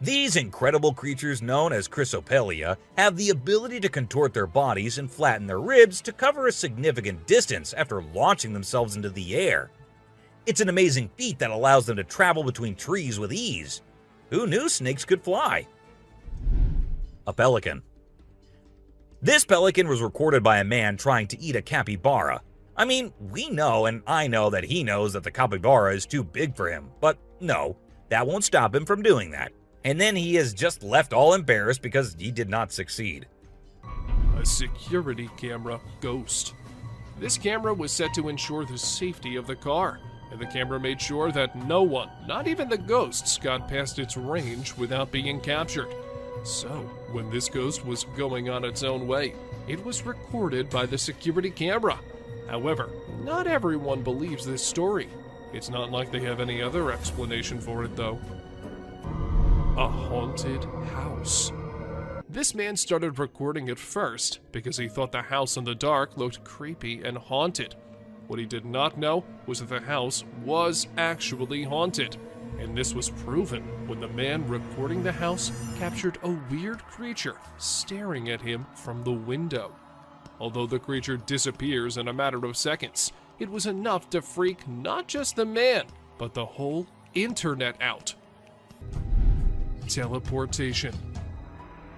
These incredible creatures, known as chrysopelia, have the ability to contort their bodies and flatten their ribs to cover a significant distance after launching themselves into the air. It's an amazing feat that allows them to travel between trees with ease. Who knew snakes could fly? A pelican. This pelican was recorded by a man trying to eat a capybara. I mean, we know and I know that he knows that the capybara is too big for him, but no, that won't stop him from doing that. And then he is just left all embarrassed because he did not succeed. A security camera ghost. This camera was set to ensure the safety of the car, and the camera made sure that no one, not even the ghosts, got past its range without being captured. So, when this ghost was going on its own way, it was recorded by the security camera. However, not everyone believes this story. It's not like they have any other explanation for it, though. A haunted house. This man started recording it first because he thought the house in the dark looked creepy and haunted. What he did not know was that the house was actually haunted. And this was proven when the man recording the house captured a weird creature staring at him from the window. Although the creature disappears in a matter of seconds, it was enough to freak not just the man, but the whole internet out. Teleportation.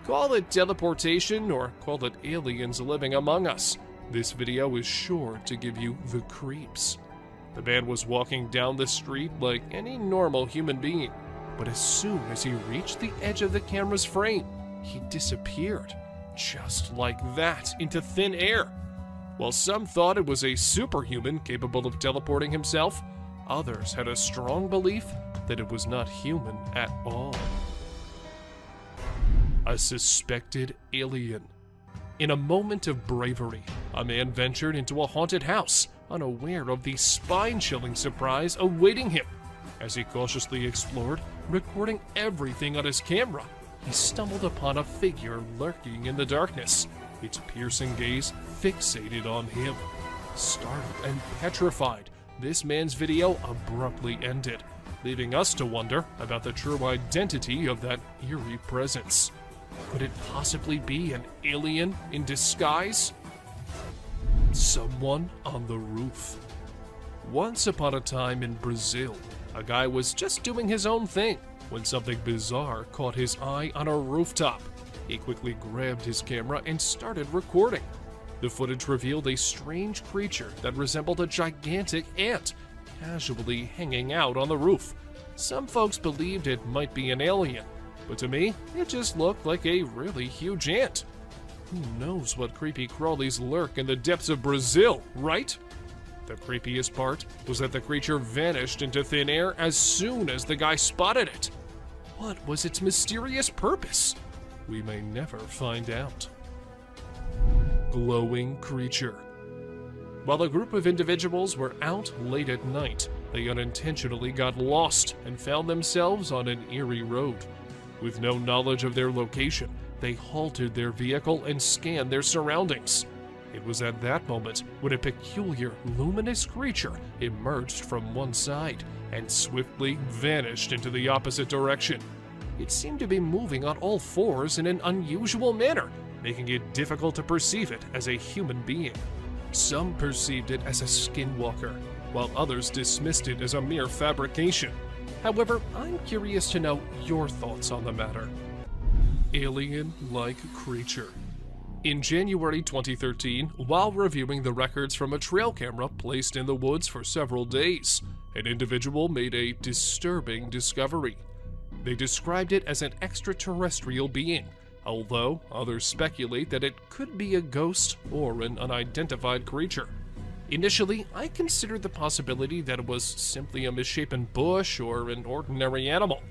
Call it teleportation or call it aliens living among us. This video is sure to give you the creeps. The man was walking down the street like any normal human being, but as soon as he reached the edge of the camera's frame, he disappeared, just like that, into thin air. While some thought it was a superhuman capable of teleporting himself, others had a strong belief that it was not human at all. A suspected alien. In a moment of bravery, a man ventured into a haunted house, unaware of the spine-chilling surprise awaiting him. As he cautiously explored, recording everything on his camera, he stumbled upon a figure lurking in the darkness, its piercing gaze fixated on him. Startled and petrified, this man's video abruptly ended, leaving us to wonder about the true identity of that eerie presence. Could it possibly be an alien in disguise? Someone on the roof. Once upon a time in Brazil, a guy was just doing his own thing when something bizarre caught his eye on a rooftop. He quickly grabbed his camera and started recording. The footage revealed a strange creature that resembled a gigantic ant, casually hanging out on the roof. Some folks believed it might be an alien, but to me, it just looked like a really huge ant. Who knows what creepy crawlies lurk in the depths of Brazil, right? The creepiest part was that the creature vanished into thin air as soon as the guy spotted it. What was its mysterious purpose? We may never find out. Glowing creature. While a group of individuals were out late at night, they unintentionally got lost and found themselves on an eerie road. With no knowledge of their location, they halted their vehicle and scanned their surroundings. It was at that moment when a peculiar, luminous creature emerged from one side and swiftly vanished into the opposite direction. It seemed to be moving on all fours in an unusual manner, making it difficult to perceive it as a human being. Some perceived it as a skinwalker, while others dismissed it as a mere fabrication. However, I'm curious to know your thoughts on the matter. Alien-like creature. In January 2013, while reviewing the records from a trail camera placed in the woods for several days, an individual made a disturbing discovery. They described it as an extraterrestrial being, although others speculate that it could be a ghost or an unidentified creature. Initially, I considered the possibility that it was simply a misshapen bush or an ordinary animal.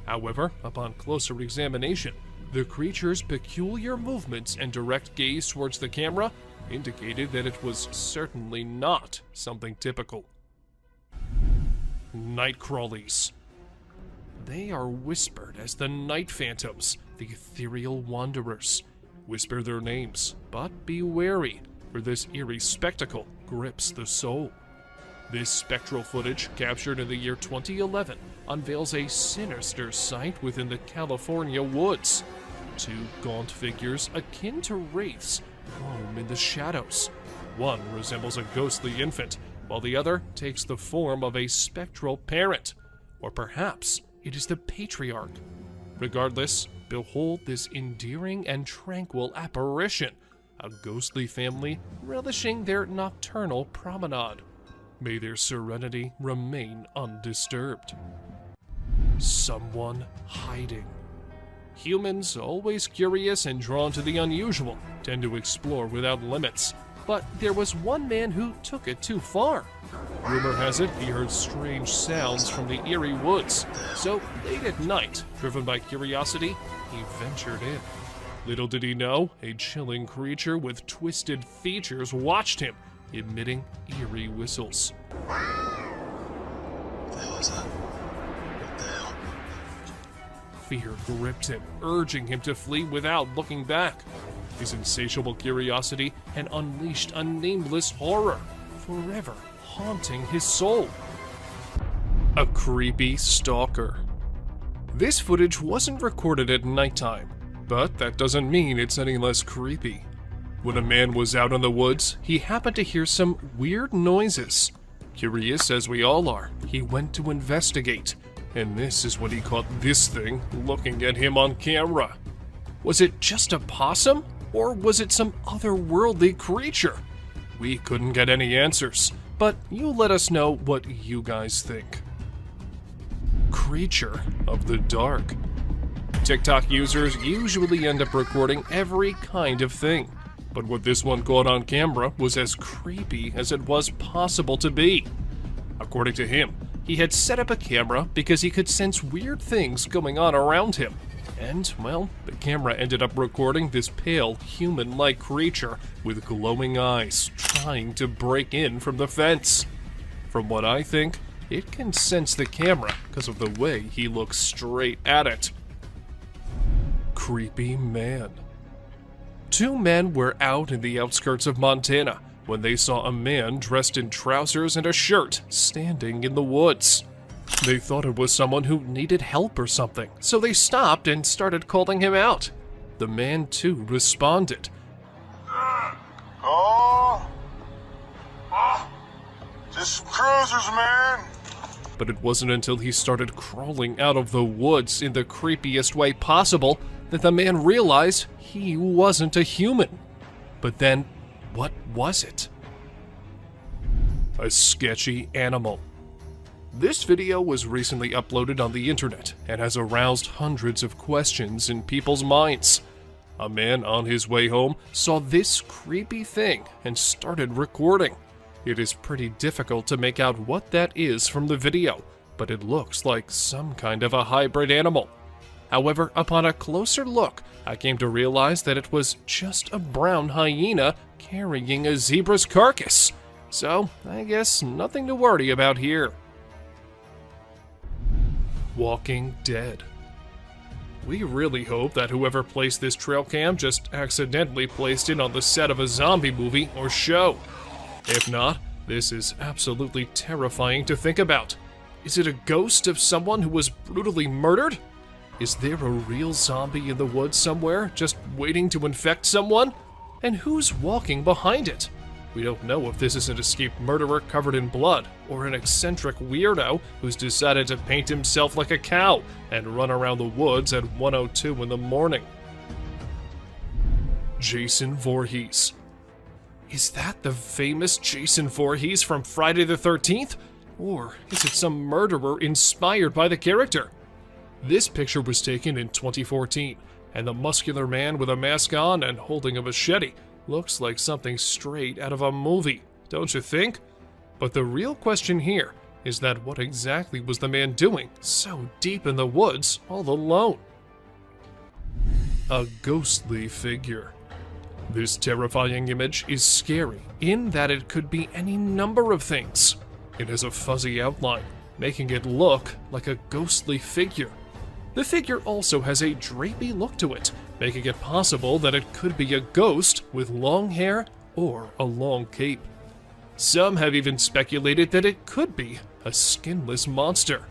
However, upon closer examination, the creature's peculiar movements and direct gaze towards the camera indicated that it was certainly not something typical. Night crawlies. They are whispered as the night phantoms, the ethereal wanderers. Whisper their names, but be wary, for this eerie spectacle grips the soul. This spectral footage, captured in the year 2011, unveils a sinister sight within the California woods. Two gaunt figures akin to wraiths roam in the shadows. One resembles a ghostly infant, while the other takes the form of a spectral parent. Or perhaps it is the patriarch. Regardless, behold this endearing and tranquil apparition, a ghostly family relishing their nocturnal promenade. May their serenity remain undisturbed. Someone hiding. Humans, always curious and drawn to the unusual, tend to explore without limits. But there was one man who took it too far. Rumor has it he heard strange sounds from the eerie woods, so late at night, driven by curiosity, he ventured in. Little did he know, a chilling creature with twisted features watched him, emitting eerie whistles. What the hell is that? What the hell? Fear gripped him, urging him to flee without looking back. His insatiable curiosity had unleashed a nameless horror, forever haunting his soul. A creepy stalker. This footage wasn't recorded at nighttime, but that doesn't mean it's any less creepy. When a man was out in the woods, he happened to hear some weird noises. Curious as we all are, he went to investigate, and this is when he caught this thing looking at him on camera. Was it just a possum, or was it some otherworldly creature? We couldn't get any answers, but you let us know what you guys think. Creature of the dark. TikTok users usually end up recording every kind of thing, but what this one caught on camera was as creepy as it was possible to be. According to him, he had set up a camera because he could sense weird things going on around him. And, well, the camera ended up recording this pale, human-like creature with glowing eyes trying to break in from the fence. From what I think, it can sense the camera because of the way he looks straight at it. Creepy man. Two men were out in the outskirts of Montana when they saw a man dressed in trousers and a shirt standing in the woods. They thought it was someone who needed help or something, so they stopped and started calling him out. The man too responded. Just some cruisers, man. But it wasn't until he started crawling out of the woods in the creepiest way possible that the man realized he wasn't a human. But then, what was it? A sketchy animal. This video was recently uploaded on the internet and has aroused hundreds of questions in people's minds. A man on his way home saw this creepy thing and started recording. It is pretty difficult to make out what that is from the video, but it looks like some kind of a hybrid animal. However, upon a closer look, I came to realize that it was just a brown hyena carrying a zebra's carcass. So, I guess nothing to worry about here. Walking Dead. We really hope that whoever placed this trail cam just accidentally placed it on the set of a zombie movie or show. If not, this is absolutely terrifying to think about. Is it a ghost of someone who was brutally murdered? Is there a real zombie in the woods somewhere, just waiting to infect someone? And who's walking behind it? We don't know if this is an escaped murderer covered in blood, or an eccentric weirdo who's decided to paint himself like a cow and run around the woods at 1:02 in the morning. Jason Voorhees. Is that the famous Jason Voorhees from Friday the 13th? Or is it some murderer inspired by the character? This picture was taken in 2014, and the muscular man with a mask on and holding a machete looks like something straight out of a movie, don't you think? But the real question here is that what exactly was the man doing so deep in the woods all alone? A ghostly figure. This terrifying image is scary in that it could be any number of things. It has a fuzzy outline, making it look like a ghostly figure. The figure also has a drapey look to it, making it possible that it could be a ghost with long hair or a long cape. Some have even speculated that it could be a skinless monster.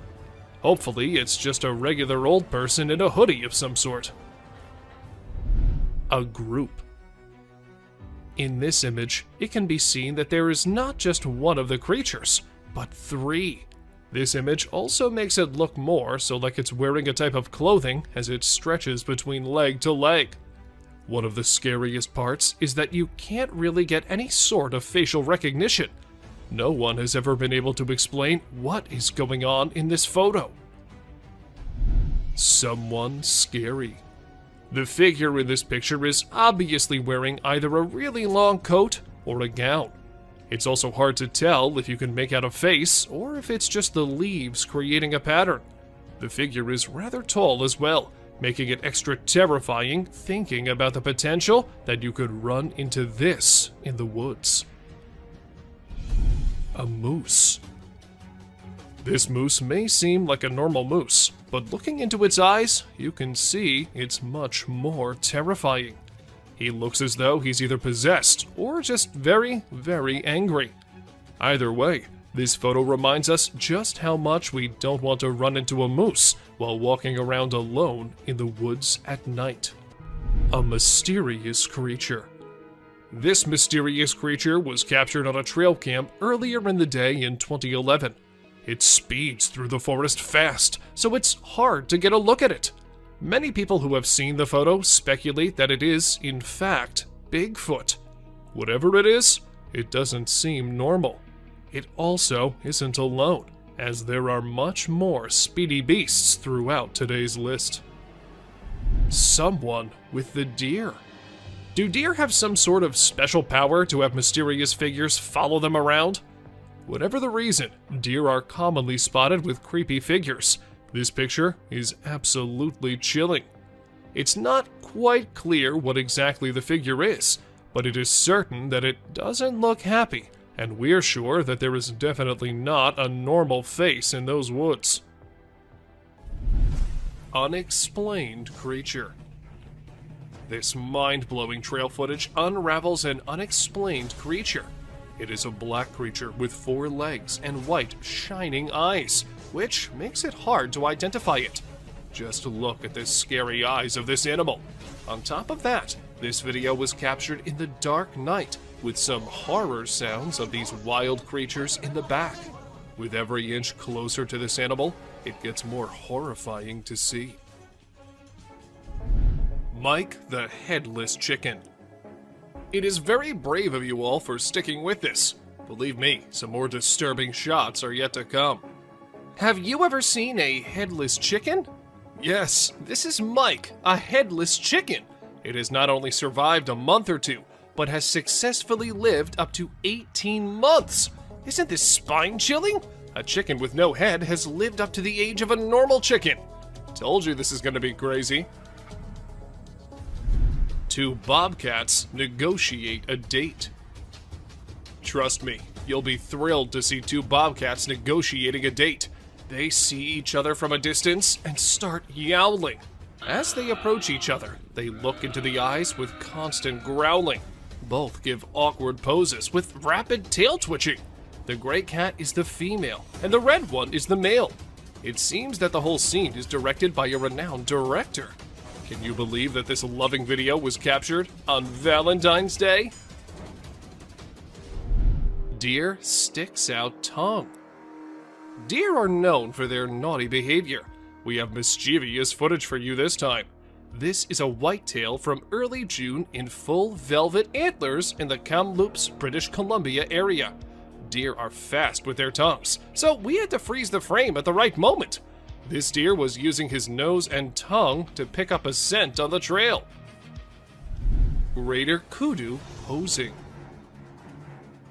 Hopefully, it's just a regular old person in a hoodie of some sort. A group. In this image, it can be seen that there is not just one of the creatures, but three. This image also makes it look more so like it's wearing a type of clothing as it stretches between leg to leg. One of the scariest parts is that you can't really get any sort of facial recognition. No one has ever been able to explain what is going on in this photo. Someone scary. The figure in this picture is obviously wearing either a really long coat or a gown. It's also hard to tell if you can make out a face or if it's just the leaves creating a pattern. The figure is rather tall as well, making it extra terrifying thinking about the potential that you could run into this in the woods. A moose. This moose may seem like a normal moose, but looking into its eyes, you can see it's much more terrifying. He looks as though he's either possessed or just very, very angry. Either way, this photo reminds us just how much we don't want to run into a moose while walking around alone in the woods at night. A mysterious creature. This mysterious creature was captured on a trail cam earlier in the day in 2011. It speeds through the forest fast, so it's hard to get a look at it. Many people who have seen the photo speculate that it is, in fact, Bigfoot. Whatever it is, it doesn't seem normal. It also isn't alone, as there are much more speedy beasts throughout today's list. Someone with the deer. Do deer have some sort of special power to have mysterious figures follow them around? Whatever the reason, deer are commonly spotted with creepy figures. This picture is absolutely chilling. It's not quite clear what exactly the figure is, but it is certain that it doesn't look happy, and we're sure that there is definitely not a normal face in those woods. Unexplained creature. This mind-blowing trail footage unravels an unexplained creature. It is a black creature with 4 legs and white, shining eyes, which makes it hard to identify it. Just look at the scary eyes of this animal. On top of that, this video was captured in the dark night, with some horror sounds of these wild creatures in the back. With every inch closer to this animal, it gets more horrifying to see. Mike the Headless Chicken. It is very brave of you all for sticking with this. Believe me, some more disturbing shots are yet to come. Have you ever seen a headless chicken? Yes, this is Mike, a headless chicken. It has not only survived a month or two, but has successfully lived up to 18 months. Isn't this spine-chilling? A chicken with no head has lived up to the age of a normal chicken. Told you this is gonna be crazy. 2 bobcats negotiate a date. Trust me, you'll be thrilled to see 2 bobcats negotiating a date. They see each other from a distance and start yowling. As they approach each other, they look into the eyes with constant growling. Both give awkward poses with rapid tail twitching. The gray cat is the female, and the red one is the male. It seems that the whole scene is directed by a renowned director. Can you believe that this loving video was captured on Valentine's Day? Deer sticks out tongue. Deer are known for their naughty behavior. We have mischievous footage for you this time. This is a whitetail from early June in full velvet antlers in the Kamloops, British Columbia area. Deer are fast with their tongues, so we had to freeze the frame at the right moment. This deer was using his nose and tongue to pick up a scent on the trail. Greater kudu posing.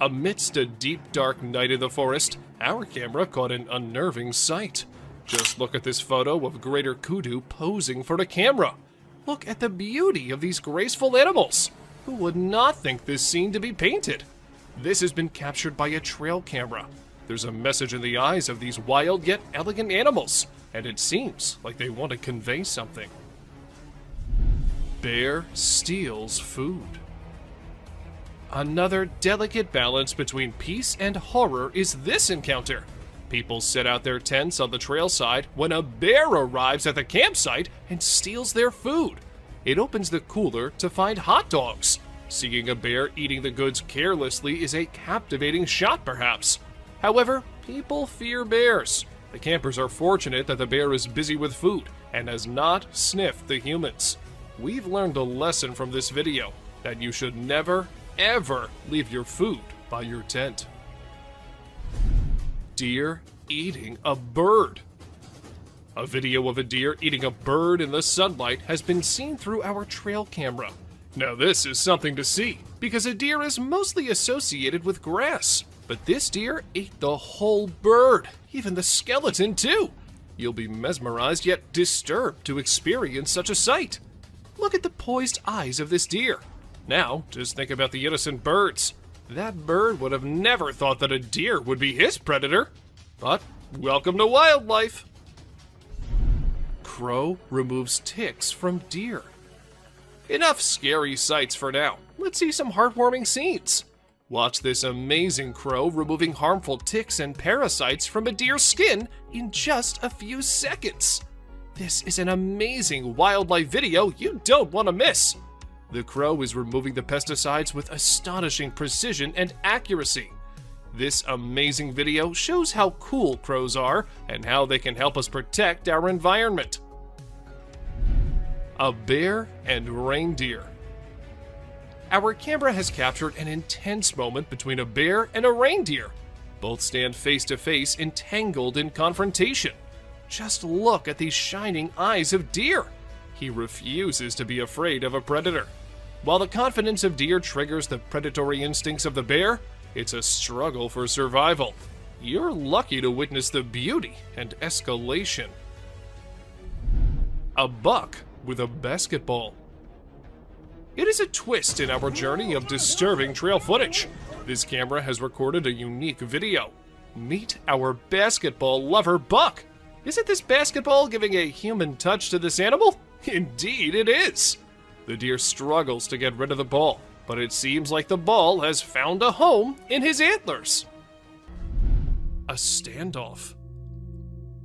Amidst a deep dark night in the forest, our camera caught an unnerving sight. Just look at this photo of greater kudu posing for the camera. Look at the beauty of these graceful animals. Who would not think this scene to be painted? This has been captured by a trail camera. There's a message in the eyes of these wild yet elegant animals, and it seems like they want to convey something. Bear steals food. Another delicate balance between peace and horror is this encounter. People set out their tents on the trail side when a bear arrives at the campsite and steals their food. It opens the cooler to find hot dogs. Seeing a bear eating the goods carelessly is a captivating shot, perhaps. However, people fear bears. The campers are fortunate that the bear is busy with food and has not sniffed the humans. We've learned a lesson from this video that you should never, ever leave your food by your tent. Deer eating a bird. A video of a deer eating a bird in the sunlight has been seen through our trail camera. Now this is something to see, because a deer is mostly associated with grass. But this deer ate the whole bird, even the skeleton too. You'll be mesmerized yet disturbed to experience such a sight. Look at the poised eyes of this deer. Now, just think about the innocent birds. That bird would have never thought that a deer would be his predator. But welcome to wildlife. Crow removes ticks from deer. Enough scary sights for now. Let's see some heartwarming scenes. Watch this amazing crow removing harmful ticks and parasites from a deer's skin in just a few seconds. This is an amazing wildlife video you don't want to miss. The crow is removing the pesticides with astonishing precision and accuracy. This amazing video shows how cool crows are and how they can help us protect our environment. A bear and reindeer. Our camera has captured an intense moment between a bear and a reindeer. Both stand face to face, entangled in confrontation. Just look at these shining eyes of deer. He refuses to be afraid of a predator. While the confidence of deer triggers the predatory instincts of the bear, it's a struggle for survival. You're lucky to witness the beauty and escalation. A buck with a basketball. It is a twist in our journey of disturbing trail footage. This camera has recorded a unique video. Meet our basketball lover, Buck. Isn't this basketball giving a human touch to this animal? Indeed it is. The deer struggles to get rid of the ball, but it seems like the ball has found a home in his antlers. A standoff.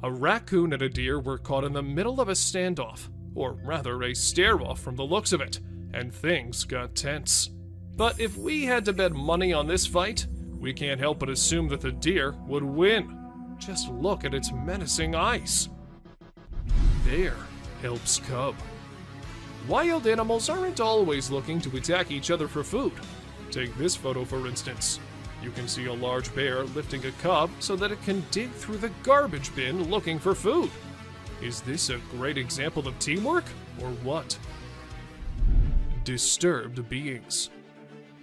A raccoon and a deer were caught in the middle of a standoff, or rather a stare-off from the looks of it, and things got tense. But if we had to bet money on this fight, we can't help but assume that the deer would win. Just look at its menacing eyes. Bear helps cub. Wild animals aren't always looking to attack each other for food. Take this photo for instance. You can see a large bear lifting a cub so that it can dig through the garbage bin looking for food. Is this a great example of teamwork, or what? Disturbed beings.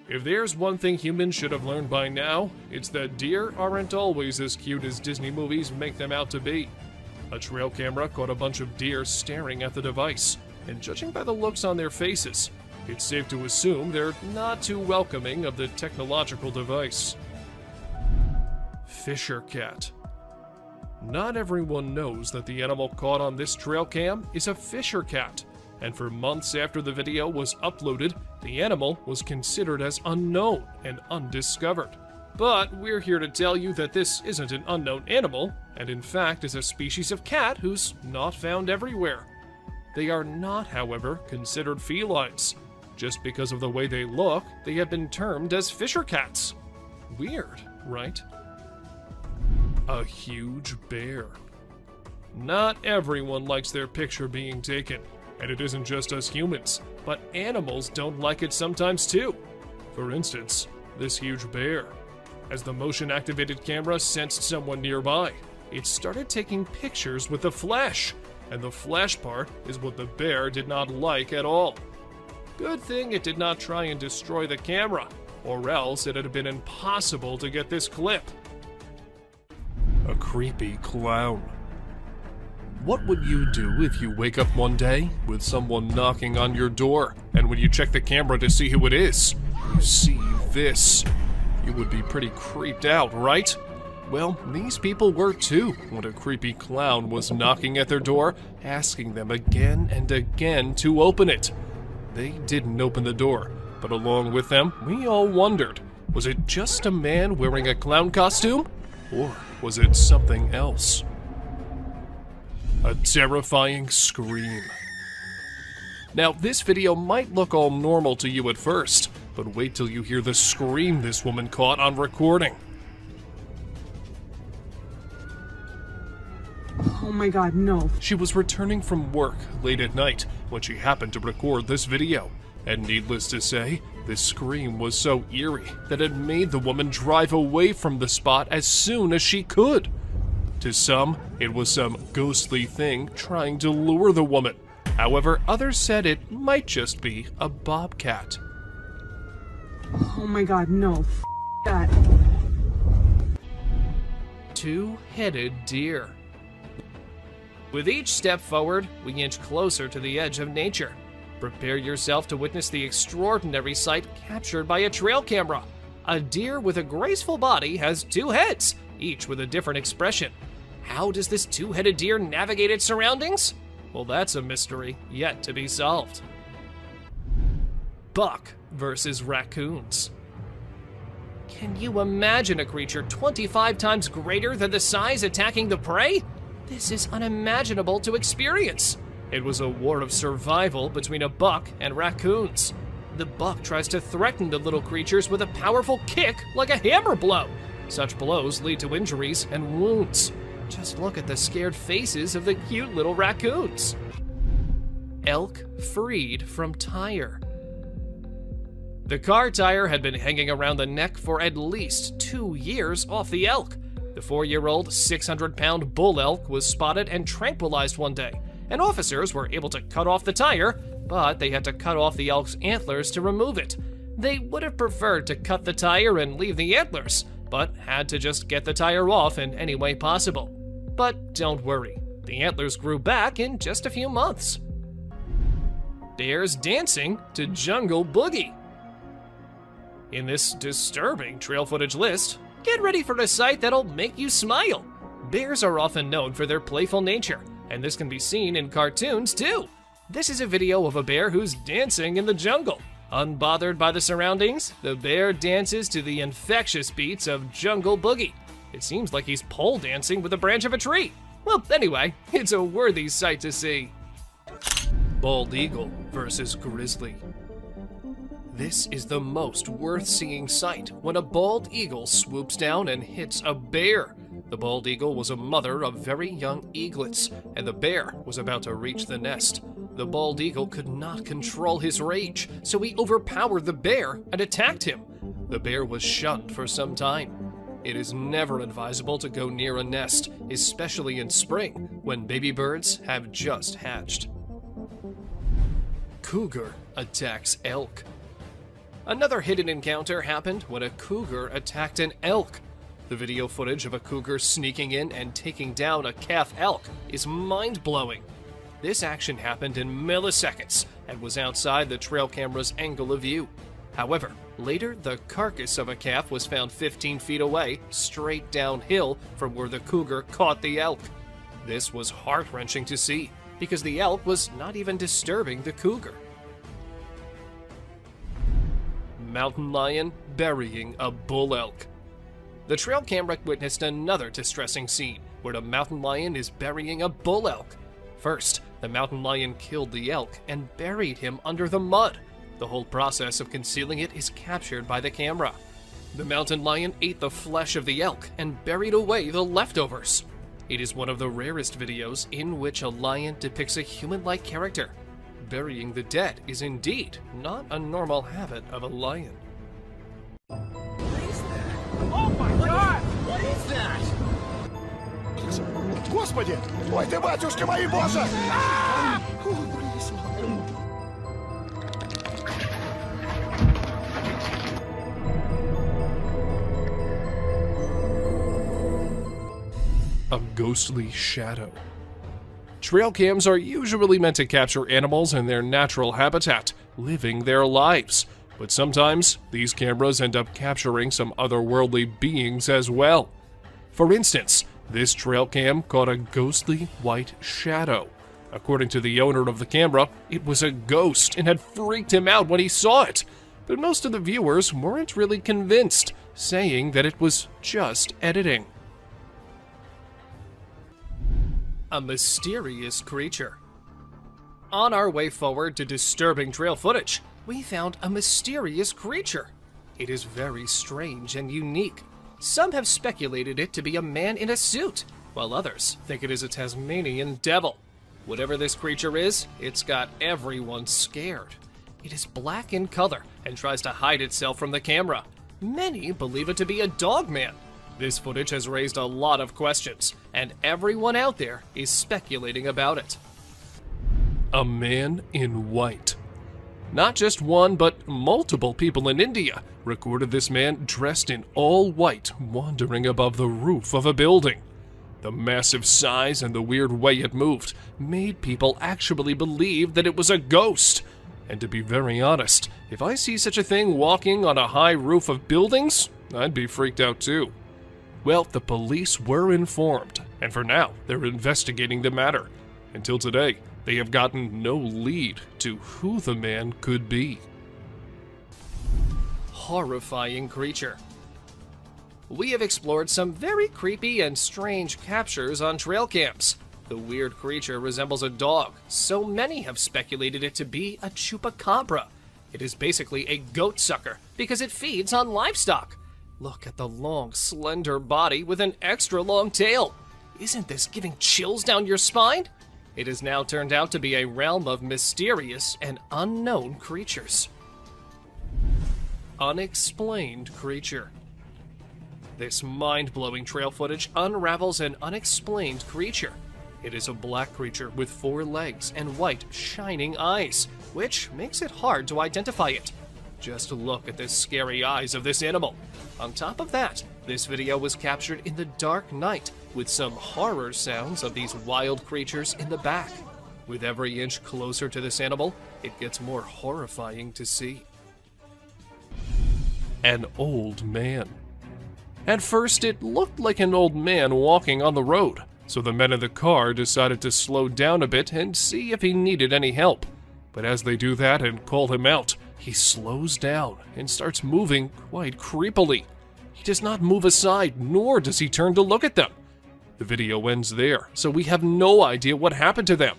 If there's one thing humans should have learned by now, it's that deer aren't always as cute as Disney movies make them out to be. A trail camera caught a bunch of deer staring at the device, and judging by the looks on their faces, it's safe to assume they're not too welcoming of the technological device. Fisher cat. Not everyone knows that the animal caught on this trail cam is a fisher cat, and for months after the video was uploaded, the animal was considered as unknown and undiscovered. But we're here to tell you that this isn't an unknown animal, and in fact is a species of cat who's not found everywhere. They are not, however, considered felines. Just because of the way they look, they have been termed as fisher cats. Weird, right? A huge bear. Not everyone likes their picture being taken, and it isn't just us humans, but animals don't like it sometimes too. For instance, this huge bear. As the motion-activated camera sensed someone nearby, it started taking pictures with the flash, and the flash part is what the bear did not like at all. Good thing it did not try and destroy the camera, or else it had been impossible to get this clip. A creepy clown. What would you do if you wake up one day with someone knocking on your door, and when you check the camera to see who it is, you see this? You would be pretty creeped out, right? Well, these people were too when a creepy clown was knocking at their door, asking them again and again to open it. They didn't open the door, but along with them, we all wondered, was it just a man wearing a clown costume? Or was it something else? A terrifying scream. Now, this video might look all normal to you at first, but wait till you hear the scream this woman caught on recording. Oh my god, no. She was returning from work late at night when she happened to record this video, and needless to say, this scream was so eerie that it made the woman drive away from the spot as soon as she could. To some, it was some ghostly thing trying to lure the woman. However, others said it might just be a bobcat. Oh my god, no. That. Two-headed deer. With each step forward, we inch closer to the edge of nature. Prepare yourself to witness the extraordinary sight captured by a trail camera. A deer with a graceful body has two heads, each with a different expression. How does this two-headed deer navigate its surroundings? Well, that's a mystery yet to be solved. Buck versus raccoons. Can you imagine a creature 25 times greater than the size attacking the prey? This is unimaginable to experience. It was a war of survival between a buck and raccoons. The buck tries to threaten the little creatures with a powerful kick like a hammer blow. Such blows lead to injuries and wounds. Just look at the scared faces of the cute little raccoons. Elk freed from tire. The car tire had been hanging around the neck for at least 2 years off the elk. The 4-year-old, 600-pound bull elk was spotted and tranquilized one day, and officers were able to cut off the tire, but they had to cut off the elk's antlers to remove it. They would have preferred to cut the tire and leave the antlers, but had to just get the tire off in any way possible. But don't worry, the antlers grew back in just a few months. Bears dancing to Jungle Boogie. In this disturbing trail footage list, get ready for a sight that'll make you smile. Bears are often known for their playful nature, and this can be seen in cartoons too. This is a video of a bear who's dancing in the jungle. Unbothered by the surroundings, the bear dances to the infectious beats of Jungle Boogie. It seems like he's pole dancing with a branch of a tree. Well, anyway, it's a worthy sight to see. Bald eagle versus grizzly. This is the most worth-seeing sight when a bald eagle swoops down and hits a bear. The bald eagle was a mother of very young eaglets, and the bear was about to reach the nest. The bald eagle could not control his rage, so he overpowered the bear and attacked him. The bear was shunned for some time. It is never advisable to go near a nest, especially in spring, when baby birds have just hatched. Cougar attacks elk. Another hidden encounter happened when a cougar attacked an elk. The video footage of a cougar sneaking in and taking down a calf elk is mind-blowing. This action happened in milliseconds and was outside the trail camera's angle of view. However, later the carcass of a calf was found 15 feet away, straight downhill from where the cougar caught the elk. This was heart-wrenching to see, because the elk was not even disturbing the cougar. Mountain lion burying a bull elk. The trail camera witnessed another distressing scene where the mountain lion is burying a bull elk. First, the mountain lion killed the elk and buried him under the mud. The whole process of concealing it is captured by the camera. The mountain lion ate the flesh of the elk and buried away the leftovers. It is one of the rarest videos in which a lion depicts a human-like character. Burying the dead is indeed not a normal habit of a lion. Oh my God! What is that? Господи! Ой ты, батюшки мои, боже! A ghostly shadow. Trail cams are usually meant to capture animals in their natural habitat, living their lives. But sometimes, these cameras end up capturing some otherworldly beings as well. For instance, this trail cam caught a ghostly white shadow. According to the owner of the camera, it was a ghost and had freaked him out when he saw it. But most of the viewers weren't really convinced, saying that it was just editing. A mysterious creature. On our way forward to disturbing trail footage, we found a mysterious creature. It is very strange and unique. Some have speculated it to be a man in a suit, while others think it is a Tasmanian devil. Whatever this creature is, it's got everyone scared. It is black in color and tries to hide itself from the camera. Many believe it to be a dog man. This footage has raised a lot of questions, and everyone out there is speculating about it. A man in white. Not just one, but multiple people in India recorded this man dressed in all white wandering above the roof of a building. The massive size and the weird way it moved made people actually believe that it was a ghost. And to be very honest, if I see such a thing walking on a high roof of buildings, I'd be freaked out too. Well, the police were informed, and for now, they're investigating the matter. Until today, they have gotten no lead to who the man could be. Horrifying creature. We have explored some very creepy and strange captures on trail cams. The weird creature resembles a dog, so many have speculated it to be a chupacabra. It is basically a goat sucker because it feeds on livestock. Look at the long, slender body with an extra long tail. Isn't this giving chills down your spine? It has now turned out to be a realm of mysterious and unknown creatures. Unexplained creature. This mind-blowing trail footage unravels an unexplained creature. It is a black creature with 4 legs and white, shining eyes, which makes it hard to identify it. Just look at the scary eyes of this animal. On top of that, this video was captured in the dark night with some horror sounds of these wild creatures in the back. With every inch closer to this animal, it gets more horrifying to see. an old man. At first, it looked like an old man walking on the road, so the men in the car decided to slow down a bit and see if he needed any help. But as they do that and call him out, he slows down and starts moving quite creepily. He does not move aside, nor does he turn to look at them. The video ends there, so we have no idea what happened to them.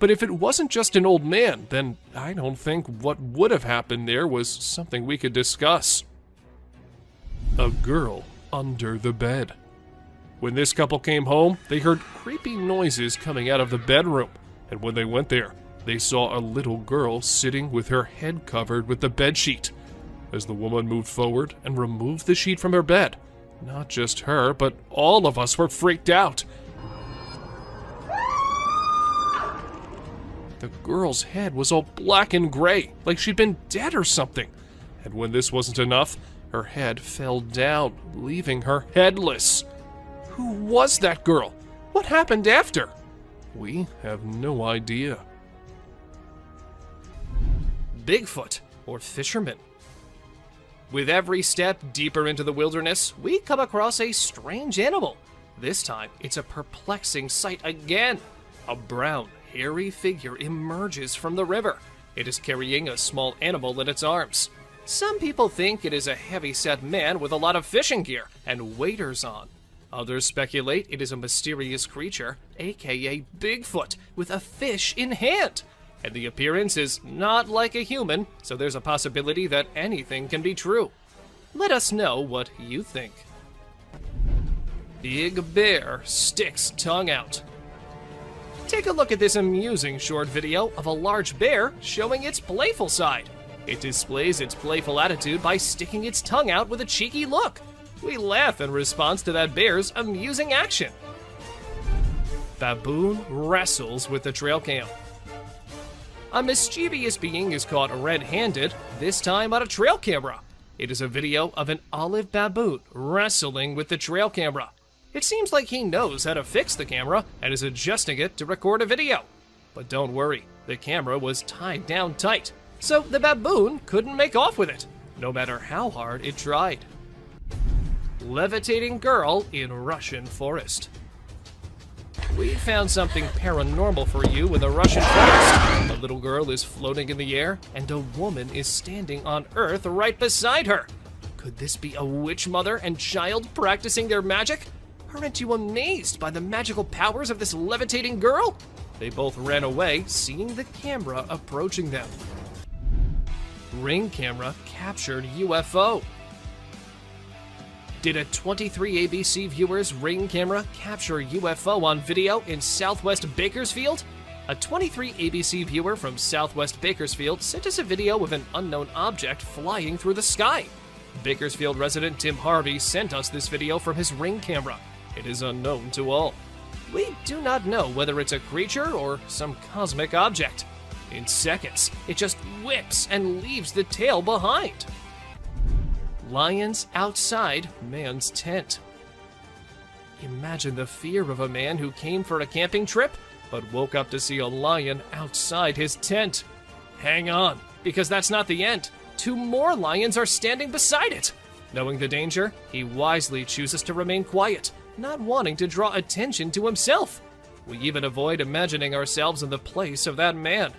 But if it wasn't just an old man, then I don't think what would have happened there was something we could discuss. A girl under the bed. When this couple came home, they heard creepy noises coming out of the bedroom, and when they went there, they saw a little girl sitting with her head covered with the bedsheet. As the woman moved forward and removed the sheet from her bed, not just her, but all of us were freaked out. The girl's head was all black and gray, like she'd been dead or something. And when this wasn't enough, her head fell down, leaving her headless. Who was that girl? What happened after? We have no idea. Bigfoot, or fisherman. With every step deeper into the wilderness, we come across a strange animal. This time, it's a perplexing sight again. A brown, hairy figure emerges from the river. It is carrying a small animal in its arms. Some people think it is a heavy-set man with a lot of fishing gear and waders on. Others speculate it is a mysterious creature, aka Bigfoot, with a fish in hand. And the appearance is not like a human, so there's a possibility that anything can be true. Let us know what you think. Big bear sticks tongue out. Take a look at this amusing short video of a large bear showing its playful side. It displays its playful attitude by sticking its tongue out with a cheeky look. We laugh in response to that bear's amusing action. Baboon wrestles with the trail cam. A mischievous being is caught red-handed, this time on a trail camera. It is a video of an olive baboon wrestling with the trail camera. It seems like he knows how to fix the camera and is adjusting it to record a video. But don't worry, the camera was tied down tight, so the baboon couldn't make off with it, no matter how hard it tried. Levitating girl in Russian forest. We found something paranormal for you in the Russian forest. A little girl is floating in the air, and a woman is standing on Earth right beside her. Could this be a witch mother and child practicing their magic? Aren't you amazed by the magical powers of this levitating girl? They both ran away, seeing the camera approaching them. Ring camera captured UFO. Did a 23 ABC viewer's Ring camera capture UFO on video in Southwest Bakersfield? A 23 ABC viewer from Southwest Bakersfield sent us a video of an unknown object flying through the sky. Bakersfield resident Tim Harvey sent us this video from his Ring camera. It is unknown to all. We do not know whether it's a creature or some cosmic object. In seconds, it just whips and leaves the tail behind. Lions outside man's tent. Imagine the fear of a man who came for a camping trip, but woke up to see a lion outside his tent. Hang on, because that's not the end. 2 more lions are standing beside it. Knowing the danger, he wisely chooses to remain quiet, not wanting to draw attention to himself. We even avoid imagining ourselves in the place of that man.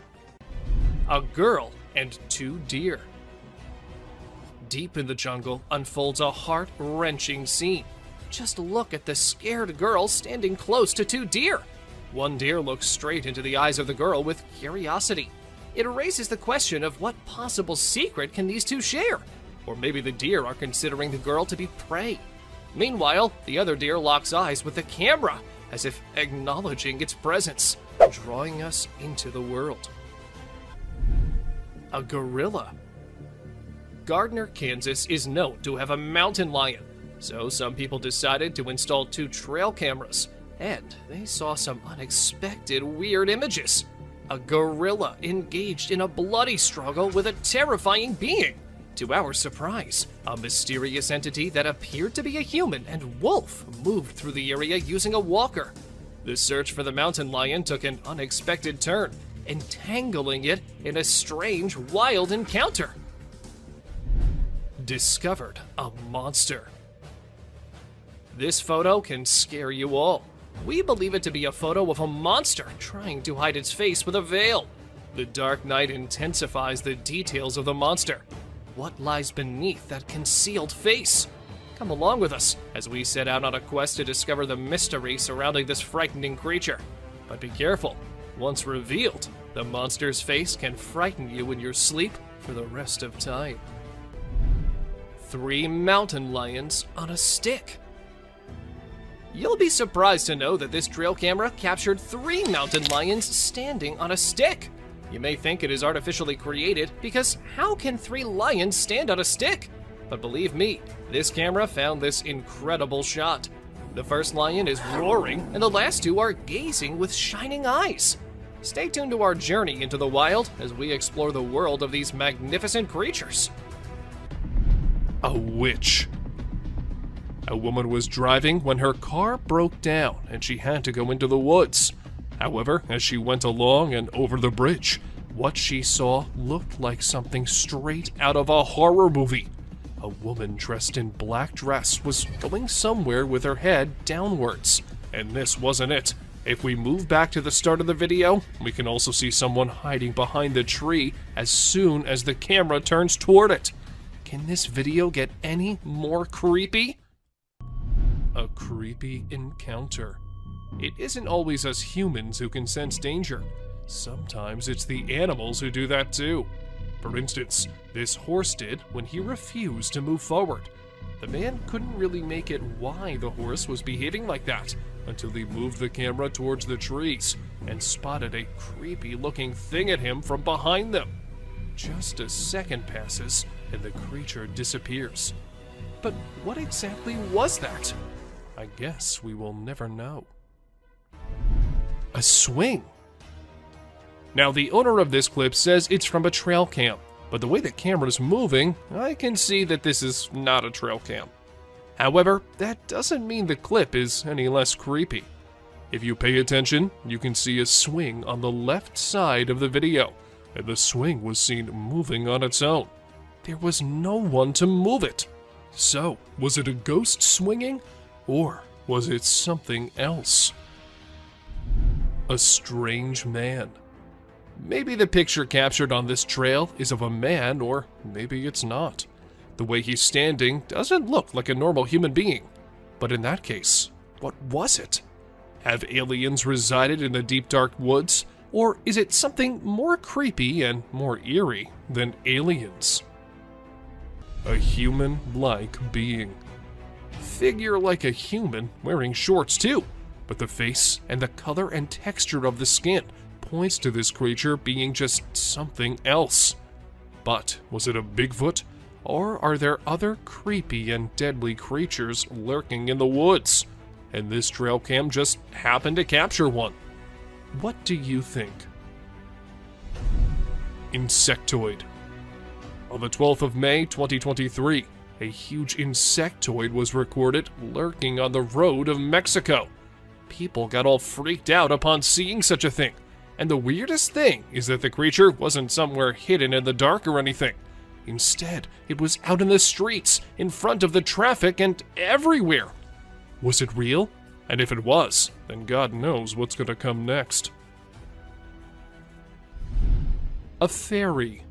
A girl and 2 deer. Deep in the jungle unfolds a heart-wrenching scene. Just look at the scared girl standing close to 2 deer. One deer looks straight into the eyes of the girl with curiosity. It raises the question of what possible secret can these 2 share? Or maybe the deer are considering the girl to be prey. Meanwhile, the other deer locks eyes with the camera, as if acknowledging its presence, drawing us into the world. A gorilla. Gardner, Kansas is known to have a mountain lion, so some people decided to install 2 trail cameras, and they saw some unexpected weird images. A gorilla engaged in a bloody struggle with a terrifying being. To our surprise, a mysterious entity that appeared to be a human and wolf moved through the area using a walker. The search for the mountain lion took an unexpected turn, entangling it in a strange, wild encounter. discovered a monster. This photo can scare you all. We believe it to be a photo of a monster trying to hide its face with a veil. The dark night intensifies the details of the monster. What lies beneath that concealed face? Come along with us as we set out on a quest to discover the mystery surrounding this frightening creature. But be careful. Once revealed, the monster's face can frighten you in your sleep for the rest of time. 3 mountain lions on a stick. You'll be surprised to know that this trail camera captured 3 mountain lions standing on a stick. You may think it is artificially created because how can 3 lions stand on a stick? But believe me, this camera found this incredible shot. The first lion is roaring and the last 2 are gazing with shining eyes. Stay tuned to our journey into the wild as we explore the world of these magnificent creatures. A witch. A woman was driving when her car broke down and she had to go into the woods. However, as she went along and over the bridge, what she saw looked like something straight out of a horror movie. A woman dressed in black dress was going somewhere with her head downwards. And this wasn't it. If we move back to the start of the video, we can also see someone hiding behind the tree as soon as the camera turns toward it. Can this video get any more creepy? A creepy encounter. It isn't always us humans who can sense danger. Sometimes it's the animals who do that too. For instance, this horse did when he refused to move forward. The man couldn't really make it why the horse was behaving like that until he moved the camera towards the trees and spotted a creepy-looking thing at him from behind them. Just a second passes and the creature disappears. But what exactly was that? I guess we will never know. A swing. Now, the owner of this clip says it's from a trail cam, but the way the camera's moving, I can see that this is not a trail cam. However, that doesn't mean the clip is any less creepy. If you pay attention, you can see a swing on the left side of the video, and the swing was seen moving on its own. There was no one to move it. So, was it a ghost swinging, or was it something else? A strange man. Maybe the picture captured on this trail is of a man, or maybe it's not. The way he's standing doesn't look like a normal human being. But in that case, what was it? Have aliens resided in the deep dark woods, or is it something more creepy and more eerie than aliens? A human-like being. Figure like a human wearing shorts too, but the face and the color and texture of the skin points to this creature being just something else. But was it a Bigfoot? Or are there other creepy and deadly creatures lurking in the woods? And this trail cam just happened to capture one. What do you think? Insectoid. On the 12th of May, 2023, a huge insectoid was recorded lurking on the road of Mexico. People got all freaked out upon seeing such a thing. And the weirdest thing is that the creature wasn't somewhere hidden in the dark or anything. Instead, it was out in the streets, in front of the traffic, and everywhere. Was it real? And if it was, then God knows what's going to come next. A fairy.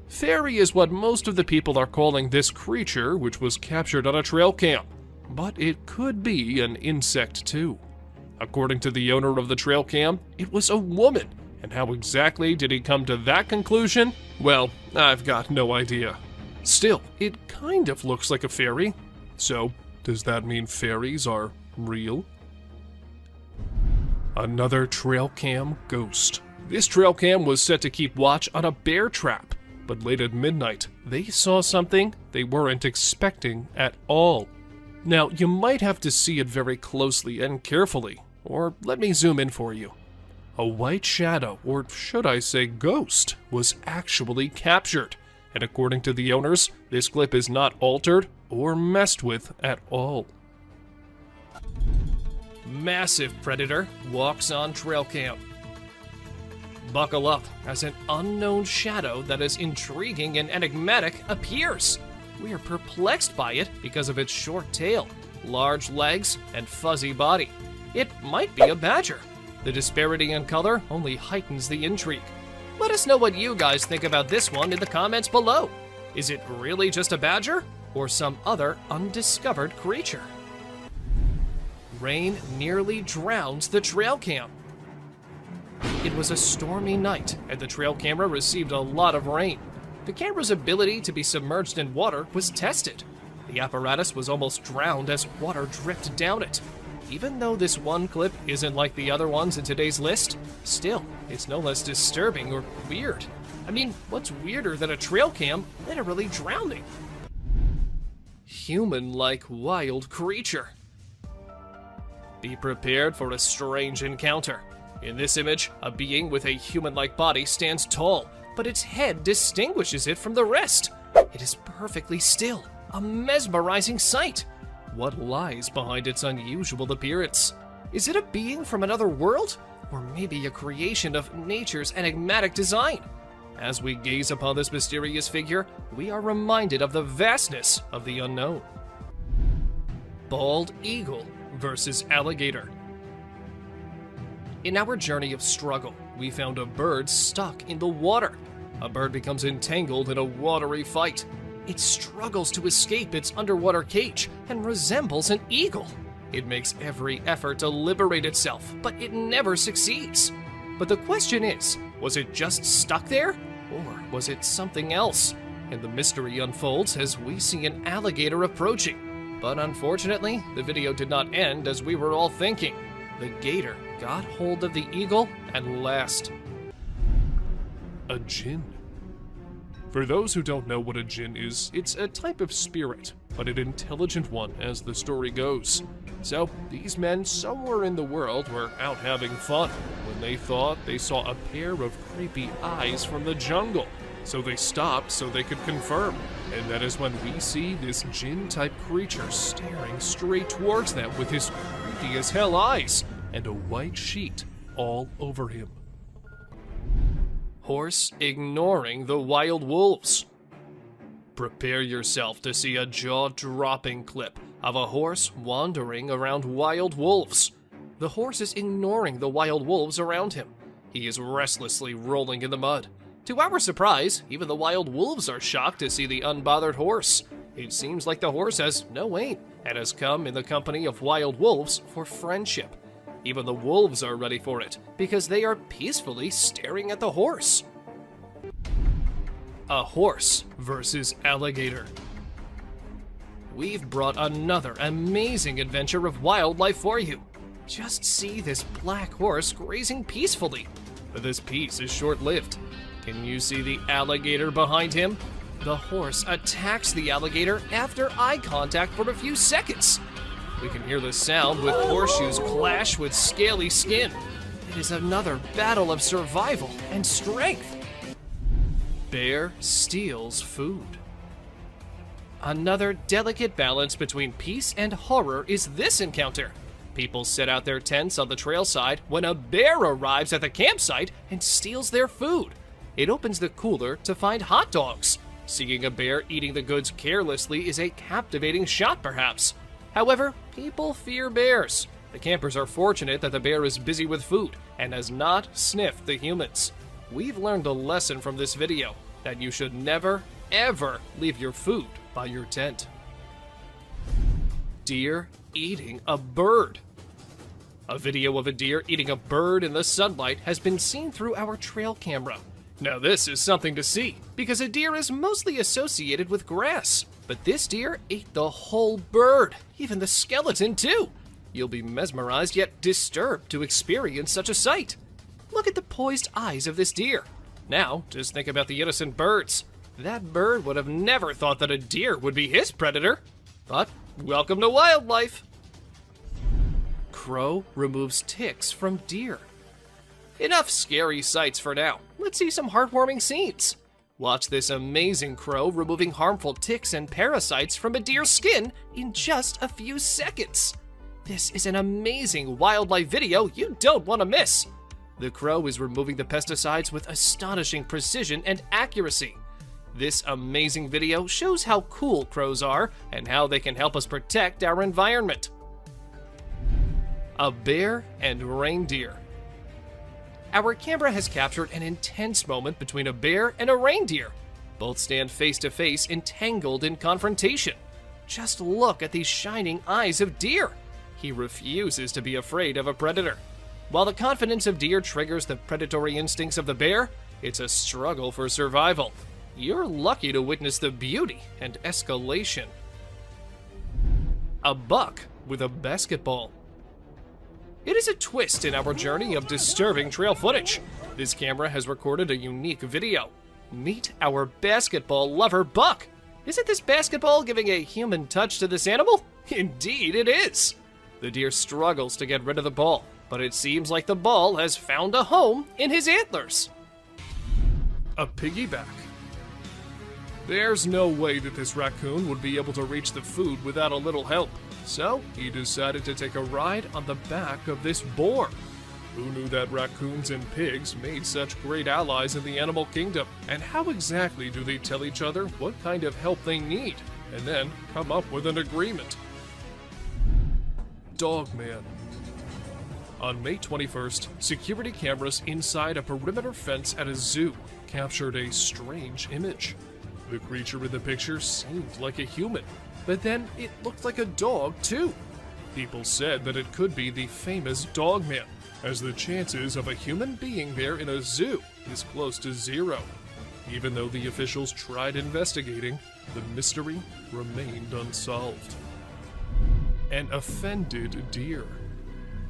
Fairy is what most of the people are calling this creature, which was captured on a trail cam. But it could be an insect too. According to the owner of the trail cam, it was a woman. And how exactly did he come to that conclusion? Well, I've got no idea. Still, it kind of looks like a fairy. So, does that mean fairies are real? Another trail cam ghost. This trail cam was set to keep watch on a bear trap, but late at midnight, they saw something they weren't expecting at all. Now, you might have to see it very closely and carefully, or let me zoom in for you. A white shadow, or should I say ghost, was actually captured, and according to the owners, this clip is not altered or messed with at all. Massive predator walks on trail cam. Buckle up as an unknown shadow that is intriguing and enigmatic appears. We are perplexed by it because of its short tail, large legs, and fuzzy body. It might be a badger. The disparity in color only heightens the intrigue. Let us know what you guys think about this one in the comments below. Is it really just a badger, or some other undiscovered creature? Rain nearly drowns the trail cam. It was a stormy night, and the trail camera received a lot of rain. The camera's ability to be submerged in water was tested. The apparatus was almost drowned as water dripped down it. Even though this one clip isn't like the other ones in today's list, still, it's no less disturbing or weird. I mean, what's weirder than a trail cam literally drowning? Human-like wild creature. Be prepared for a strange encounter. In this image, a being with a human-like body stands tall, but its head distinguishes it from the rest. It is perfectly still, a mesmerizing sight. What lies behind its unusual appearance? Is it a being from another world? Or maybe a creation of nature's enigmatic design? As we gaze upon this mysterious figure, we are reminded of the vastness of the unknown. Bald eagle versus alligator. In our journey of struggle, we found a bird stuck in the water. A bird becomes entangled in a watery fight. It struggles to escape its underwater cage and resembles an eagle. It makes every effort to liberate itself, but it never succeeds. But the question is, was it just stuck there? Or was it something else? And the mystery unfolds as we see an alligator approaching. But unfortunately, the video did not end as we were all thinking. The gator got hold of the eagle and last. A jinn. For those who don't know what a jinn is, it's a type of spirit, but an intelligent one as the story goes. So, these men somewhere in the world were out having fun when they thought they saw a pair of creepy eyes from the jungle. So they stopped so they could confirm, and that is when we see this jinn-type creature staring straight towards them with his creepy as hell eyes and a white sheet all over him. Horse ignoring the wild wolves. Prepare yourself to see a jaw-dropping clip of a horse wandering around wild wolves. The horse is ignoring the wild wolves around him. He is restlessly rolling in the mud. To our surprise, even the wild wolves are shocked to see the unbothered horse. It seems like the horse has no aim and has come in the company of wild wolves for friendship. Even the wolves are ready for it because they are peacefully staring at the horse. A horse versus alligator. We've brought another amazing adventure of wildlife for you. Just see this black horse grazing peacefully. But this peace is short-lived. Can you see the alligator behind him? The horse attacks the alligator after eye contact for a few seconds. We can hear the sound with horseshoes clash with scaly skin. It is another battle of survival and strength. Bear steals food. Another delicate balance between peace and horror is this encounter. People set out their tents on the trail side when a bear arrives at the campsite and steals their food. It opens the cooler to find hot dogs. Seeing a bear eating the goods carelessly is a captivating shot, perhaps. However, people fear bears. The campers are fortunate that the bear is busy with food and has not sniffed the humans. We've learned a lesson from this video, that you should never, ever leave your food by your tent. Deer eating a bird. A video of a deer eating a bird in the sunlight has been seen through our trail camera. Now this is something to see, because a deer is mostly associated with grass. But this deer ate the whole bird, even the skeleton too. You'll be mesmerized yet disturbed to experience such a sight. Look at the poised eyes of this deer. Now, just think about the innocent birds. That bird would have never thought that a deer would be his predator. But welcome to wildlife. Crow removes ticks from deer. Enough scary sights for now. Let's see some heartwarming scenes. Watch this amazing crow removing harmful ticks and parasites from a deer's skin in just a few seconds. This is an amazing wildlife video you don't want to miss. The crow is removing the pesticides with astonishing precision and accuracy. This amazing video shows how cool crows are and how they can help us protect our environment. A bear and reindeer. Our camera has captured an intense moment between a bear and a reindeer. Both stand face to face, entangled in confrontation. Just look at these shining eyes of deer. He refuses to be afraid of a predator. While the confidence of deer triggers the predatory instincts of the bear, it's a struggle for survival. You're lucky to witness the beauty and escalation. A buck with a basketball. It is a twist in our journey of disturbing trail footage. This camera has recorded a unique video. Meet our basketball lover buck. Isn't this basketball giving a human touch to this animal? Indeed it is. The deer struggles to get rid of the ball, but it seems like the ball has found a home in his antlers. A piggyback. There's no way that this raccoon would be able to reach the food without a little help, so he decided to take a ride on the back of this boar. Who knew that raccoons and pigs made such great allies in the animal kingdom? And how exactly do they tell each other what kind of help they need, and then come up with an agreement? Dogman. On May 21st, security cameras inside a perimeter fence at a zoo captured a strange image. The creature in the picture seemed like a human, but then it looked like a dog too. People said that it could be the famous Dogman, as the chances of a human being there in a zoo is close to zero. Even though the officials tried investigating, the mystery remained unsolved. An offended deer.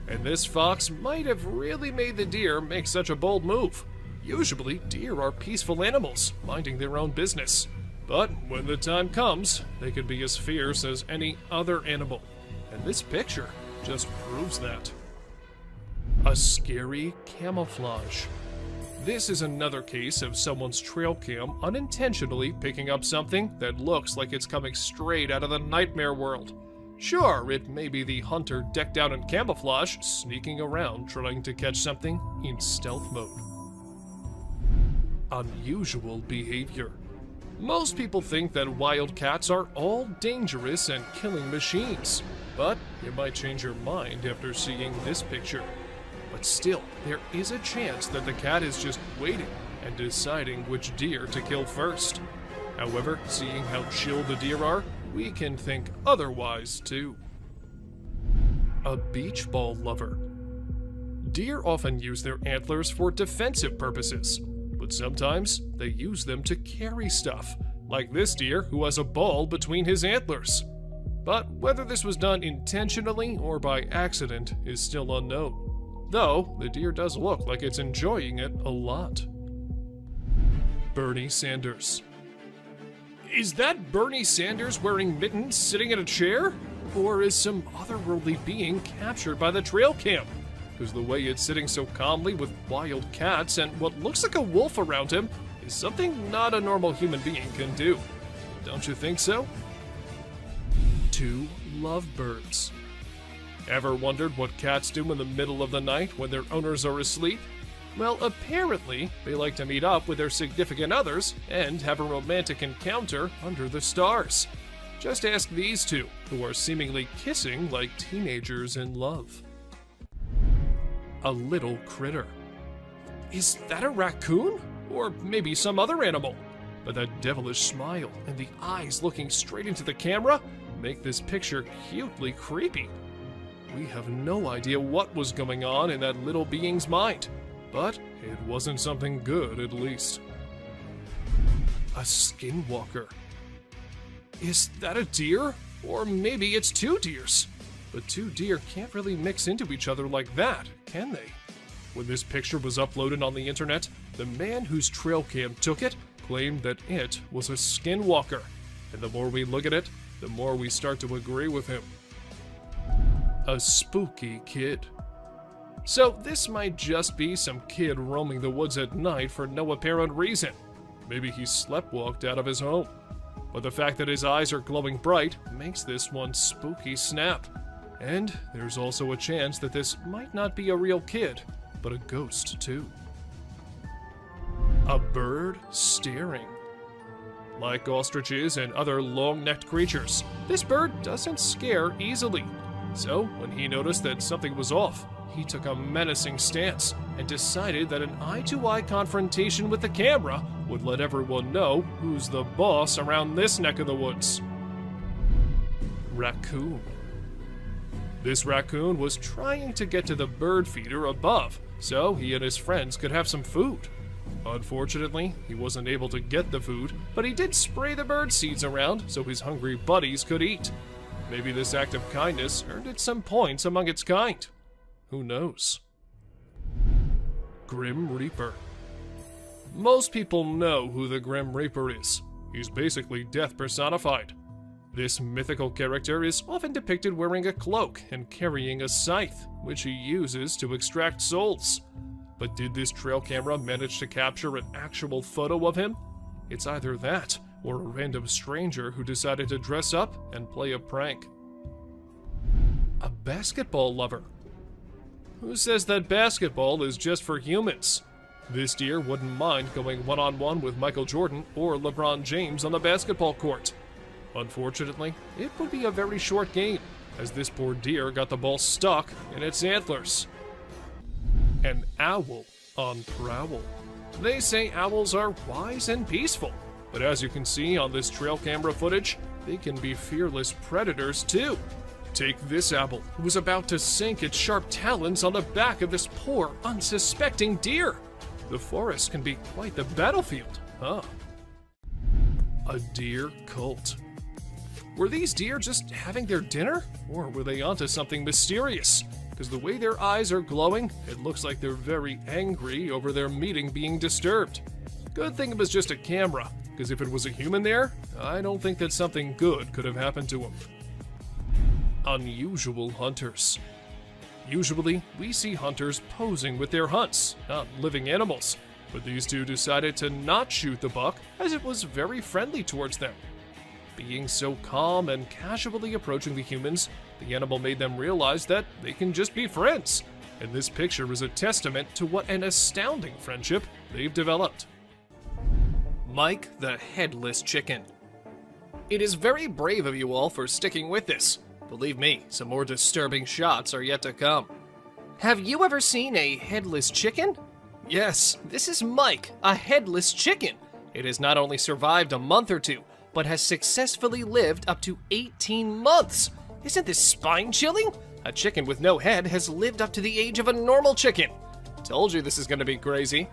And this fox might have really made the deer make such a bold move. Usually, deer are peaceful animals, minding their own business. But when the time comes, they can be as fierce as any other animal. And this picture just proves that. A scary camouflage. This is another case of someone's trail cam unintentionally picking up something that looks like it's coming straight out of the nightmare world. Sure, it may be the hunter decked out in camouflage, sneaking around trying to catch something in stealth mode. Unusual behavior. Most people think that wild cats are all dangerous and killing machines, but you might change your mind after seeing this picture. But still, there is a chance that the cat is just waiting and deciding which deer to kill first. However, seeing how chill the deer are, we can think otherwise too. A beach ball lover. Deer often use their antlers for defensive purposes, but sometimes they use them to carry stuff, like this deer who has a ball between his antlers. But whether this was done intentionally or by accident is still unknown, though the deer does look like it's enjoying it a lot. Bernie Sanders. Is that Bernie Sanders wearing mittens sitting in a chair? Or is some otherworldly being captured by the trail cam? Because the way it's sitting so calmly with wild cats and what looks like a wolf around him is something not a normal human being can do. Don't you think so? 2 lovebirds. Ever wondered what cats do in the middle of the night when their owners are asleep? Well, apparently, they like to meet up with their significant others and have a romantic encounter under the stars. Just ask these two, who are seemingly kissing like teenagers in love. A little critter. Is that a raccoon? Or maybe some other animal? But that devilish smile and the eyes looking straight into the camera make this picture cutely creepy. We have no idea what was going on in that little being's mind, but it wasn't something good at least. A skinwalker. Is that a deer? Or maybe it's 2 deers. But 2 deer can't really mix into each other like that, can they? When this picture was uploaded on the internet, the man whose trail cam took it claimed that it was a skinwalker. And the more we look at it, the more we start to agree with him. A spooky kid. So this might just be some kid roaming the woods at night for no apparent reason. Maybe he sleptwalked out of his home. But the fact that his eyes are glowing bright makes this one spooky snap. And there's also a chance that this might not be a real kid, but a ghost too. A bird staring. Like ostriches and other long-necked creatures, this bird doesn't scare easily. So, when he noticed that something was off, he took a menacing stance and decided that an eye-to-eye confrontation with the camera would let everyone know who's the boss around this neck of the woods. Raccoon. This raccoon was trying to get to the bird feeder above so he and his friends could have some food. Unfortunately, he wasn't able to get the food, but he did spray the bird seeds around so his hungry buddies could eat. Maybe this act of kindness earned it some points among its kind. Who knows? Grim Reaper. Most people know who the Grim Reaper is. He's basically death personified. This mythical character is often depicted wearing a cloak and carrying a scythe, which he uses to extract souls. But did this trail camera manage to capture an actual photo of him? It's either that, or a random stranger who decided to dress up and play a prank. A basketball lover. Who says that basketball is just for humans? This deer wouldn't mind going one-on-one with Michael Jordan or LeBron James on the basketball court. Unfortunately, it would be a very short game, as this poor deer got the ball stuck in its antlers. An owl on prowl. They say owls are wise and peaceful, but as you can see on this trail camera footage, they can be fearless predators too. Take this owl, who was about to sink its sharp talons on the back of this poor, unsuspecting deer. The forest can be quite the battlefield, huh? A deer cult. Were these deer just having their dinner? Or were they onto something mysterious? Because the way their eyes are glowing, it looks like they're very angry over their meeting being disturbed. Good thing it was just a camera, because if it was a human there, I don't think that something good could have happened to him. Unusual hunters. Usually, we see hunters posing with their hunts, not living animals, but these two decided to not shoot the buck as it was very friendly towards them. Being so calm and casually approaching the humans, the animal made them realize that they can just be friends, and this picture is a testament to what an astounding friendship they've developed. Mike the Headless Chicken. It is very brave of you all for sticking with this. Believe me, some more disturbing shots are yet to come. Have you ever seen a headless chicken? Yes, this is Mike, a headless chicken. It has not only survived a month or two, but has successfully lived up to 18 months. Isn't this spine-chilling? A chicken with no head has lived up to the age of a normal chicken. Told you this is gonna be crazy.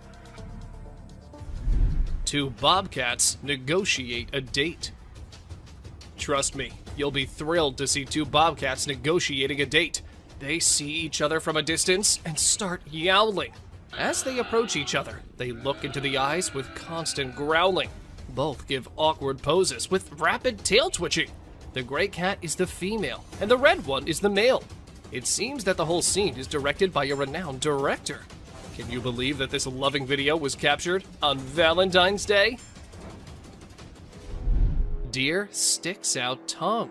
Two bobcats negotiate a date. Trust me, you'll be thrilled to see two bobcats negotiating a date. They see each other from a distance and start yowling. As they approach each other, they look into the eyes with constant growling. Both give awkward poses with rapid tail twitching. The gray cat is the female, and the red one is the male. It seems that the whole scene is directed by a renowned director. Can you believe that this loving video was captured on Valentine's Day? Deer sticks out tongue.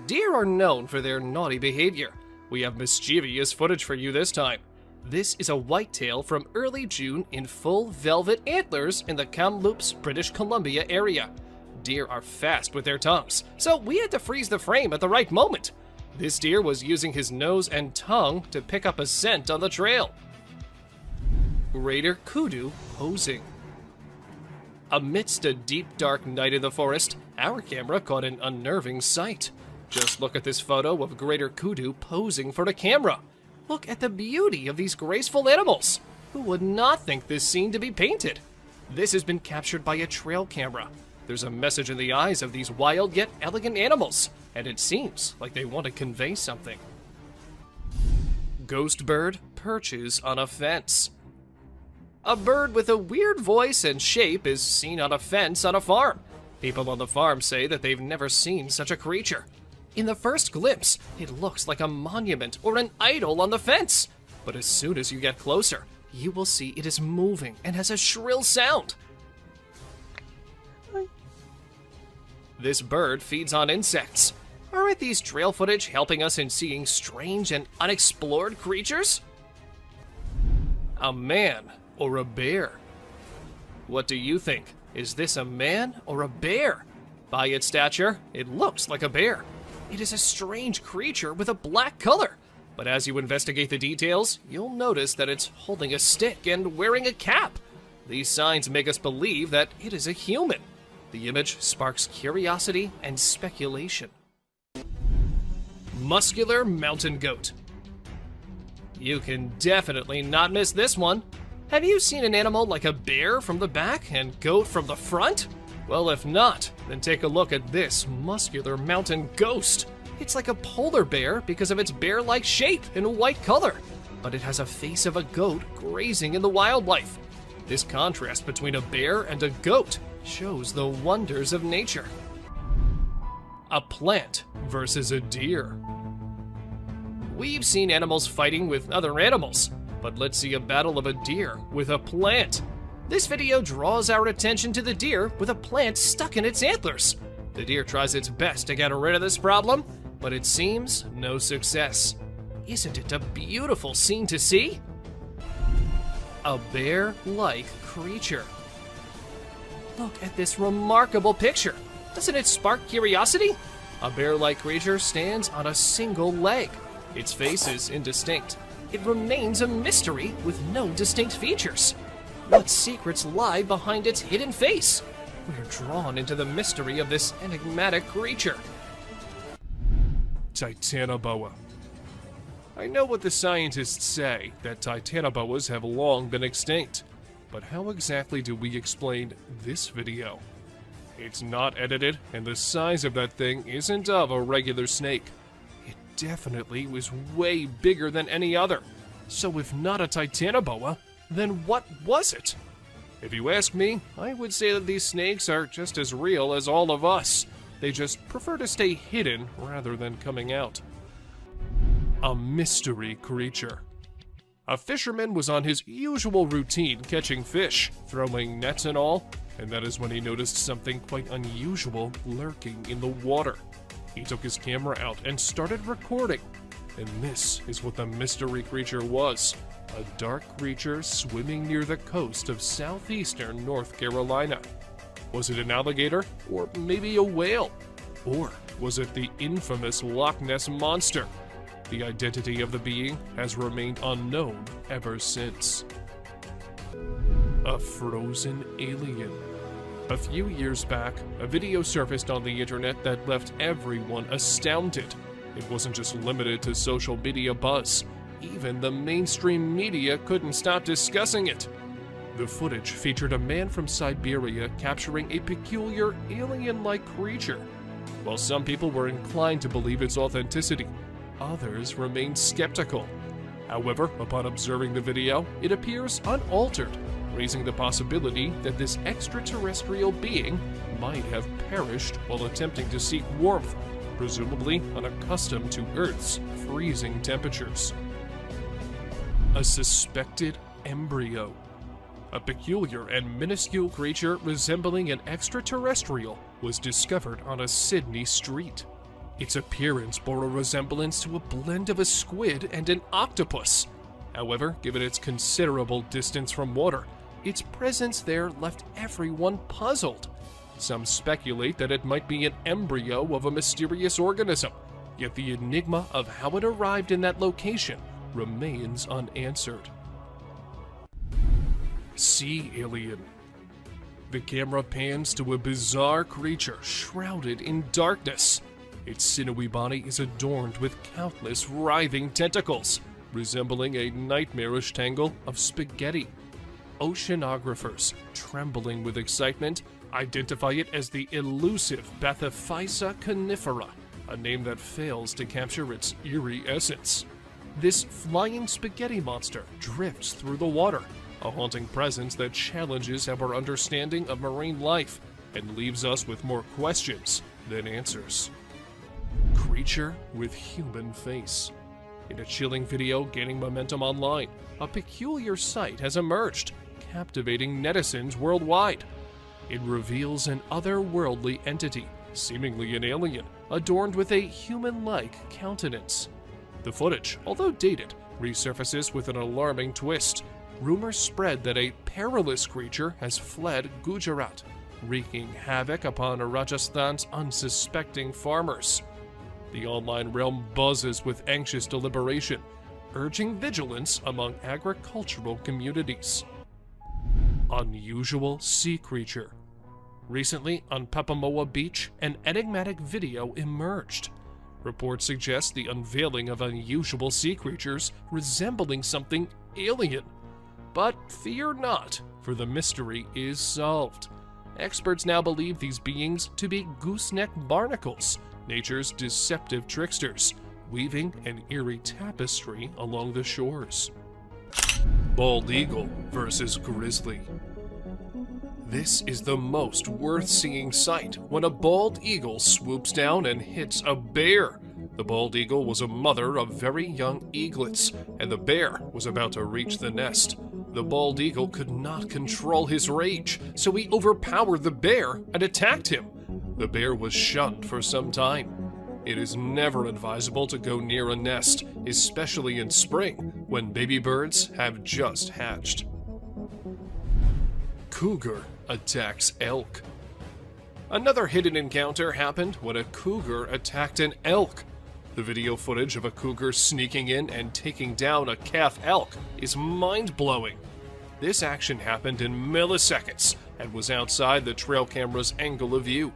Deer are known for their naughty behavior. We have mischievous footage for you this time. This is a whitetail from early June in full velvet antlers in the Kamloops, British Columbia area. Deer are fast with their tongues, so we had to freeze the frame at the right moment. This deer was using his nose and tongue to pick up a scent on the trail. Greater kudu posing. Amidst a deep dark night in the forest, our camera caught an unnerving sight. Just look at this photo of greater kudu posing for the camera. Look at the beauty of these graceful animals. Who would not think this scene to be painted? This has been captured by a trail camera. There's a message in the eyes of these wild yet elegant animals, and it seems like they want to convey something. Ghost bird perches on a fence. A bird with a weird voice and shape is seen on a fence on a farm. People on the farm say that they've never seen such a creature. In the first glimpse, it looks like a monument or an idol on the fence. But as soon as you get closer, you will see it is moving and has a shrill sound. This bird feeds on insects. Aren't these trail footage helping us in seeing strange and unexplored creatures? A man or a bear? What do you think? Is this a man or a bear? By its stature, it looks like a bear. It is a strange creature with a black color, but as you investigate the details, you'll notice that it's holding a stick and wearing a cap. These signs make us believe that it is a human. The image sparks curiosity and speculation. Muscular mountain goat. You can definitely not miss this one. Have you seen an animal like a bear from the back and goat from the front? Well, if not, then take a look at this muscular mountain ghost. It's like a polar bear because of its bear-like shape and white color, but it has a face of a goat grazing in the wildlife. This contrast between a bear and a goat shows the wonders of nature. A plant versus a deer. We've seen animals fighting with other animals, but let's see a battle of a deer with a plant. This video draws our attention to the deer with a plant stuck in its antlers. The deer tries its best to get rid of this problem, but it seems no success. Isn't it a beautiful scene to see? A bear-like creature. Look at this remarkable picture. Doesn't it spark curiosity? A bear-like creature stands on a single leg. Its face is indistinct. It remains a mystery with no distinct features. What secrets lie behind its hidden face? We're drawn into the mystery of this enigmatic creature. Titanoboa. I know what the scientists say, that titanoboas have long been extinct. But how exactly do we explain this video? It's not edited, and the size of that thing isn't of a regular snake. It definitely was way bigger than any other. So if not a titanoboa, then what was it? If you ask me, I would say that these snakes are just as real as all of us. They just prefer to stay hidden rather than coming out. A mystery creature. A fisherman was on his usual routine catching fish, throwing nets and all, and that is when he noticed something quite unusual lurking in the water. He took his camera out and started recording, and this is what the mystery creature was. A dark creature swimming near the coast of southeastern North Carolina. Was it an alligator, or maybe a whale? Or was it the infamous Loch Ness Monster? The identity of the being has remained unknown ever since. A frozen alien. A few years back, a video surfaced on the internet that left everyone astounded. It wasn't just limited to social media buzz. Even the mainstream media couldn't stop discussing it. The footage featured a man from Siberia capturing a peculiar alien-like creature. While some people were inclined to believe its authenticity, others remained skeptical. However, upon observing the video, it appears unaltered, raising the possibility that this extraterrestrial being might have perished while attempting to seek warmth, presumably unaccustomed to Earth's freezing temperatures. A suspected embryo. A peculiar and minuscule creature resembling an extraterrestrial was discovered on a Sydney street. Its appearance bore a resemblance to a blend of a squid and an octopus. However, given its considerable distance from water, its presence there left everyone puzzled. Some speculate that it might be an embryo of a mysterious organism, yet the enigma of how it arrived in that location remains unanswered. Sea alien. The camera pans to a bizarre creature shrouded in darkness. Its sinewy body is adorned with countless writhing tentacles, resembling a nightmarish tangle of spaghetti. Oceanographers, trembling with excitement, identify it as the elusive Bathyphysa conifera, a name that fails to capture its eerie essence. This flying spaghetti monster drifts through the water, a haunting presence that challenges our understanding of marine life and leaves us with more questions than answers. Creature with human face. In a chilling video gaining momentum online, a peculiar sight has emerged, captivating netizens worldwide. It reveals an otherworldly entity, seemingly an alien, adorned with a human-like countenance. The footage, although dated, resurfaces with an alarming twist. Rumors spread that a perilous creature has fled Gujarat, wreaking havoc upon Rajasthan's unsuspecting farmers. The online realm buzzes with anxious deliberation, urging vigilance among agricultural communities. Unusual sea creature. Recently, on Papamoa Beach, an enigmatic video emerged. Reports suggest the unveiling of unusual sea creatures resembling something alien. But fear not, for the mystery is solved. Experts now believe these beings to be gooseneck barnacles, nature's deceptive tricksters, weaving an eerie tapestry along the shores. Bald eagle versus grizzly. This is the most worth-seeing sight when a bald eagle swoops down and hits a bear. The bald eagle was a mother of very young eaglets, and the bear was about to reach the nest. The bald eagle could not control his rage, so he overpowered the bear and attacked him. The bear was shunned for some time. It is never advisable to go near a nest, especially in spring, when baby birds have just hatched. Cougar attacks elk. Another hidden encounter happened when a cougar attacked an elk. The video footage of a cougar sneaking in and taking down a calf elk is mind-blowing. This action happened in milliseconds and was outside the trail camera's angle of view.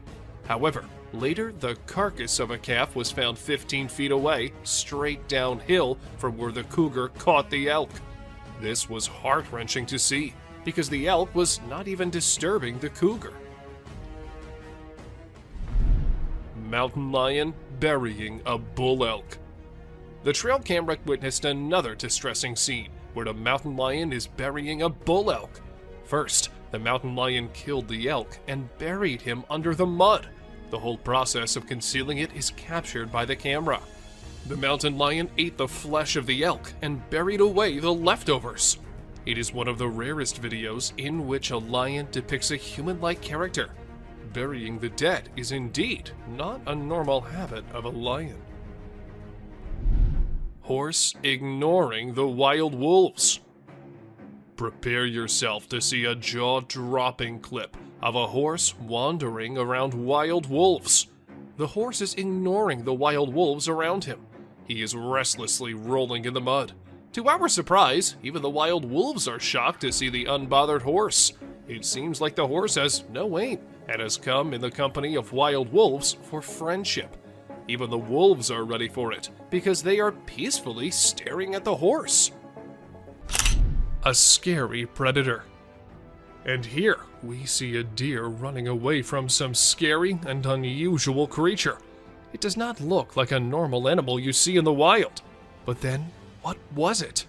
However, later the carcass of a calf was found 15 feet away, straight downhill from where the cougar caught the elk. This was heart-wrenching to see, because the elk was not even disturbing the cougar. Mountain lion burying a bull elk. The trail camera witnessed another distressing scene where the mountain lion is burying a bull elk. First, the mountain lion killed the elk and buried him under the mud. The whole process of concealing it is captured by the camera. The mountain lion ate the flesh of the elk and buried away the leftovers. It is one of the rarest videos in which a lion depicts a human-like character. Burying the dead is indeed not a normal habit of a lion. Horse ignoring the wild wolves. Prepare yourself to see a jaw-dropping clip of a horse wandering around wild wolves. The horse is ignoring the wild wolves around him. He is restlessly rolling in the mud. To our surprise, even the wild wolves are shocked to see the unbothered horse. It seems like the horse has no aim and has come in the company of wild wolves for friendship. Even the wolves are ready for it because they are peacefully staring at the horse. A scary predator. And here we see a deer running away from some scary and unusual creature. It does not look like a normal animal you see in the wild. But then, what was it?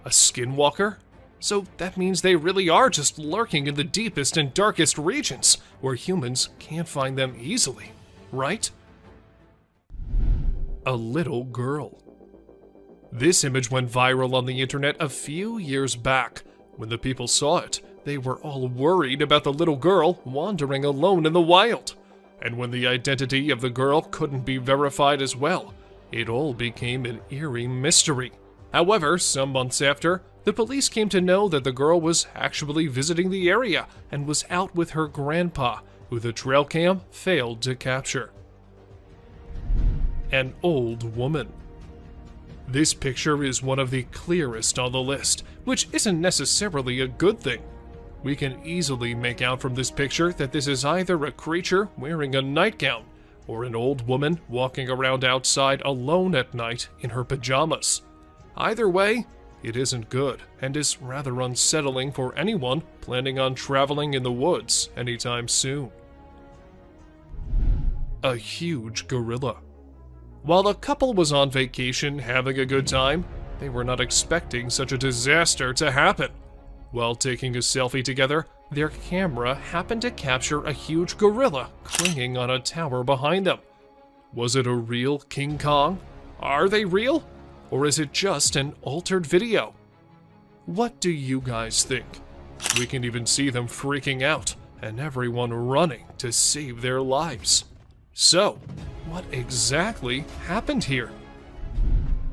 A skinwalker? So that means they really are just lurking in the deepest and darkest regions, where humans can't find them easily, right? A little girl. This image went viral on the internet a few years back. When the people saw it, they were all worried about the little girl wandering alone in the wild. And when the identity of the girl couldn't be verified as well, it all became an eerie mystery. However, some months after, the police came to know that the girl was actually visiting the area and was out with her grandpa, who the trail cam failed to capture. An old woman. This picture is one of the clearest on the list, which isn't necessarily a good thing. We can easily make out from this picture that this is either a creature wearing a nightgown or an old woman walking around outside alone at night in her pajamas. Either way, it isn't good and is rather unsettling for anyone planning on traveling in the woods anytime soon. A huge gorilla. While the couple was on vacation having a good time, they were not expecting such a disaster to happen. While taking a selfie together, their camera happened to capture a huge gorilla clinging on a tower behind them. Was it a real King Kong? Are they real? Or is it just an altered video? What do you guys think? We can even see them freaking out and everyone running to save their lives. So, what exactly happened here?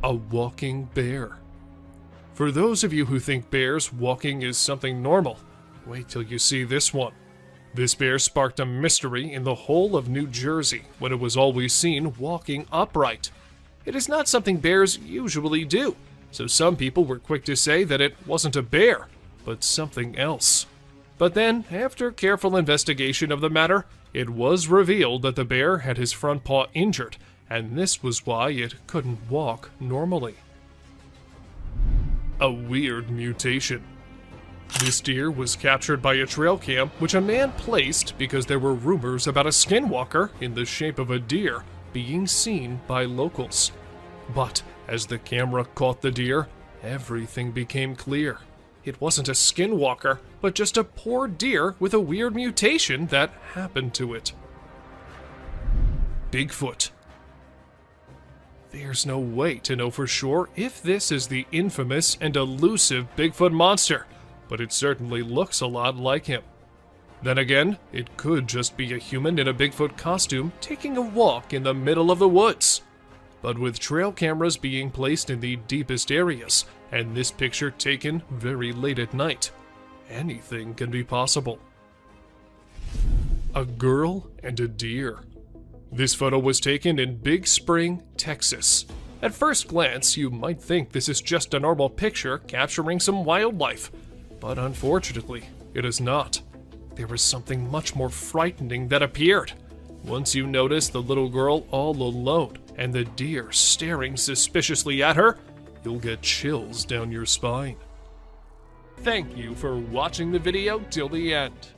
A walking bear. For those of you who think bears walking is something normal, wait till you see this one. This bear sparked a mystery in the whole of New Jersey when it was always seen walking upright. It is not something bears usually do, so some people were quick to say that it wasn't a bear, but something else. But then, after careful investigation of the matter, it was revealed that the bear had his front paw injured, and this was why it couldn't walk normally. A weird mutation. This deer was captured by a trail cam which a man placed because there were rumors about a skinwalker in the shape of a deer being seen by locals. But as the camera caught the deer, everything became clear. It wasn't a skinwalker, but just a poor deer with a weird mutation that happened to it. Bigfoot. There's no way to know for sure if this is the infamous and elusive Bigfoot monster, but it certainly looks a lot like him. Then again, it could just be a human in a Bigfoot costume taking a walk in the middle of the woods. But with trail cameras being placed in the deepest areas, and this picture taken very late at night, anything can be possible. A girl and a deer. This photo was taken in Big Spring, Texas. At first glance, you might think this is just a normal picture capturing some wildlife, but unfortunately, it is not. There was something much more frightening that appeared. Once you notice the little girl all alone and the deer staring suspiciously at her, you'll get chills down your spine. Thank you for watching the video till the end.